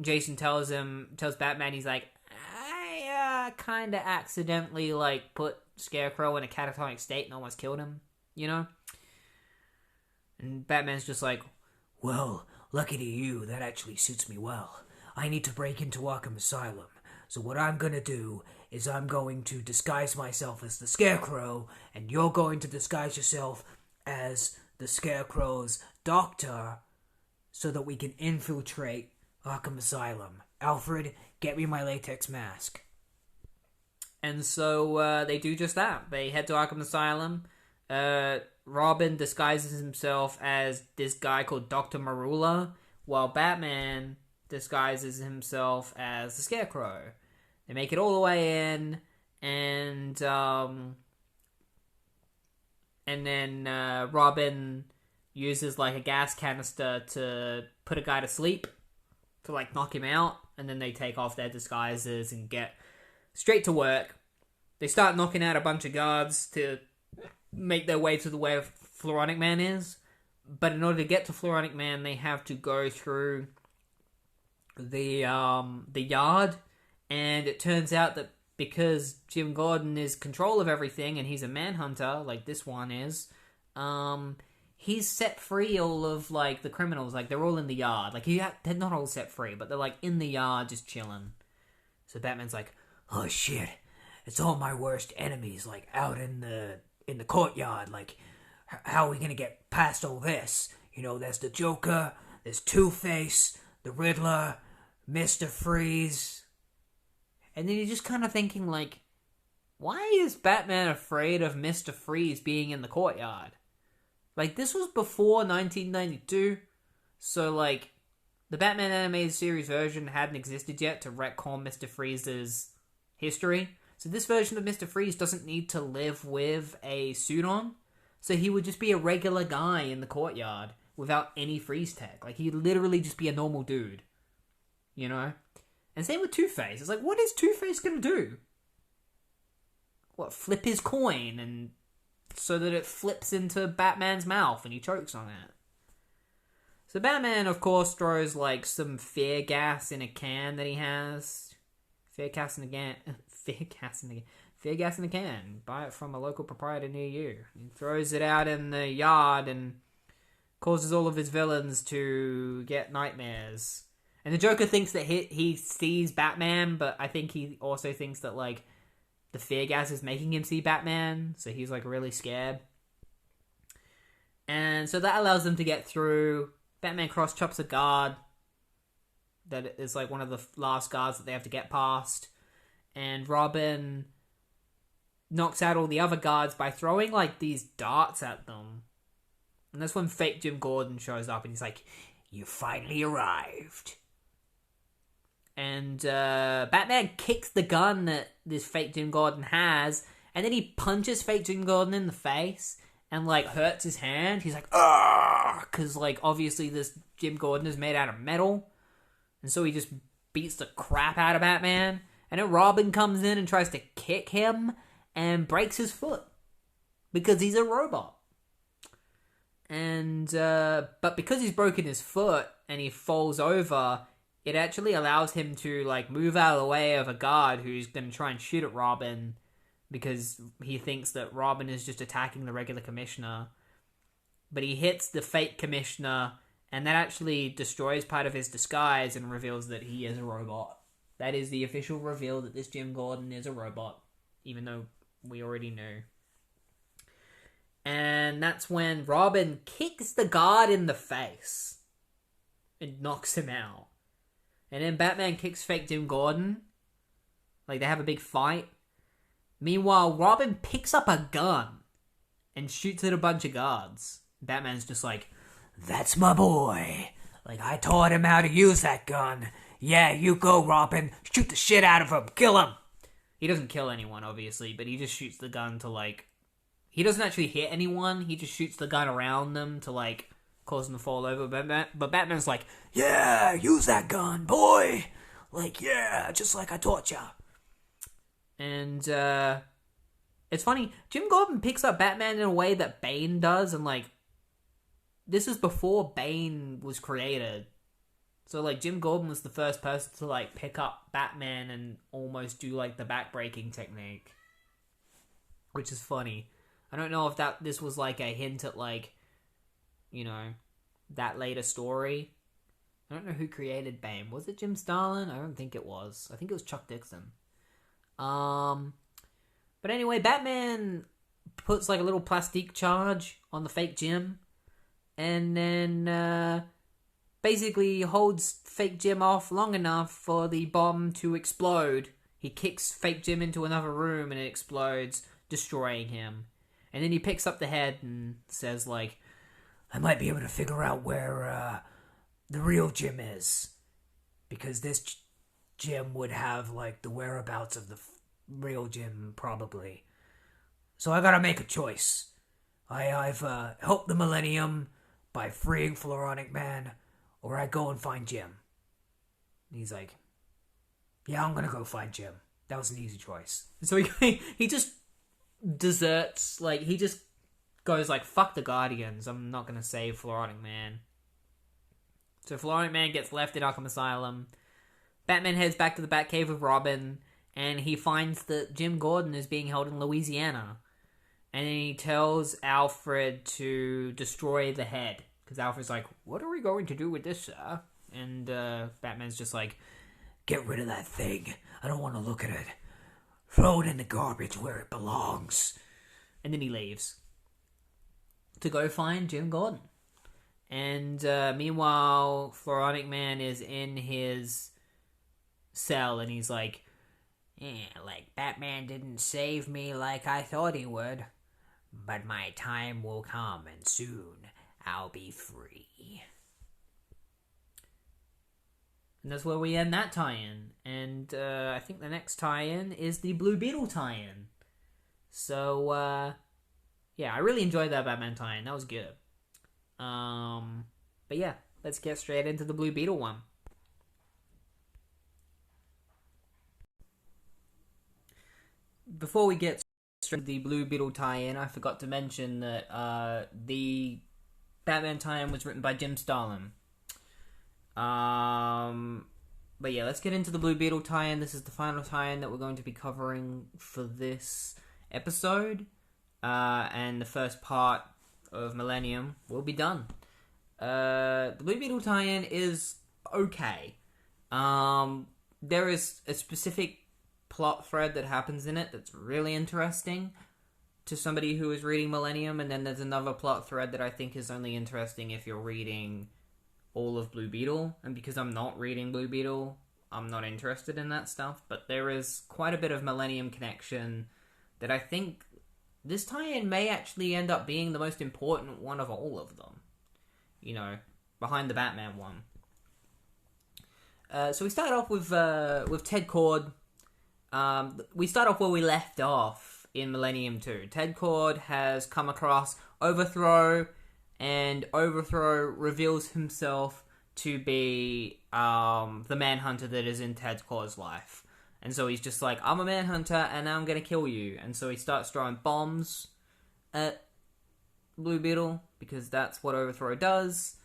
Speaker 1: Jason tells Batman, he's like, I kinda accidentally, like, put Scarecrow in a catatonic state and almost killed him, you know? And Batman's just like, well, lucky to you, that actually suits me well. I need to break into Arkham Asylum, so what I'm gonna do
Speaker 2: is I'm going to disguise myself as the Scarecrow, and you're going to disguise yourself as the Scarecrow's doctor, so that we can infiltrate Arkham Asylum. Alfred, get me my latex mask.
Speaker 1: And so they do just that. They head to Arkham Asylum. Robin disguises himself as this guy called Dr. Marula, while Batman disguises himself as the Scarecrow. They make it all the way in, and then Robin uses like a gas canister to put a guy to sleep, to like knock him out, and then they take off their disguises and get straight to work. They start knocking out a bunch of guards to make their way to the where Floronic Man is, but in order to get to Floronic Man, they have to go through the yard, and it turns out that because Jim Gordon is control of everything and he's a manhunter, like this one is, he's set free all of like the criminals. Like they're all in the yard. Like they're not all set free, but they're like in the yard just chilling. So Batman's like,
Speaker 2: oh shit, it's all my worst enemies, like out in the courtyard. Like, how are we gonna get past all this? You know, there's the Joker, there's Two-Face, the Riddler, Mr. Freeze.
Speaker 1: And then you're just kind of thinking, like, why is Batman afraid of Mr. Freeze being in the courtyard? Like, this was before 1992, so, like, the Batman animated series version hadn't existed yet to retcon Mr. Freeze's history. So this version of Mr. Freeze doesn't need to live with a suit on, so he would just be a regular guy in the courtyard without any freeze tech. Like, he'd literally just be a normal dude, you know? And same with Two-Face. It's like, what is Two-Face gonna do? What, flip his coin and so that it flips into Batman's mouth and he chokes on it? So Batman, of course, throws like some fear gas in a can that he has. Fear gas in a can. Fear gas in a can. Buy it from a local proprietor near you. He throws it out in the yard and causes all of his villains to get nightmares. And the Joker thinks that he sees Batman, but I think he also thinks that, like, the fear gas is making him see Batman, so he's, like, really scared. And so that allows them to get through. Batman cross-chops a guard that is, like, one of the last guards that they have to get past. And Robin knocks out all the other guards by throwing, like, these darts at them. And that's when fake Jim Gordon shows up, and he's like,
Speaker 2: you finally arrived.
Speaker 1: And Batman kicks the gun that this fake Jim Gordon has, and then he punches fake Jim Gordon in the face and, like, hurts his hand. He's like, ah, because, like, obviously this Jim Gordon is made out of metal, and so he just beats the crap out of Batman. And then Robin comes in and tries to kick him and breaks his foot because he's a robot. And but because he's broken his foot and he falls over, it actually allows him to, like, move out of the way of a guard who's going to try and shoot at Robin because he thinks that Robin is just attacking the regular commissioner. But he hits the fake commissioner, and that actually destroys part of his disguise and reveals that he is a robot. That is the official reveal that this Jim Gordon is a robot, even though we already knew. And that's when Robin kicks the guard in the face and knocks him out. And then Batman kicks fake Jim Gordon. Like, they have a big fight. Meanwhile, Robin picks up a gun and shoots at a bunch of guards. Batman's just like,
Speaker 2: that's my boy. Like, I taught him how to use that gun. Yeah, you go, Robin. Shoot the shit out of him. Kill him.
Speaker 1: He doesn't kill anyone, obviously, but he just shoots the gun to, like... He doesn't actually hit anyone. He just shoots the gun around them to, like, cause them to fall over. But Batman's like,
Speaker 2: yeah, use that gun, boy. Like, yeah, just like I taught ya.
Speaker 1: And, it's funny. Jim Gordon picks up Batman in a way that Bane does, and, like, this is before Bane was created. So, like, Jim Gordon was the first person to, like, pick up Batman and almost do, like, the backbreaking technique. Which is funny. I don't know if this was, like, a hint at, like, you know, that later story. I don't know who created Bane. Was it Jim Starlin? I don't think it was. I think it was Chuck Dixon. But anyway, Batman puts like a little plastic charge on the fake Jim, and then basically holds fake Jim off long enough for the bomb to explode. He kicks fake Jim into another room and it explodes, destroying him. And then he picks up the head and says like,
Speaker 2: I might be able to figure out where the real Jim is. Because this Jim would have like the whereabouts of the real Jim, probably. So I gotta make a choice. I've helped the Millennium by freeing Floronic Man, or I go and find Jim. And he's like, yeah, I'm gonna go find Jim. That was an easy choice.
Speaker 1: So he just deserts, like, he just goes like, fuck the Guardians, I'm not gonna save Floronic Man. So Floronic Man gets left in Arkham Asylum. Batman heads back to the Batcave with Robin, and he finds that Jim Gordon is being held in Louisiana. And then he tells Alfred to destroy the head. Because Alfred's like, what are we going to do with this, sir? And Batman's just like,
Speaker 2: get rid of that thing. I don't want to look at it. Throw it in the garbage where it belongs.
Speaker 1: And then he leaves to go find Jim Gordon. And meanwhile, Floronic Man is in his cell, and he's like, like Batman didn't save me like I thought he would. But my time will come, and soon I'll be free. And that's where we end that tie-in. And I think the next tie-in is the Blue Beetle tie-in. So, yeah, I really enjoyed that Batman tie-in. That was good. But yeah, let's get straight into the Blue Beetle one. Before we get straight to the Blue Beetle tie-in, I forgot to mention that the Batman tie-in was written by Jim Starlin. But yeah, let's get into the Blue Beetle tie-in. This is the final tie-in that we're going to be covering for this episode. And the first part of Millennium will be done. The Blue Beetle tie-in is okay. There is a specific plot thread that happens in it that's really interesting to somebody who is reading Millennium, and then there's another plot thread that I think is only interesting if you're reading all of Blue Beetle, and because I'm not reading Blue Beetle, I'm not interested in that stuff, but there is quite a bit of Millennium connection that I think this tie-in may actually end up being the most important one of all of them. You know, behind the Batman one. So we start off with Ted Kord. We start off where we left off in Millennium 2. Ted Kord has come across Overthrow, and Overthrow reveals himself to be the Manhunter that is in Ted Kord's life. And so he's just like, I'm a Manhunter, and now I'm going to kill you. And so he starts throwing bombs at Blue Beetle, because that's what Overthrow does.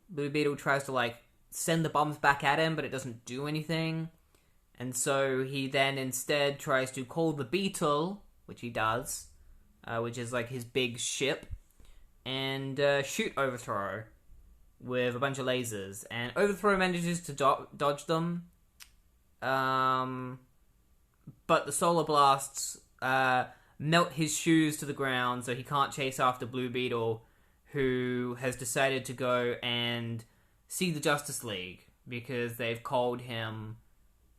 Speaker 1: Blue Beetle tries to, like, send the bombs back at him, but it doesn't do anything. And so he then instead tries to call the Beetle, which he does, which is, like, his big ship, and shoot Overthrow with a bunch of lasers. And Overthrow manages to dodge them. But the solar blasts melt his shoes to the ground, so he can't chase after Blue Beetle, who has decided to go and see the Justice League because they've called him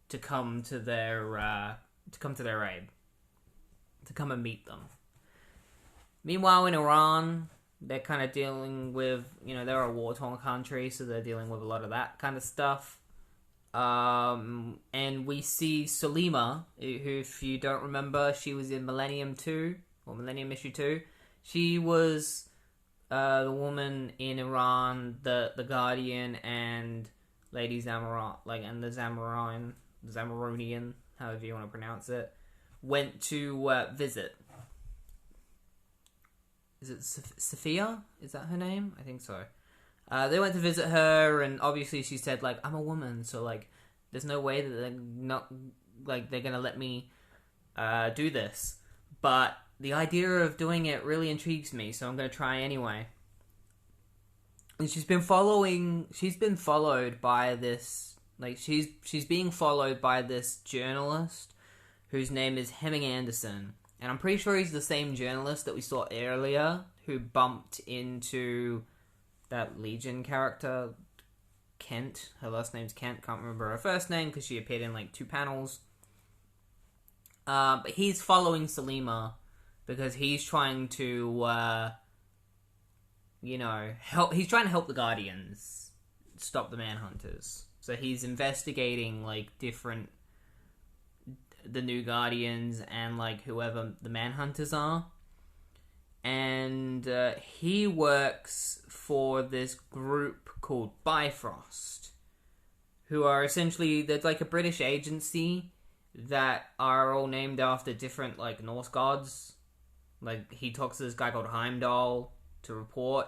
Speaker 1: to come to their aid, to come and meet them. Meanwhile, in Iran, they're kind of dealing with, they're a war-torn country, so they're dealing with a lot of that kind of stuff. And we see Salima, who, if you don't remember, she was in Millennium 2, or Millennium Issue 2. She was the woman in Iran, the Guardian, and Lady Zamoran, and the Zamaronian, however you want to pronounce it, went to visit. Is it Sophia? Is that her name? I think so. They went to visit her, and obviously she said, I'm a woman, so, there's no way that they're not, they're gonna let me do this. But the idea of doing it really intrigues me, so I'm gonna try anyway. And she's been followed by this, she's being followed by this journalist whose name is Hemming Anderson. And I'm pretty sure he's the same journalist that we saw earlier who bumped into that Legion character, Kent. Her last name's Kent. Can't remember her first name because she appeared in like 2 panels. But he's following Selima because he's trying to, help. He's trying to help the Guardians stop the Manhunters. So he's investigating like the new Guardians and like whoever the Manhunters are. And he works for this group called Bifrost, who are essentially, they're like a British agency that are all named after different like Norse gods. Like he talks to this guy called Heimdall to report,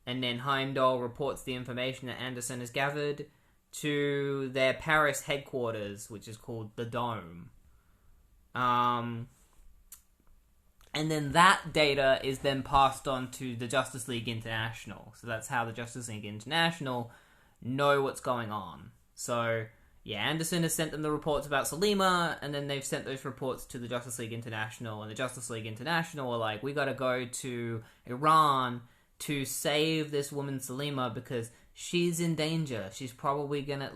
Speaker 1: and then Heimdall reports the information that Anderson has gathered to their Paris headquarters, which is called the Dome. And then that data is then passed on to the Justice League International. So that's how the Justice League International know what's going on. So, yeah, Anderson has sent them the reports about Selima, and then they've sent those reports to the Justice League International, and the Justice League International are like, we gotta go to Iran to save this woman Selima because she's in danger. She's probably gonna,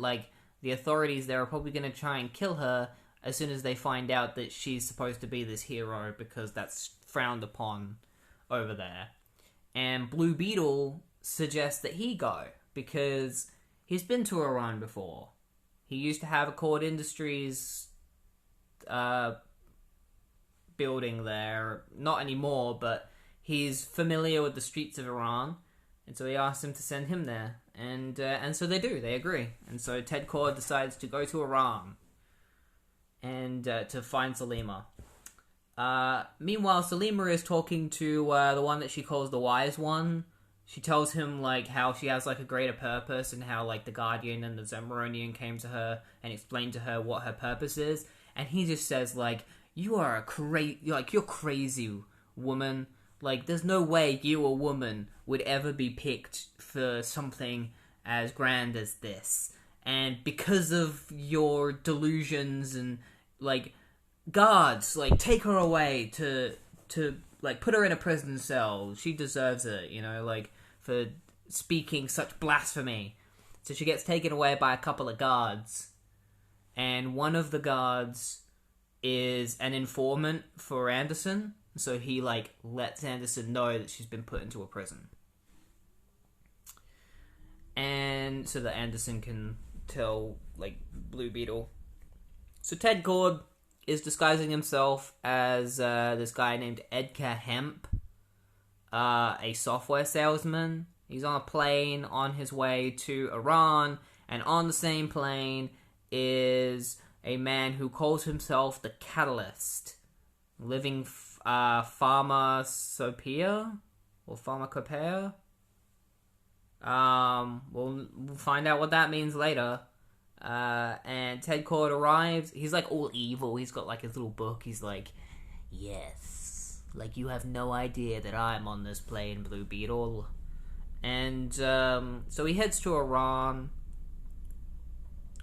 Speaker 1: the authorities there are probably gonna try and kill her as soon as they find out that she's supposed to be this hero, because that's frowned upon over there. And Blue Beetle suggests that he go, because he's been to Iran before. He used to have Accord Industries building there. Not anymore, but he's familiar with the streets of Iran, and so he asks him to send him there. And so they do, they agree. And so Ted Kord decides to go to Iran and to find Selima. Meanwhile, Selima is talking to the one that she calls the Wise One. She tells him how she has a greater purpose, and how the Guardian and the Zemronian came to her and explained to her what her purpose is. And he just says you're crazy, woman. There's no way you, a woman, would ever be picked for something as grand as this. And because of your delusions and, guards, take her away to put her in a prison cell. She deserves it, for speaking such blasphemy. So she gets taken away by a couple of guards. And one of the guards is an informant for Anderson. So he, lets Anderson know that she's been put into a prison. And so that Anderson can tell, Blue Beetle. So Ted Kord is disguising himself as this guy named Edgar Hemp, a software salesman. He's on a plane on his way to Iran, and on the same plane is a man who calls himself the Catalyst, living pharmacopoeia, or pharmacopoeia. We'll find out what that means later. And Ted Kord arrives. He's all evil. He's got his little book. He's yes, you have no idea that I'm on this plane, Blue Beetle. And so he heads to Iran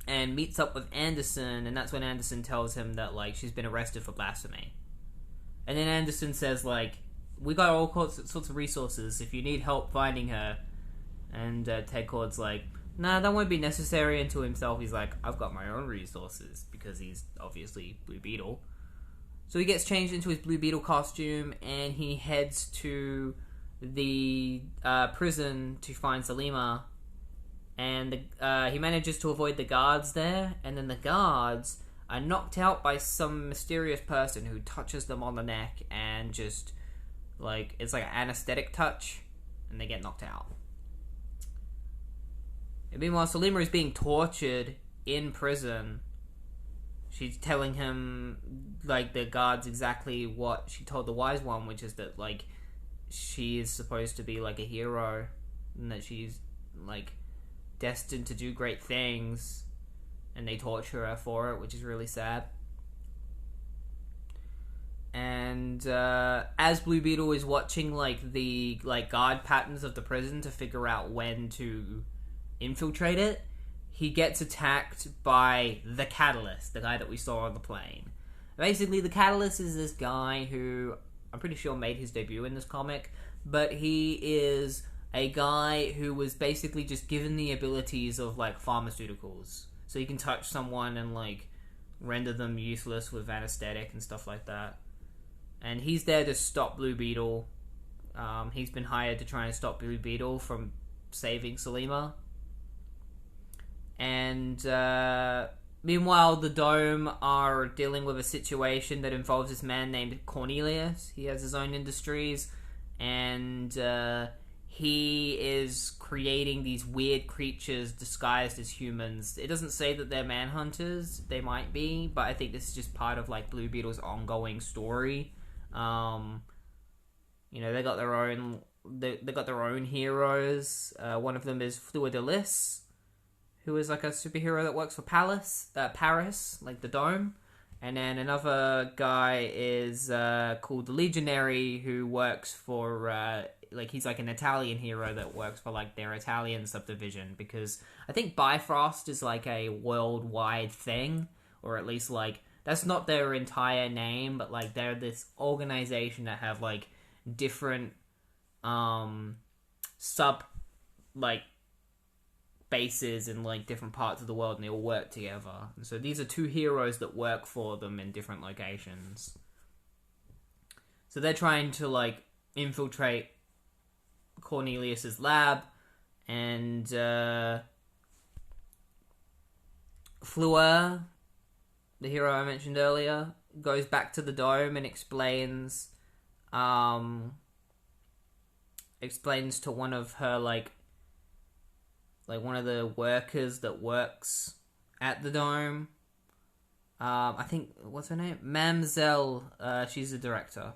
Speaker 1: and meets up with Anderson, and that's when Anderson tells him that she's been arrested for blasphemy. And then Anderson says we got all sorts of resources if you need help finding her. And Ted Kord's nah, that won't be necessary. And to himself, he's I've got my own resources, because he's obviously Blue Beetle. So he gets changed into his Blue Beetle costume, and he heads to the prison to find Selima. And he manages to avoid the guards there, and then the guards are knocked out by some mysterious person who touches them on the neck, and just, it's an anesthetic touch, and they get knocked out. And meanwhile, Selima is being tortured in prison. She's telling him, the guards exactly what she told the Wise One, which is that, she is supposed to be, a hero, and that she's, destined to do great things, and they torture her for it, which is really sad. And, as Blue Beetle is watching, the, guard patterns of the prison to figure out when to infiltrate it, he gets attacked by the Catalyst, the guy that we saw on the plane. Basically, the Catalyst is this guy who I'm pretty sure made his debut in this comic, but he is a guy who was basically just given the abilities of, like, pharmaceuticals. So he can touch someone and, like, render them useless with anesthetic and stuff like that. And he's there to stop Blue Beetle. He's been hired to try and stop Blue Beetle from saving Selima. And meanwhile, the Dome are dealing with a situation that involves this man named Cornelius. He has his own industries, and he is creating these weird creatures disguised as humans. It doesn't say that they're Manhunters. They might be, but I think this is just part of, like, Blue Beetle's ongoing story. You know, they got their own. They got their own heroes. One of them is Fluidalis, who is like a superhero that works for Paris, like the Dome. And then another guy is called the Legionary, who works for like, he's like an Italian hero that works for, like, their Italian subdivision, because I think Bifrost is like a worldwide thing, or at least, like, that's not their entire name, but, like, they're this organization that have, like, different sub, like, bases in, like, different parts of the world, and they all work together. And so these are two heroes that work for them in different locations. So they're trying to, like, infiltrate Cornelius's lab, and Fleur, the hero I mentioned earlier, goes back to the Dome and explains to one of her, like one of the workers that works at the Dome. I think, what's her name? Mamzelle. She's the director.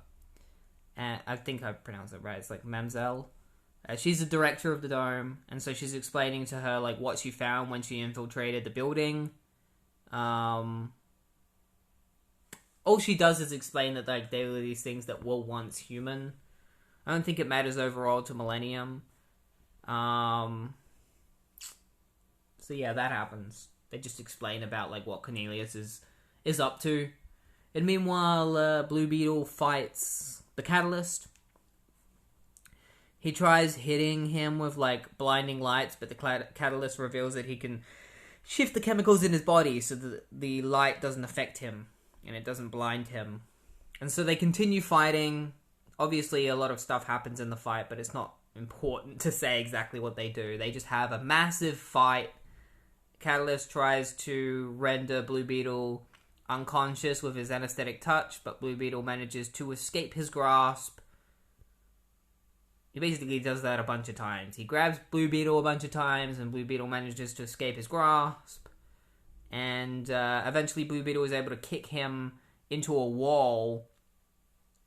Speaker 1: And I think I pronounced it right. It's like Mamzelle. She's the director of the Dome, and so she's explaining to her, like, what she found when she infiltrated the building. All she does is explain that, like, there were these things that were once human. I don't think it matters overall to Millennium. So yeah, that happens. They just explain about, like, what Cornelius is up to. And meanwhile, Blue Beetle fights the Catalyst. He tries hitting him with, like, blinding lights, but the Catalyst reveals that he can shift the chemicals in his body so that the light doesn't affect him and it doesn't blind him. And so they continue fighting. Obviously, a lot of stuff happens in the fight, but it's not important to say exactly what they do. They just have a massive fight. Catalyst tries to render Blue Beetle unconscious with his anesthetic touch, but Blue Beetle manages to escape his grasp. He basically does that a bunch of times. He grabs Blue Beetle a bunch of times, and Blue Beetle manages to escape his grasp. And eventually Blue Beetle is able to kick him into a wall,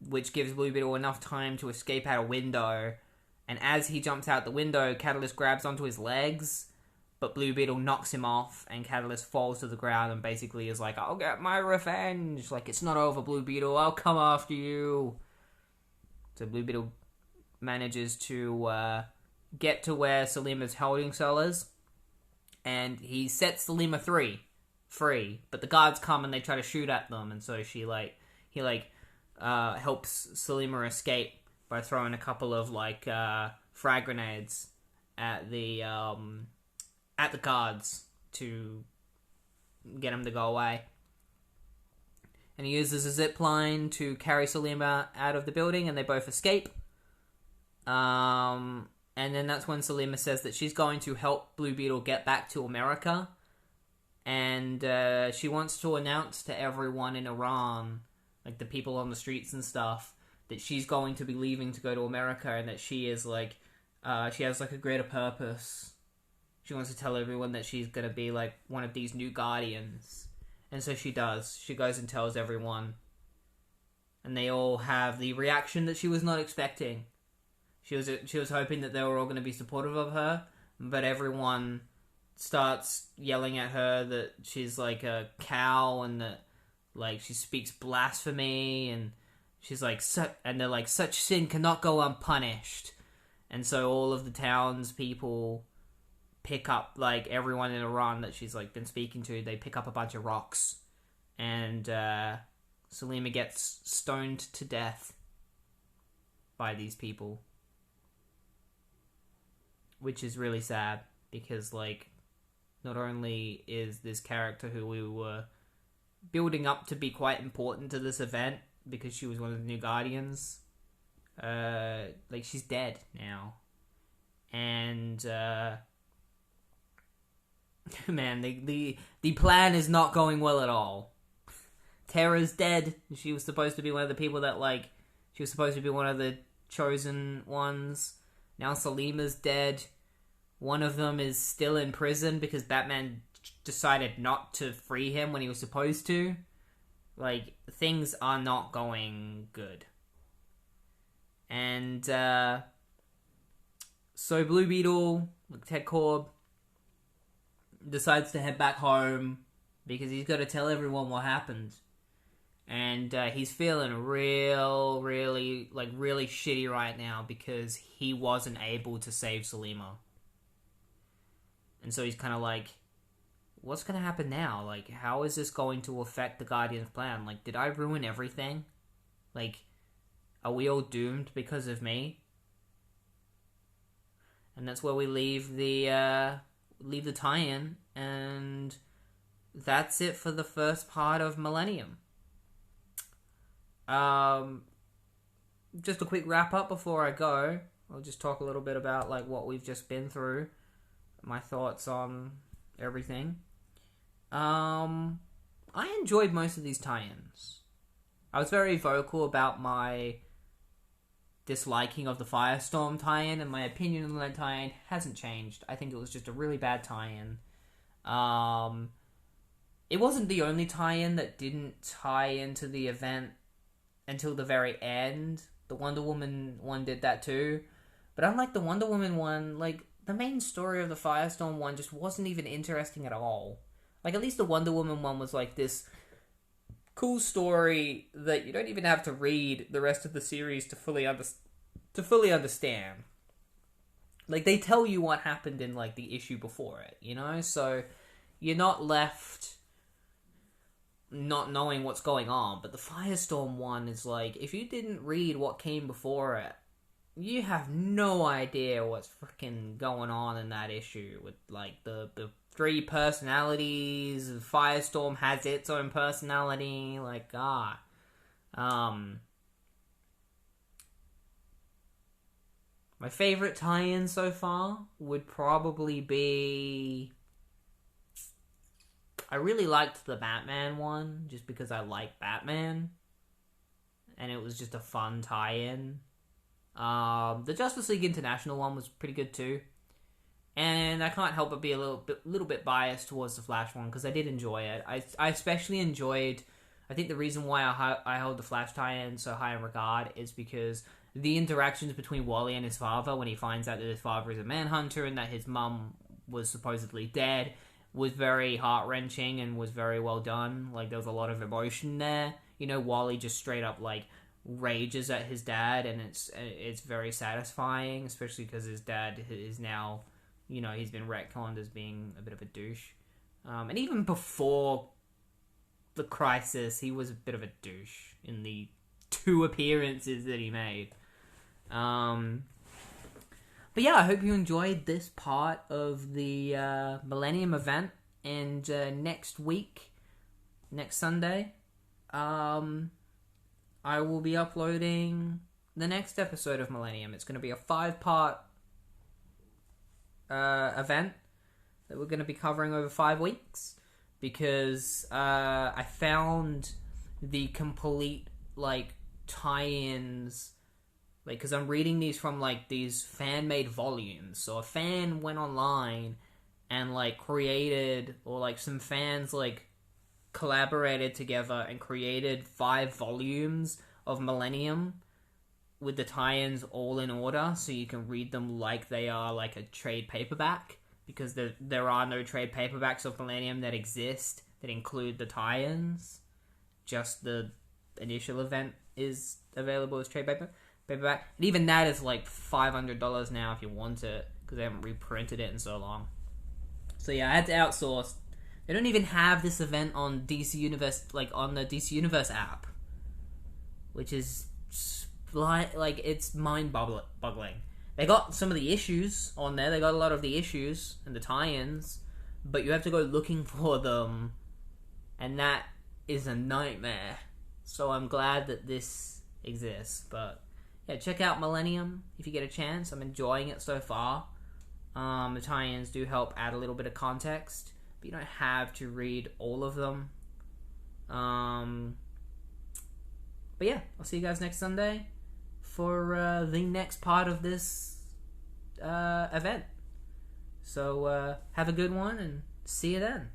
Speaker 1: which gives Blue Beetle enough time to escape out a window. And as he jumps out the window, Catalyst grabs onto his legs, but Blue Beetle knocks him off, and Catalyst falls to the ground and basically is like, "I'll get my revenge. Like, it's not over, Blue Beetle. I'll come after you." So Blue Beetle manages to get to where Selima's holding cell is, and he sets Selima free, but the guards come and they try to shoot at them, and so he helps Selima escape by throwing a couple of, like, frag grenades at the guards to get them to go away. And he uses a zip line to carry Selima out of the building, and they both escape. And then that's when Selima says that she's going to help Blue Beetle get back to America. And she wants to announce to everyone in Iran, like the people on the streets and stuff, that she's going to be leaving to go to America, and that she is, like, she has, like, a greater purpose. She wants to tell everyone that she's going to be, like, one of these new guardians. And so she does. She goes and tells everyone. And they all have the reaction that she was not expecting. She was hoping that they were all going to be supportive of her, but everyone starts yelling at her that she's, like, a cow, and that, like, she speaks blasphemy, and she's like, and they're like, "Such sin cannot go unpunished." And so all of the townspeople pick up, like, everyone in Iran that she's, like, been speaking to, they pick up a bunch of rocks and Selima gets stoned to death by these people. Which is really sad, because, like, not only is this character who we were building up to be quite important to this event, because she was one of the new Guardians, like, she's dead now. And, man, the plan is not going well at all. Terra's dead. She was supposed to be one of the people that, like, she was supposed to be one of the chosen ones. Now Selima's dead. One of them is still in prison because Batman decided not to free him when he was supposed to. Like, things are not going good. And, so Blue Beetle, Ted Korb, decides to head back home because he's got to tell everyone what happened. And he's feeling really shitty right now because he wasn't able to save Selima. And so he's kind of like, what's going to happen now? Like, how is this going to affect the Guardian's plan? Like, did I ruin everything? Like, are we all doomed because of me? And that's where we leave the tie-in, and that's it for the first part of Millennium. Just a quick wrap up before I go. I'll just talk a little bit about, like, what we've just been through, my thoughts on everything. I enjoyed most of these tie-ins. I was very vocal about my disliking of the Firestorm tie-in, and my opinion on that tie-in hasn't changed. I think it was just a really bad tie-in. It wasn't the only tie-in that didn't tie into the event until the very end. The Wonder Woman one did that too. But unlike the Wonder Woman one, like, the main story of the Firestorm one just wasn't even interesting at all. Like, at least the Wonder Woman one was like this cool story that you don't even have to read the rest of the series to fully understand. Like, they tell you what happened in, like, the issue before it, you know? So you're not left not knowing what's going on. But the Firestorm one is like, if you didn't read what came before it, you have no idea what's freaking going on in that issue with, like, the three personalities. Firestorm has its own personality. Like, my favorite tie-in so far would probably be, I really liked the Batman one, just because I like Batman, and it was just a fun tie-in. The Justice League International one was pretty good too. And I can't help but be a little bit biased towards the Flash one, because I did enjoy it. I especially enjoyed, I think the reason why I hold the Flash tie-in so high in regard is because the interactions between Wally and his father, when he finds out that his father is a Manhunter and that his mum was supposedly dead, was very heart-wrenching and was very well done. Like, there was a lot of emotion there. You know, Wally just straight up, like, rages at his dad, and it's very satisfying, especially because his dad is now, you know, he's been retconned as being a bit of a douche. And even before the Crisis, he was a bit of a douche in the 2 appearances that he made. But yeah, I hope you enjoyed this part of the Millennium Event. And next week, next Sunday, I will be uploading the next episode of Millennium. It's going to be a 5-part event that we're going to be covering over 5 weeks, because I found the complete, like, tie-ins, like, because I'm reading these from, like, these fan-made volumes. So a fan went online and, like, created, or, like, some fans, like, collaborated together and created 5 volumes of Millennium with the tie-ins all in order, so you can read them like they are, like, a trade paperback, because there are no trade paperbacks of Millennium that exist that include the tie-ins. Just the initial event is available as trade paperback, and even that is like $500 now if you want it, because they haven't reprinted it in so long. So yeah, I had to outsource. They don't even have this event on DC Universe, like on the DC Universe app. which is like it's mind-boggling. They got some of the issues on there. They got a lot of the issues and the tie-ins, but you have to go looking for them, and that is a nightmare. So I'm glad that this exists. But yeah, check out Millennium if you get a chance. I'm enjoying it so far. The tie-ins do help add a little bit of context, but you don't have to read all of them. But yeah, I'll see you guys next Sunday for the next part of this event. So have a good one and see you then.